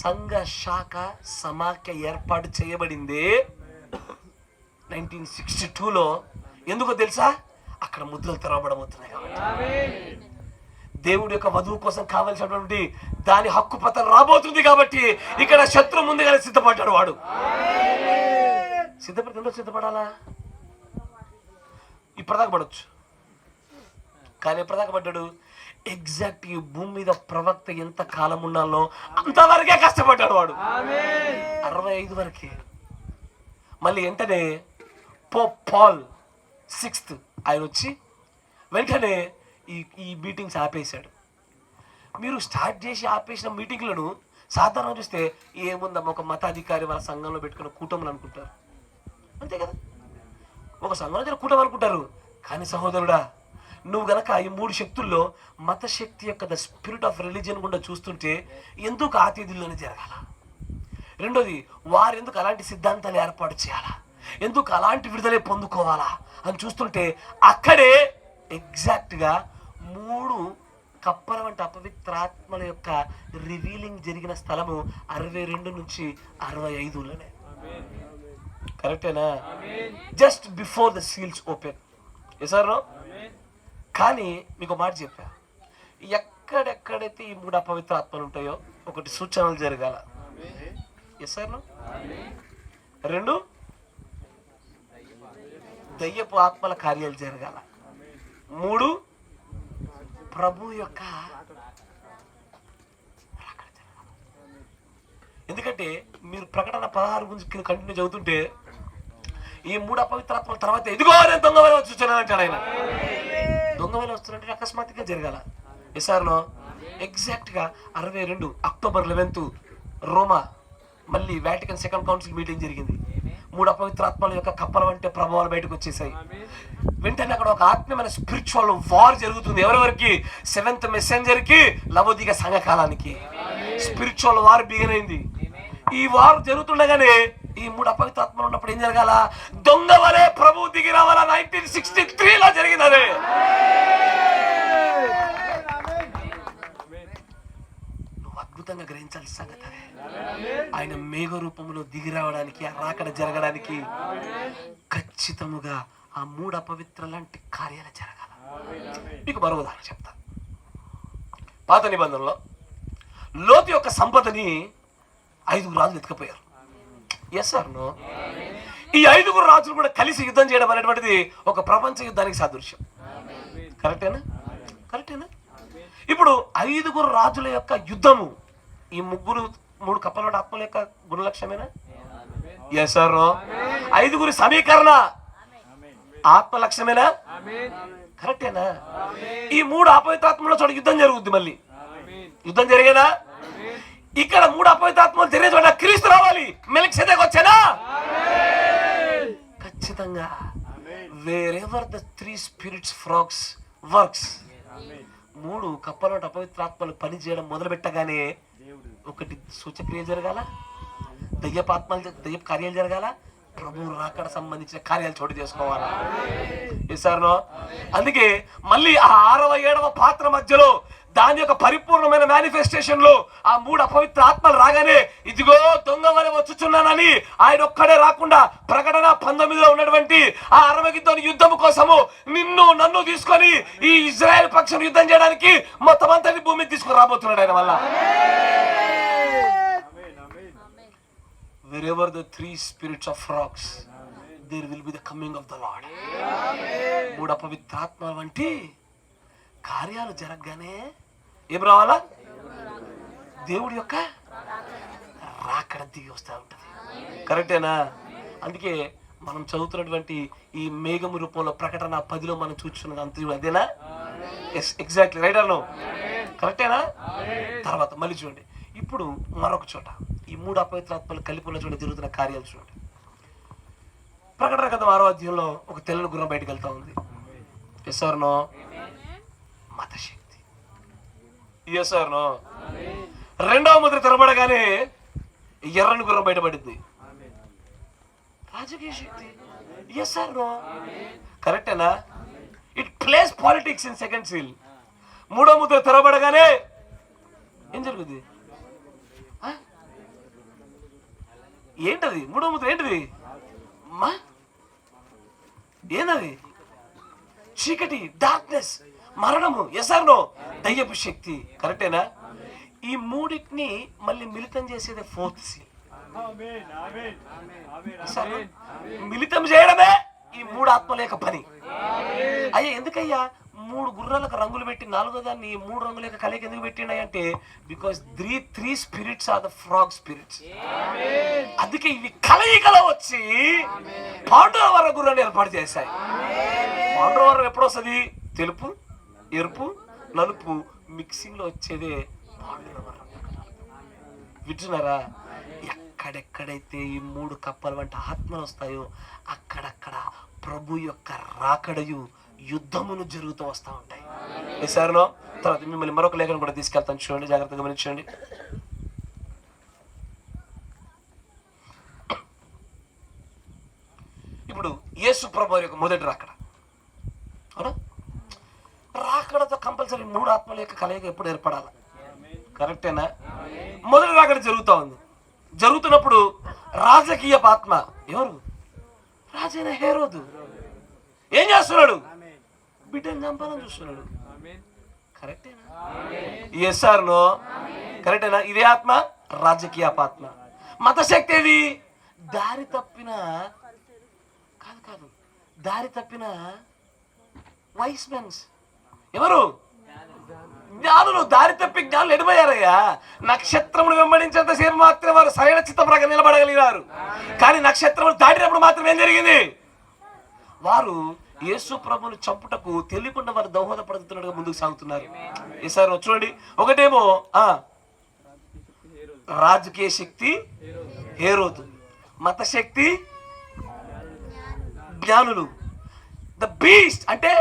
సంఘ శాఖ సమాఖ్య ఏర్పాటు చేయబడింది 1962లో. ఎందుకో తెలుసా? అక్కడ ముద్రలు తెరవబడబోతున్నాయి కాబట్టి, దేవుడి యొక్క వధువు కోసం కావలసినటువంటి దాని హక్కు పత్రం రాబోతుంది కాబట్టి ఇక్కడ శత్రు ముందుగానే సిద్ధపడ్డాడు. వాడు సిద్ధపడాలా? ఇప్పటిదాకా పడవచ్చు, కానీ ఎప్పటిదాకా పడ్డాడు? ఎగ్జాక్ట్ ఈ భూమి మీద ప్రవక్త ఎంత కాలం ఉన్నాలో అంతవరకే కష్టపడ్డాడు వాడు, 65 వరకే. మళ్ళీ వెంటనే పోప్ పాల్ 6th ఆయన వచ్చి వెంటనే ఈ మీటింగ్స్ ఆపేశాడు. మీరు స్టార్ట్ చేసి ఆపేసిన మీటింగ్లను సాధారణంగా చూస్తే ఏముందమ్మా, ఒక మతాధికారి వాళ్ళ సంఘంలో పెట్టుకున్న కూటములు అనుకుంటారు, అంతే కదా. ఒక సంఘంలో జరిగిన కూటమి అనుకుంటారు. కానీ సహోదరుడా, నువ్వు గనక ఈ 3 శక్తుల్లో మత శక్తి యొక్క ద స్పిరిట్ ఆఫ్ రిలీజియన్ గుండా చూస్తుంటే ఎందుకు ఆతిథ్యుల్లోనే జరగాల? రెండోది, వారు ఎందుకు అలాంటి సిద్ధాంతాలు ఏర్పాటు చేయాలా, ఎందుకు అలాంటి విడుదలే పొందుకోవాలా అని చూస్తుంటే అక్కడే ఎగ్జాక్ట్గా 3 కప్పల వంటి అపవిత్రాత్మల యొక్క రివీలింగ్ జరిగిన స్థలము 62 నుంచి 65లోనే. కరెక్టేనా? Just before the seals open. ఎసారో? కానీ మీకు మాట చెప్పా, ఎక్కడెక్కడైతే ఈ 3 అపవిత్ర ఆత్మలు ఉంటాయో ఒకటి సూచనలు జరగాల. ఎసారో? 2 దయ్యపు ఆత్మల కార్యాలు జరగాల. 3 ప్రభు యొక్క రాకడ జరగాల. ఎందుకంటే మీరు ప్రకటన 16 గురించి కంటిన్యూ చదువుతుంటే ఈ 3 అపవిత్రాత్మల తర్వాత ఎదుగో నేను దొంగ వేల వచ్చున్నాను అంటాడు ఆయన. దొంగ వేల వస్తున్నట్టు అకస్మాత్తుగా జరగాల. ఎసార్లో ఎగ్జాక్ట్గా 62 అక్టోబర్ 11th రోమా మళ్ళీ వాటికన్ సెకండ్ కౌన్సిల్ మీటింగ్ జరిగింది. 3 అపవిత్రాత్మల యొక్క కప్పల వంటి ప్రభావాలు బయటకు వచ్చేసాయి. వెంటనే అక్కడ ఒక ఆత్మీయమైన స్పిరిచువల్ వార్ జరుగుతుంది. ఎవరెవరికి? 7th మెసెంజర్కి, లవోదిక సంఘకాలానికి స్పిరిచువల్ వార్ బిగిన్ అయింది. ఈ వార్ జరుగుతుండగానే ఈ 3 అపవిత్రాత్మలు ఉన్నప్పుడు ఏం జరగాల? దొంగ వలె ప్రభు దిగి రావాల. 1963లో జరిగినది. నువ్వు అద్భుతంగా గ్రహించాల్సిన సంగతి అదే. ఆయన మేఘ రూపంలో దిగి రావడానికి, ఆ రాకడ జరగడానికి ఖచ్చితముగా ఆ 3 అపవిత్ర లాంటి కార్యాలు జరగాల. మీకు మరో ఉదాహరణ చెప్తా. పాత నిబంధనలో లోతు యొక్క సంపదని 5 రాజులు ఎత్తుకుపోయారు. Yes sir no? ఈ 5 రాజులు కూడా కలిసి యుద్ధం చేయడం అనేటువంటిది ఒక ప్రపంచ యుద్ధానికి సాదృశ్యం. కరెక్టేనా? కరెక్టేనా? ఇప్పుడు 5 రాజుల యొక్క యుద్ధము ఈ 3 కప్పల ఆత్మల యొక్క గుణలక్ష్యమేనా? Yes sir no? 5 సమీకరణ ఆత్మ లక్ష్యమేనా? కరెక్టేనా? ఈ 3 అపవిత్రాత్మలో చోట యుద్ధం జరుగుద్ది. మళ్ళీ యుద్ధం జరిగేనా? ఇక్కడ 3 అపవిత్రాత్మలు జరిగే చోట క్రీస్తు రావాలి. మెల్కిసెదెకు వచ్చేనా? ఖచ్చితంగా. Wear ever the 3 spirits works, మూడు కప్పలో అపవిత్రాత్మలు పని చేయడం మొదలు పెట్టగానే ఒకటి సూచక్రియ జరగాల, దయ్యపు కార్యాలు జరగాల, ప్రభు రాకడ సంబంధించిన కార్యాలు చోటు చేసుకోవాలా. ఈసారినో అందుకే మళ్ళీ ఆ 6వ 7వ పాత్ర మధ్యలో దాని యొక్క పరిపూర్ణమైన మేనిఫెస్టేషన్ లో ఆ 3 అపవిత్ర ఆత్మలు రాగానే ఇదిగో దొంగ వలె వచ్చుచున్నానని ఆయన ఒక్కడే రాకుండా ప్రకటన 19లో ఉన్నటువంటి ఆ అర్మగిద్దోను యుద్ధం కోసము నిన్ను నన్ను తీసుకొని ఈ ఇజ్రాయెల్ పక్షం యుద్ధం చేయడానికి మొత్తం అంతటి భూమికి తీసుకుని రాబోతున్నాడు ఆయన వల్ల. Wherever the 3 spirits of frogs, there will be the coming of the Lord. 3 అపవిత్రాత్మ వంటి కార్యాలు జరగగానే ఏం రావాలా? దేవుడి యొక్క రాకడ దిగి వస్తూ ఉంటుంది. కరెక్టేనా? అందుకే మనం చదువుతున్నటువంటి ఈ మేఘము రూపంలో ప్రకటన 10లో మనం చూస్తున్నది అంత అదేనా? ఎగ్జాక్ట్లీ రైట్ అను. కరెక్టేనా? తర్వాత మళ్ళీ చూడండి, ఇప్పుడు మరొక చోట ఈ 3 అపవిత్రాత్మలు కలిపి ఉన్న చోట జరుగుతున్న కార్యాలు చూడండి. ప్రకటన గ్రంథం 6వ అధ్యాయంలో ఒక తెల్లని గుర్రం బయటకు వెళ్తా ఉంది. Yes or no? మతశక్తి. Yes or no? 2వ ముద్ర తెరబడగానే ఎర్రని గుర్రం బయటపడింది. రాజకీయ శక్తి. Yes or no? కరెక్టేనా? It place politics in second seal. 3వ ముద్ర తెరబడగానే ఏం జరుగుతుంది? ఏంటది? 3వ ముద్ర ఏంటిది? ఏంటది? చీకటి, డార్క్నెస్, మరణము. Yes or no? దయ్యపు శక్తి. కరెక్టేనా? ఈ మూడింటిని మళ్ళీ మిళితం చేసేదే 4th సీల్. మిళితం చేయడమే ఈ 3 ఆత్మల యొక్క పని. అయ్యా ఎందుకయ్యా 3 గుర్రాలకు రంగులు పెట్టి 4వ దాన్ని 3 రంగుల యొక్క కలయిక ఎందుకు పెట్టినాయి అంటే because 3 spirits are the frog spirits. అందుకే ఇవి కలయికలో వచ్చి పాండవర గుర్రాన్ని ఏర్పాటు చేశాయి. పాండవరం ఎప్పుడు వస్తుంది? తెలుపు, ఎరుపు, నలుపు మిక్సింగ్ లో వచ్చేదే పాండవరం. వింటున్నారా? ఎక్కడెక్కడైతే ఈ 3 కప్పల వంటి ఆత్మలు వస్తాయో అక్కడక్కడ ప్రభు యొక్క రాకడయు యుద్ధమును జరుగుతూ వస్తూ ఉంటాయి. ఈసారిలో తర్వాత మిమ్మల్ని మరొక లేఖను కూడా తీసుకెళ్తాను, చూడండి, జాగ్రత్తగా గమనించండి. ఇప్పుడు యేసు ప్రభు యొక్క మొదటి రాకడ, అవునా? రాకడతో కంపల్సరీ 3 ఆత్మల యొక్క కలయిక ఎప్పుడు ఏర్పడాలి. కరెక్టేనా? మొదటి రాకడ జరుగుతూ ఉంది. జరుగుతున్నప్పుడు రాజకీయ ఆత్మ ఎవరు? రాజైన హేరోదు ఏం చేస్తున్నాడు? బిడ్డను చంపాలని చూస్తున్నాడు. కరెక్టేనా? Yes or no? కరెక్టేనా? ఇదే ఆత్మ రాజకీయ ఆత్మ. మతశక్తి ఏది? దారి తప్పిన కాదు దారి తప్పిన వైస్ మెన్స్. ఎవరు? జ్ఞానులు. దారి తప్పి జ్ఞానులు ఎడిపోయారయ్యా. నక్షత్రములు వెంబడించేంత సేపు మాత్రమే వారు సరైన చిత్త ప్రకారం నిలబడగలిగినారు. కానీ నక్షత్రములు దాటినప్పుడు మాత్రం ఏం జరిగింది? వారు యేసు ప్రభువుని చంపుటకు తెలియకుండా వారు దోహదపడుతున్నట్టుగా ముందుకు సాగుతున్నారు. ఈసారి చూడండి, ఒకటేమో రాజకీయ శక్తి హేరోదు, మత శక్తి జ్ఞానులు. ద బీస్ట్ అంటే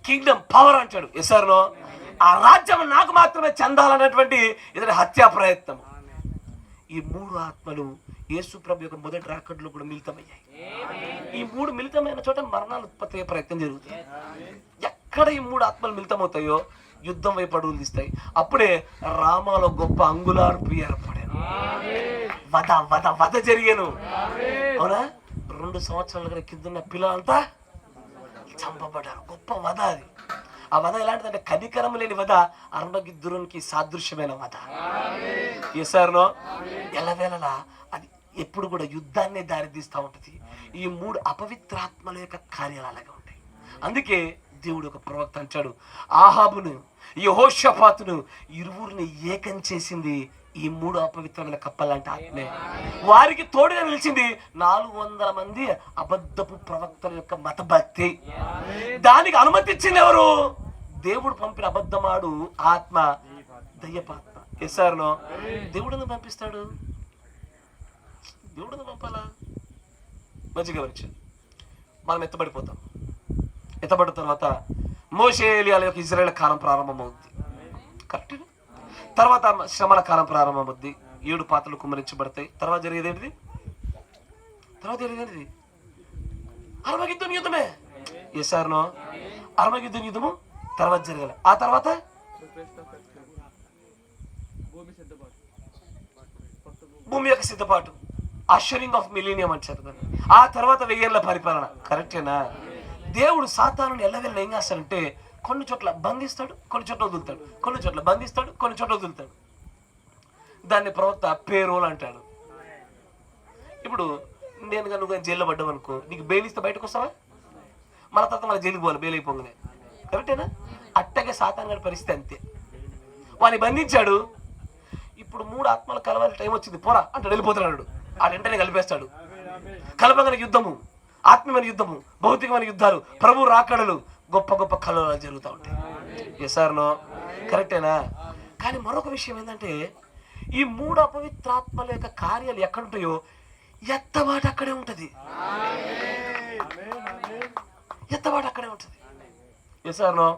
కింగ్డమ్, పవర్ అంటాడు. ఎస్ఆర్నో? ఆ రాజ్యం నాకు మాత్రమే చెందాలన్నటువంటి ఇతని హత్యా ప్రయత్నం. ఈ 3 ఆత్మలు యేసు ప్రభు యొక్క మొదటి రాకడలో కూడా మిళితమయ్యాయి. ఈ 3 మిళితమైన చోట మరణాలు ఉత్పత్తి అయ్యే ప్రయత్నం జరుగుతుంది. ఎక్కడ ఈ 3 ఆత్మలు మిళితమవుతాయో యుద్ధం వైపు అడుగులు తీస్తాయి. అప్పుడే రామాలో గొప్ప అంగుళార్పు ఏర్పడాను. వధ వధ వధ జరిగాను. అవునా? 2 సంవత్సరాల కింద పిల్లలంతా చంపబడ్డారు. గొప్ప వధ అది. ఆ వధ ఎలాంటిదంటే కనికరం లేని వధ, అర్మగిద్దరునికి సాదృశ్యమైన వధ. ఎస్ఆర్నో? ఎల్లవేళలా అది ఎప్పుడు కూడా యుద్ధాన్నే దారితీస్తూ ఉంటుంది. ఈ 3 అపవిత్రాత్మల యొక్క కార్యాలు అలాగే ఉంటాయి. అందుకే దేవుడు ఒక ప్రవక్త అంటాడు, ఆహాబును యెహోషాపాతును ఇరువురిని ఏకం చేసింది ఈ 3 అపవిత్రమైన కప్పలాంటి ఆత్మే. వారికి తోడుగా నిలిచింది 400 మంది అబద్ధపు ప్రవక్తల యొక్క మతభక్తి. దానికి అనుమతిచ్చింది ఎవరు? దేవుడు పంపిన అబద్ధమాడు ఆత్మ, దయ్యపాత్మ. ఎస్ఆర్నో? దేవుడిని పంపిస్తాడు. దేవుడిని పంపాలా? మంచిగా వచ్చాడు. మనం ఎత్తబడిపోతాం. ఎత్తబడిన తర్వాత మోషే ఎలియాల యొక్క ఇజ్రాయేల్ కాలం ప్రారంభమవుతుంది. కరెక్ట్. తర్వాత శ్రమల కాలం ప్రారంభమవుద్ది, 7 పాత్రలు కుమ్మరించబడతాయి. తర్వాత జరిగేది ఏంటిది? అర్మగిద్దోను యుద్ధమే. ఎస్ఆర్నో? అర్మగిద్దోను యుద్ధము తర్వాత జరగాలి. ఆ తర్వాత భూమి యొక్క సిద్ధపాటు, అషరింగ్ ఆఫ్ మిలీనియం అంటారు దాన్ని. ఆ తర్వాత 1000 ఏళ్ల పరిపాలన. కరెక్టేనా? దేవుడు సాతానుని ఎల్లవెల్ల ఏం చేస్తాడంటే కొన్ని చోట్ల బంధిస్తాడు, కొన్ని చోట్ల వదులుతాడు, కొన్ని చోట్ల బంధిస్తాడు, కొన్ని చోట్ల వదులుతాడు. దాన్ని ప్రవక్త పేరోల్ అంటాడు. ఇప్పుడు నేను కనుక జైల్లో పడ్డావు అనుకో, నీకు బెయిల్ ఇస్తే బయటకు వస్తావా? మన తర్వాత మన జైలుకి పోవాలి బెయిల్ అయిపోగానే. కరెక్టేనా? అట్టగే సాతాను గారి పరిస్థితి అంతే. వాడిని బంధించాడు. ఇప్పుడు 3 ఆత్మలు కలవాలి, టైం వచ్చింది పోరా అంటే వెళ్ళిపోతున్నాడు. ఆ వెంటనే కలిపేస్తాడు. కలపగల యుద్ధము, ఆత్మీయమైన యుద్ధము, భౌతికమైన యుద్ధాలు, ప్రభు రాకడలు, గొప్ప గొప్ప కలవలు జరుగుతూ ఉంటాయి. ఎస్ఆర్నో? కరెక్టేనా? కానీ మరొక విషయం ఏంటంటే ఈ 3 అపవిత్రాత్మల యొక్క కార్యాలు ఎక్కడుంటాయో ఎత్తబాటు అక్కడే ఉంటుంది. ఎత్తబాటు అక్కడే ఉంటుంది. ఎస్ఆర్నో?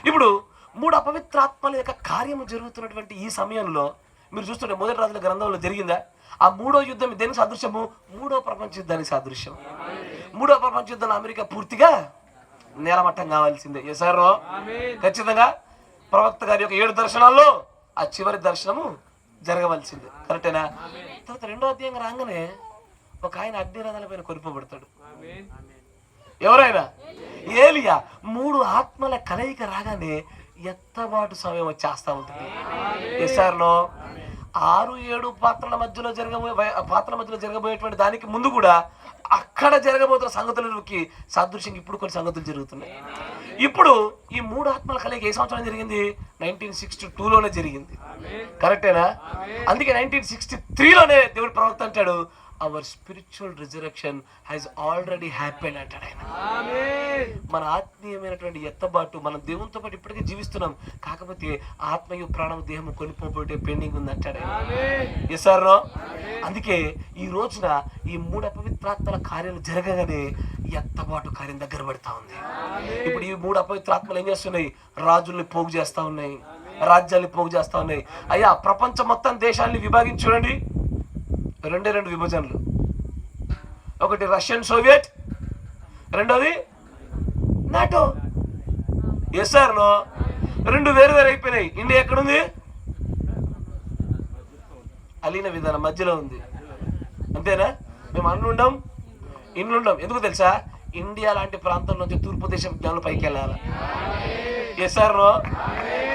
ఇప్పుడు 3 అపవిత్రాత్మల యొక్క కార్యము జరుగుతున్నటువంటి ఈ సమయంలో మీరు చూస్తుంటే మొదటి రాజుల గ్రంథంలో జరిగిందా? ఆ 3వ యుద్ధం దేనికి సాదృశ్యము? 3వ ప్రపంచ యుద్ధానికి సాదృశ్యం. 3వ ప్రపంచ యుద్ధంలో అమెరికా పూర్తిగా నేలమట్టం కావాల్సిందే. ఎస్ఆర్నో? ఖచ్చితంగా ప్రవక్త గారి యొక్క 7 దర్శనాల్లో ఆ చివరి దర్శనము జరగవలసిందే. కరెక్టేనా? తర్వాత 2వ అధ్యాయం రాగానే ఒక ఆయన అగ్నిరథాల పైన కొనిపోబడతాడు. ఎవరైనా? ఏలియా. 3 ఆత్మల కలయిక రాగానే ఎత్తబాటు సమయం వచ్చేస్తా ఉంటుంది. ఎస్ఆర్నో? 6-7 పాత్రల మధ్యలో జరగబోయేటువంటి దానికి ముందు కూడా అక్కడ జరగబోతున్న సంగతులకి సాదృశ్యంగా ఇప్పుడు కొన్ని సంగతులు జరుగుతున్నాయి. ఇప్పుడు ఈ 3 ఆత్మల కలయిక ఏ సంవత్సరం జరిగింది? 1962లోనే జరిగింది. కరెక్టేనా? అందుకే 1963లోనే దేవుడు ప్రవక్త అంటాడు, our spiritual resurrection has already happened అంటాడు ఆయన. మన ఆత్మీయమైనటువంటి ఎత్తబాటు, మనం దేవునితో పాటు ఇప్పటికే జీవిస్తున్నాం, కాకపోతే ఆత్మయు ప్రాణం దేహము కొనిపోతే పెండింగ్ ఉంది అంటాడు ఆయన. ఎస్ఆర్నో? అందుకే ఈ రోజున ఈ 3 అపవిత్రాత్మల కార్యాలు జరగగానే ఎత్తబాటు కార్యం దగ్గర పడతా ఉంది. ఇప్పుడు ఈ 3 అపవిత్రాత్మలు ఏం చేస్తున్నాయి? రాజుల్ని పోగు చేస్తా ఉన్నాయి, రాజ్యాల్ని పోగు చేస్తా ఉన్నాయి. అయ్యా, ప్రపంచం మొత్తం దేశాన్ని విభాగించి చూడండి, 2 విభజనలు. ఒకటి రష్యన్ సోవియట్, రెండోది నాటో. ఎస్ఆర్నో? 2 వేరు అయిపోయినాయి. ఇండియా ఎక్కడుంది? అలీన విధానం మధ్యలో ఉంది. అంతేనా? మేము ఇండ్లుండం. ఎందుకు తెలుసా? ఇండియా లాంటి ప్రాంతం నుంచి తూర్పు దేశం జ్ఞానులు పైకి వెళ్ళాలి. ఎస్ఆర్నో?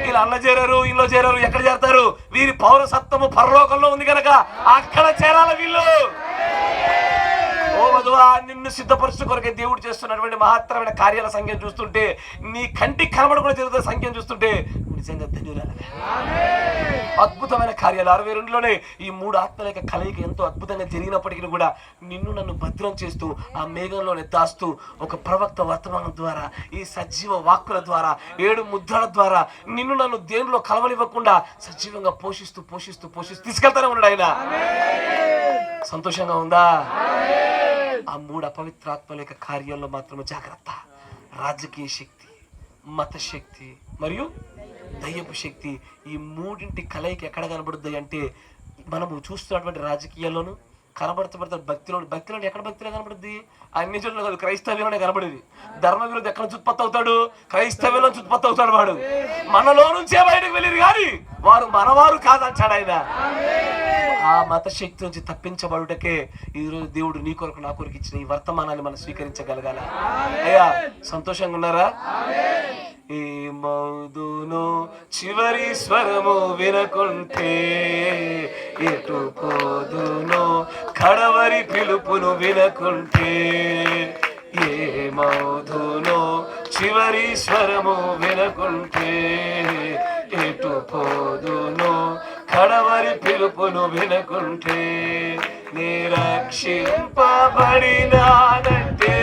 వీళ్ళు అల్ల చేరారు, ఇల్లు చేరారు. ఎక్కడ చేరతారు? వీరి పౌరసత్వము పరలోకంలో ఉంది కనుక అక్కడ చేరాలి వీళ్ళు. ఓ వధువా, నిన్ను సిద్ధపరచు కొరకే దేవుడు చేస్తున్నటువంటి మహత్తరమైన కార్యాల సంఖ్య చూస్తుంటే, నీ కంటికి కనబడకుండా జరుగుతున్న సంఖ్యను చూస్తుంటే నిజంగా ధన్యురాలే. అద్భుతమైన కార్యాలు 62లోనే ఈ 3 ఆత్మల యొక్క కలయిక ఎంతో అద్భుతంగా జరిగినప్పటికీ కూడా నిన్ను నన్ను భద్రం చేస్తూ ఆ మేఘంలోనే దాస్తూ ఒక ప్రవక్త వర్తమానం ద్వారా, ఈ సజీవ వాక్కుల ద్వారా, 7 ముద్రల ద్వారా నిన్ను నన్ను దేనిలో కలవనివ్వకుండా సజీవంగా పోషిస్తూ తీసుకెళ్తానే ఉన్నాడు ఆయన. సంతోషంగా ఉందా? ఆ 3 అపవిత్రాత్మల యొక్క కార్యాల్లో మాత్రమే జాగ్రత్త. రాజకీయ శక్తి, మత శక్తి మరియు దయ్యపు శక్తి, ఈ 3 కలయిక ఎక్కడ కనబడుద్ది అంటే మనము చూస్తున్నటువంటి రాజకీయాల్లోనూ కనబడుతున్న భక్తిలో ఎక్కడ భక్తిలో కనబడుద్ది? అన్ని చోట్ల కాదు, క్రైస్తవ్యంలోనే కనబడేది. ధర్మ విరోధి ఎక్కడ చుత్పత్తి అవుతాడు? క్రైస్తవ్యంలో చుత్పత్తి అవుతాడు వాడు. మనలో నుంచే బయటకు వెళ్ళేది కానీ వారు మనవారు కాదంటాడు ఆయన. ఆ మత శక్తి నుంచి తప్పించబడుటకే ఈరోజు దేవుడు నీ కొరకు నా కొరకు ఇచ్చిన ఈ వర్తమానాన్ని మనం స్వీకరించగలగాల. అయ్యా, సంతోషంగా ఉన్నారా? ఏమవుదునో చివరి స్వరము వినకుంటే, ఎటు పోదునో కడవరి పిలుపును వినకుంటే, ఏమవుదునో చివరి స్వరము వినకుంటే, ఎటు పోదునో కడవరి పిలుపును వినకుంటే, నిరక్షింపబడినానంటే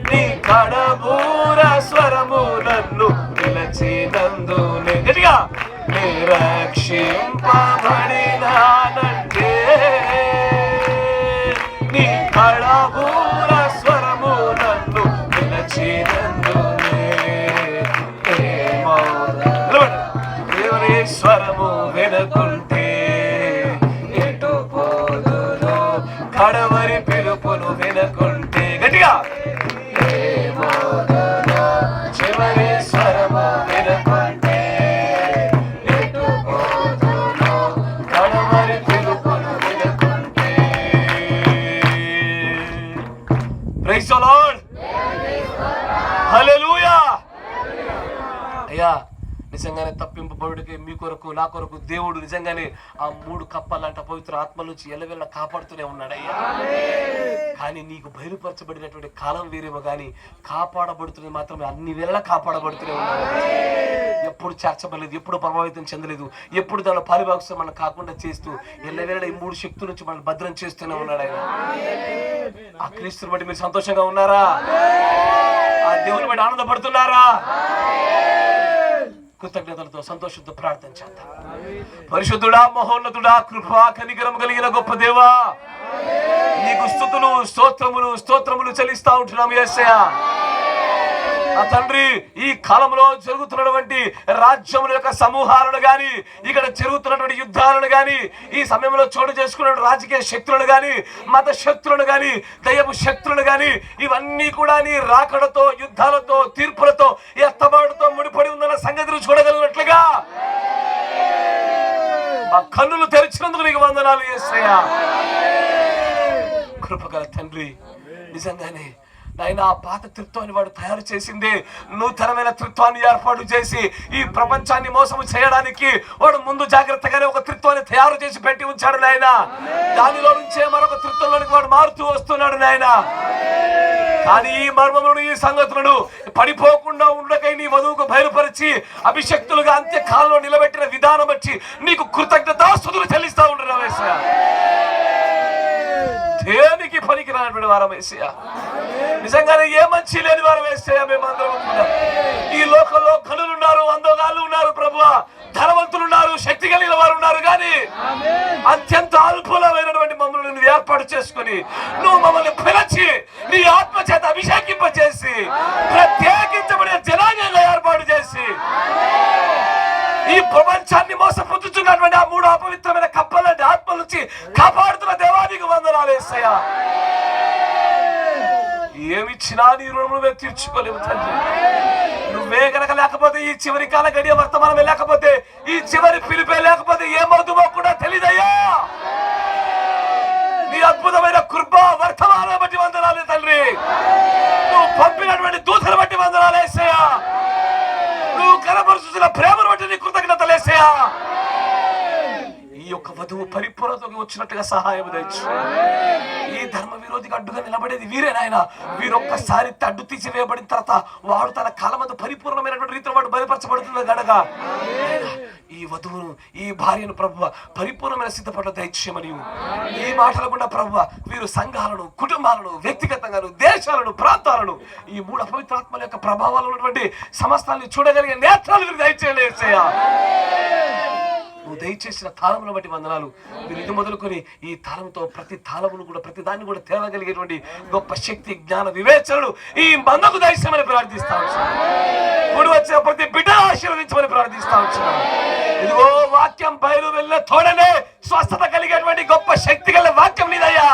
నీ కడబూర స్వరము నన్ను పిలచినందునే. గట్టిగా, నిరక్షింపబడినానంటే నీ కడబూర స్వరము నన్ను పిలచినందునే. ఏమౌనా హల్లెలూయా. అయ్యా, నిజంగానే తప్పింపబడుడికి మీ కొరకు నా కొరకు దేవుడు నిజంగానే ఆ 3 కప్పలంట పవిత్ర ఆత్మ నుంచి ఎల్లవెల్ల కాపాడుతూనే ఉన్నాడు అయ్యా. కానీ నీకు బయలుపరచబడినటువంటి కాలం వేరేమో కానీ కాపాడబడుతున్నది మాత్రమే అన్ని వేళ కాపాడబడుతూనే ఉన్నాడు. ఎప్పుడు చేర్చబడలేదు, ఎప్పుడు ప్రభావితం చెందలేదు, ఎప్పుడు దాని పారిభాగం మనం కాకుండా చేస్తూ ఎల్లవేళ ఈ 3 శక్తుల నుంచి మనం భద్రం చేస్తూనే ఉన్నాడు ఆయన. ఆ క్రీస్తుని బట్టి మీరు సంతోషంగా ఉన్నారా? ఆ దేవుని బట్టి ఆనందపడుతున్నారా? కృతజ్ఞతలతో సంతోషంతో ప్రార్థన చేద్దాం. పరిశుద్ధుడా, మహోన్నతుడా, కృపా కనికరం కలిగిన గొప్ప దేవా, నీకు స్తుతులు స్తోత్రములు చెల్లిస్తా ఉంటున్నాం యేసయ్యా. ఆ తండ్రి, ఈ కాలంలో జరుగుతున్నటువంటి రాజ్యముల యొక్క సమూహాలను గాని, ఇక్కడ జరుగుతున్నటువంటి యుద్ధాలను గాని, ఈ సమయంలో చోటు చేసుకున్న రాజకీయ శక్తులను గాని, మత శక్తులను గాని, దయ్యపు శక్తులను గాని, ఇవన్నీ కూడా నీ రాకడతో, యుద్ధాలతో, తీర్పులతో, ఎత్తబాటుతో ముడిపడి ఉందన్న సంగతిని చూడగలిగినట్లుగా మా కన్నులు తెరిచినందుకు నీకు వందనాలు యేసయ్యా. కృపగల తండ్రి, నిజంగానే నాయన ఆ పాత త్రిత్వాన్ని వాడు తయారు చేసింది నూతనమైన త్రిత్వాన్ని ఏర్పాటు చేసి ఈ ప్రపంచాన్ని మోసము చేయడానికి వాడు ముందు జాగ్రత్తగానే ఒక త్రిత్వాన్ని తయారు చేసి పెట్టి ఉంచాడు నాయన. దానిలో నుంచే మరొక త్రిత్వంలోనికి వాడు మారుతూ వస్తున్నాడు నాయన. కానీ ఈ మర్మములను, ఈ సంగతులను పడిపోకుండా ఉండకై నీ వధువుకు బయలుపరిచి అభిషక్తులుగా అంత్యకాలంలో నిలబెట్టిన విధానం వచ్చి నీకు కృతజ్ఞతాస్తుతులు చెల్లిస్తా ఉంటున్నావు యేసయ్యా. దేనికి పనికి రానటువంటి వారం యేసయ్యా, నిజంగానే ఏ మంచి లేని వారం యేసయ్యా. మేమందరం ఈ లోకంలో కనులు ఉన్నారు, అందగాళ్ళు ఉన్నారు ప్రభువా, ధనవంతులు ఉన్నారు, శక్తి కలిగిన వారు ఉన్నారు, కానీ అత్యంత అల్పులమైనటువంటి మమ్మల్ని నువ్వు ఏర్పాటు చేసుకుని నువ్వు మమ్మల్ని పిలిచి నీ ఆత్మ చేత అభిషేకింపచేసి ప్రత్యేకించబడిన జనాంగంగా ఏర్పాటు చేసి ఈ ప్రపంచాన్ని మోసపుచ్చుతున్నటువంటి ఆ 3 అపవిత్రమైన కప్పలాంటి ఆత్మల నుంచి కాపాడుతున్న దేవానికి వందనాలు యేసయ్యా. ఏమిచ్చినా నీ రుణములు తీర్చుకోలేము తండ్రి. నువ్వే గనక లేకపోతే, ఈ చివరి కాల గడియ వర్తమానమే లేకపోతే, ఈ చివరి పిలిపే లేకపోతే ఏమవుతుందో కూడా తెలియదయ్యా. నీ అద్భుతమైన కృప వర్తమానం బట్టి వందనాలు తండ్రి. నువ్వు పంపినటువంటి దూతను బట్టి వందనాలు యేసయ్యా. నువ్వు కనపరుచుతున్న ప్రేమను బట్టి నీ కృతజ్ఞతలు యేసయ్యా. ఈ యొక్క వధువు పరిపూర్ణతకి వచ్చినట్టుగా సహాయం దయచు. ఈ ధర్మ విరోధికి అడ్డుగా నిలబడేది వీరే నాయన. వీరొక్కసారి అడ్డు తీసివేయబడిన తర్వాత వాడు తన కాలమందు పరిపూర్ణమైనటువంటి రీతిలో వాడు బయలుపరచబడుతున్న గడగా ఈ వధువును, ఈ భార్యను ప్రభువ పరిపూర్ణమైన సిద్ధపడ్డ దయచేయమని ఈ మాటల గుండా ప్రభువ వీరు సంఘాలను, కుటుంబాలను, వ్యక్తిగతంగాను, దేశాలను, ప్రాంతాలను, ఈ 3 అపవిత్రాత్మల యొక్క ప్రభావాలు ఉన్నటువంటి సమస్తాన్ని చూడగలిగే నేత్రాలు వీరు దయచేయండి యేసయ్యా. నువ్వు దయచేసిన తాళమును బట్టి వందనాలు. మీరు ఇది మొదలుకొని ఈ తాళంతో ప్రతి తాళమును కూడా, ప్రతి దాన్ని కూడా తేలగలిగేటువంటి గొప్ప శక్తి, జ్ఞాన, వివేచనలు ఈ మందకు దయచేయమని ప్రార్థిస్తా ఉంటున్నాను. కూడి వచ్చిన ప్రతి బిడ్డను ఆశీర్వదించమని ప్రార్థిస్తా ఉంటున్నాను. ఇదిగో వాక్యం బయలు వెళ్ళిన తోడనే స్వస్థత కలిగేటువంటి గొప్ప శక్తి గల వాక్యం నీదయ్యా.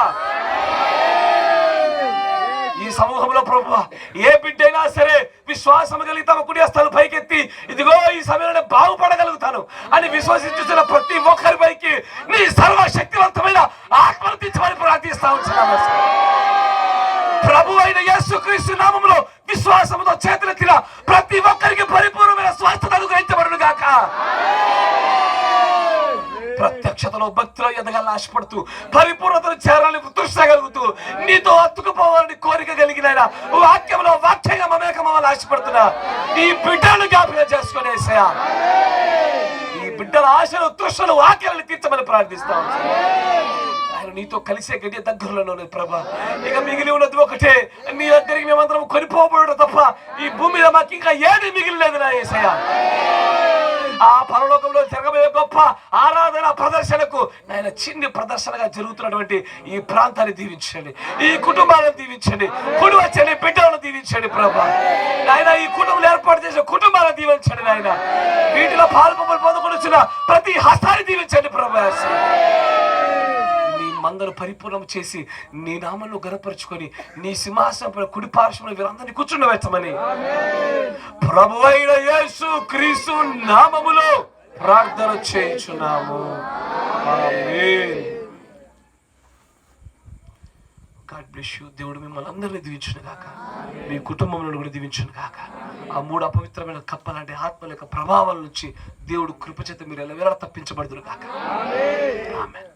ఈ సమూహంలో ప్రభువా ఏ బిడ్డైనా సరే విశ్వాసం కలిగి తమ కుడి హస్తాలు పైకెత్తి ఇదిగో ఈ సమయంలో బాగుపడగలుగుతాను అని విశ్వసించుతున్న ప్రతి ఒక్కరి పైకి నీ సర్వశక్తివంతమైన ఆత్మను తెచ్చమని ప్రార్థిస్తా ఉంటున్నాను. ప్రభు అయిన యేసుక్రీస్తు నామములో విశ్వాసంతో చేతులెత్తిన ప్రతి ఒక్కరికి పరిపూర్ణమైన స్వస్థత అనుగ్రహించబడును గాక. ప్రత్యక్షతలో, భక్తిలో ఎదగాలని ఆశపడుతూ, పరిపూర్ణతను చేరాలని తృష్ణగలుగుతూ, నీతో అత్తుకుపోవాలని కోరిక కలిగిన వాక్యంలో వాక్యంగా మమేకమవ్వాలని ఆశపడుతున్నా ఈ బిడ్డలను జ్ఞాపకం చేసుకునే యేసయ్యా. ఈ బిడ్డల ఆశలు, తృష్ణలు, వాక్యాలను తీర్చమని ప్రార్థిస్తాం. ఆయన నీతో కలిసే గడియ దగ్గరలోనే ప్రభా. ఇక మిగిలి ఉన్నది ఒకటే, నీ దగ్గరికి మేమందరం కొనిపోబడడం తప్ప ఈ భూమి మీద మాకు ఇంకా ఏది మిగిలిలేదు నా యేసయ్యా. ఆ పరలోకంలో జరగబోయే గొప్ప ఆరాధన ప్రదర్శనకు నాయన చిన్ని ప్రదర్శనగా జరుగుతున్నటువంటి ఈ ప్రాంతాన్ని దీవించండి, ఈ కుటుంబాలను దీవించండి, కుడి వచ్చండి బిడ్డలను దీవించండి ప్రభా. నాయన ఈ కుటుంబాలు ఏర్పాటు చేసిన కుటుంబాలను దీవించండి నాయన. వీటిలో పాల్పొమ్మలు పొందుకొనిచ్చిన ప్రతి హస్తాన్ని దీవించండి ప్రభా. మందరు పరిపూర్ణం చేసి నీ నామను గణపరుచుకొని నీ సింహాసనం కుడి పార్శ్వంలో వీరందరినీ కూర్చుండవచ్చమని ప్రభువైన యేసు క్రీస్తు నామములో ప్రార్థన చేయుచున్నాము. ఆమేన్. God bless you. దేవుడు మిమ్మల్ని అందరినీ దీవించును గాక, మీ కుటుంబంలో కూడా దీవించును గాక. ఆ 3 అపవిత్రమైన కప్పలాంటి ఆత్మల యొక్క ప్రభావాల నుంచి దేవుడు కృపచేత మీరు ఎలా తప్పించబడుదురు గాక. ఆమేన్.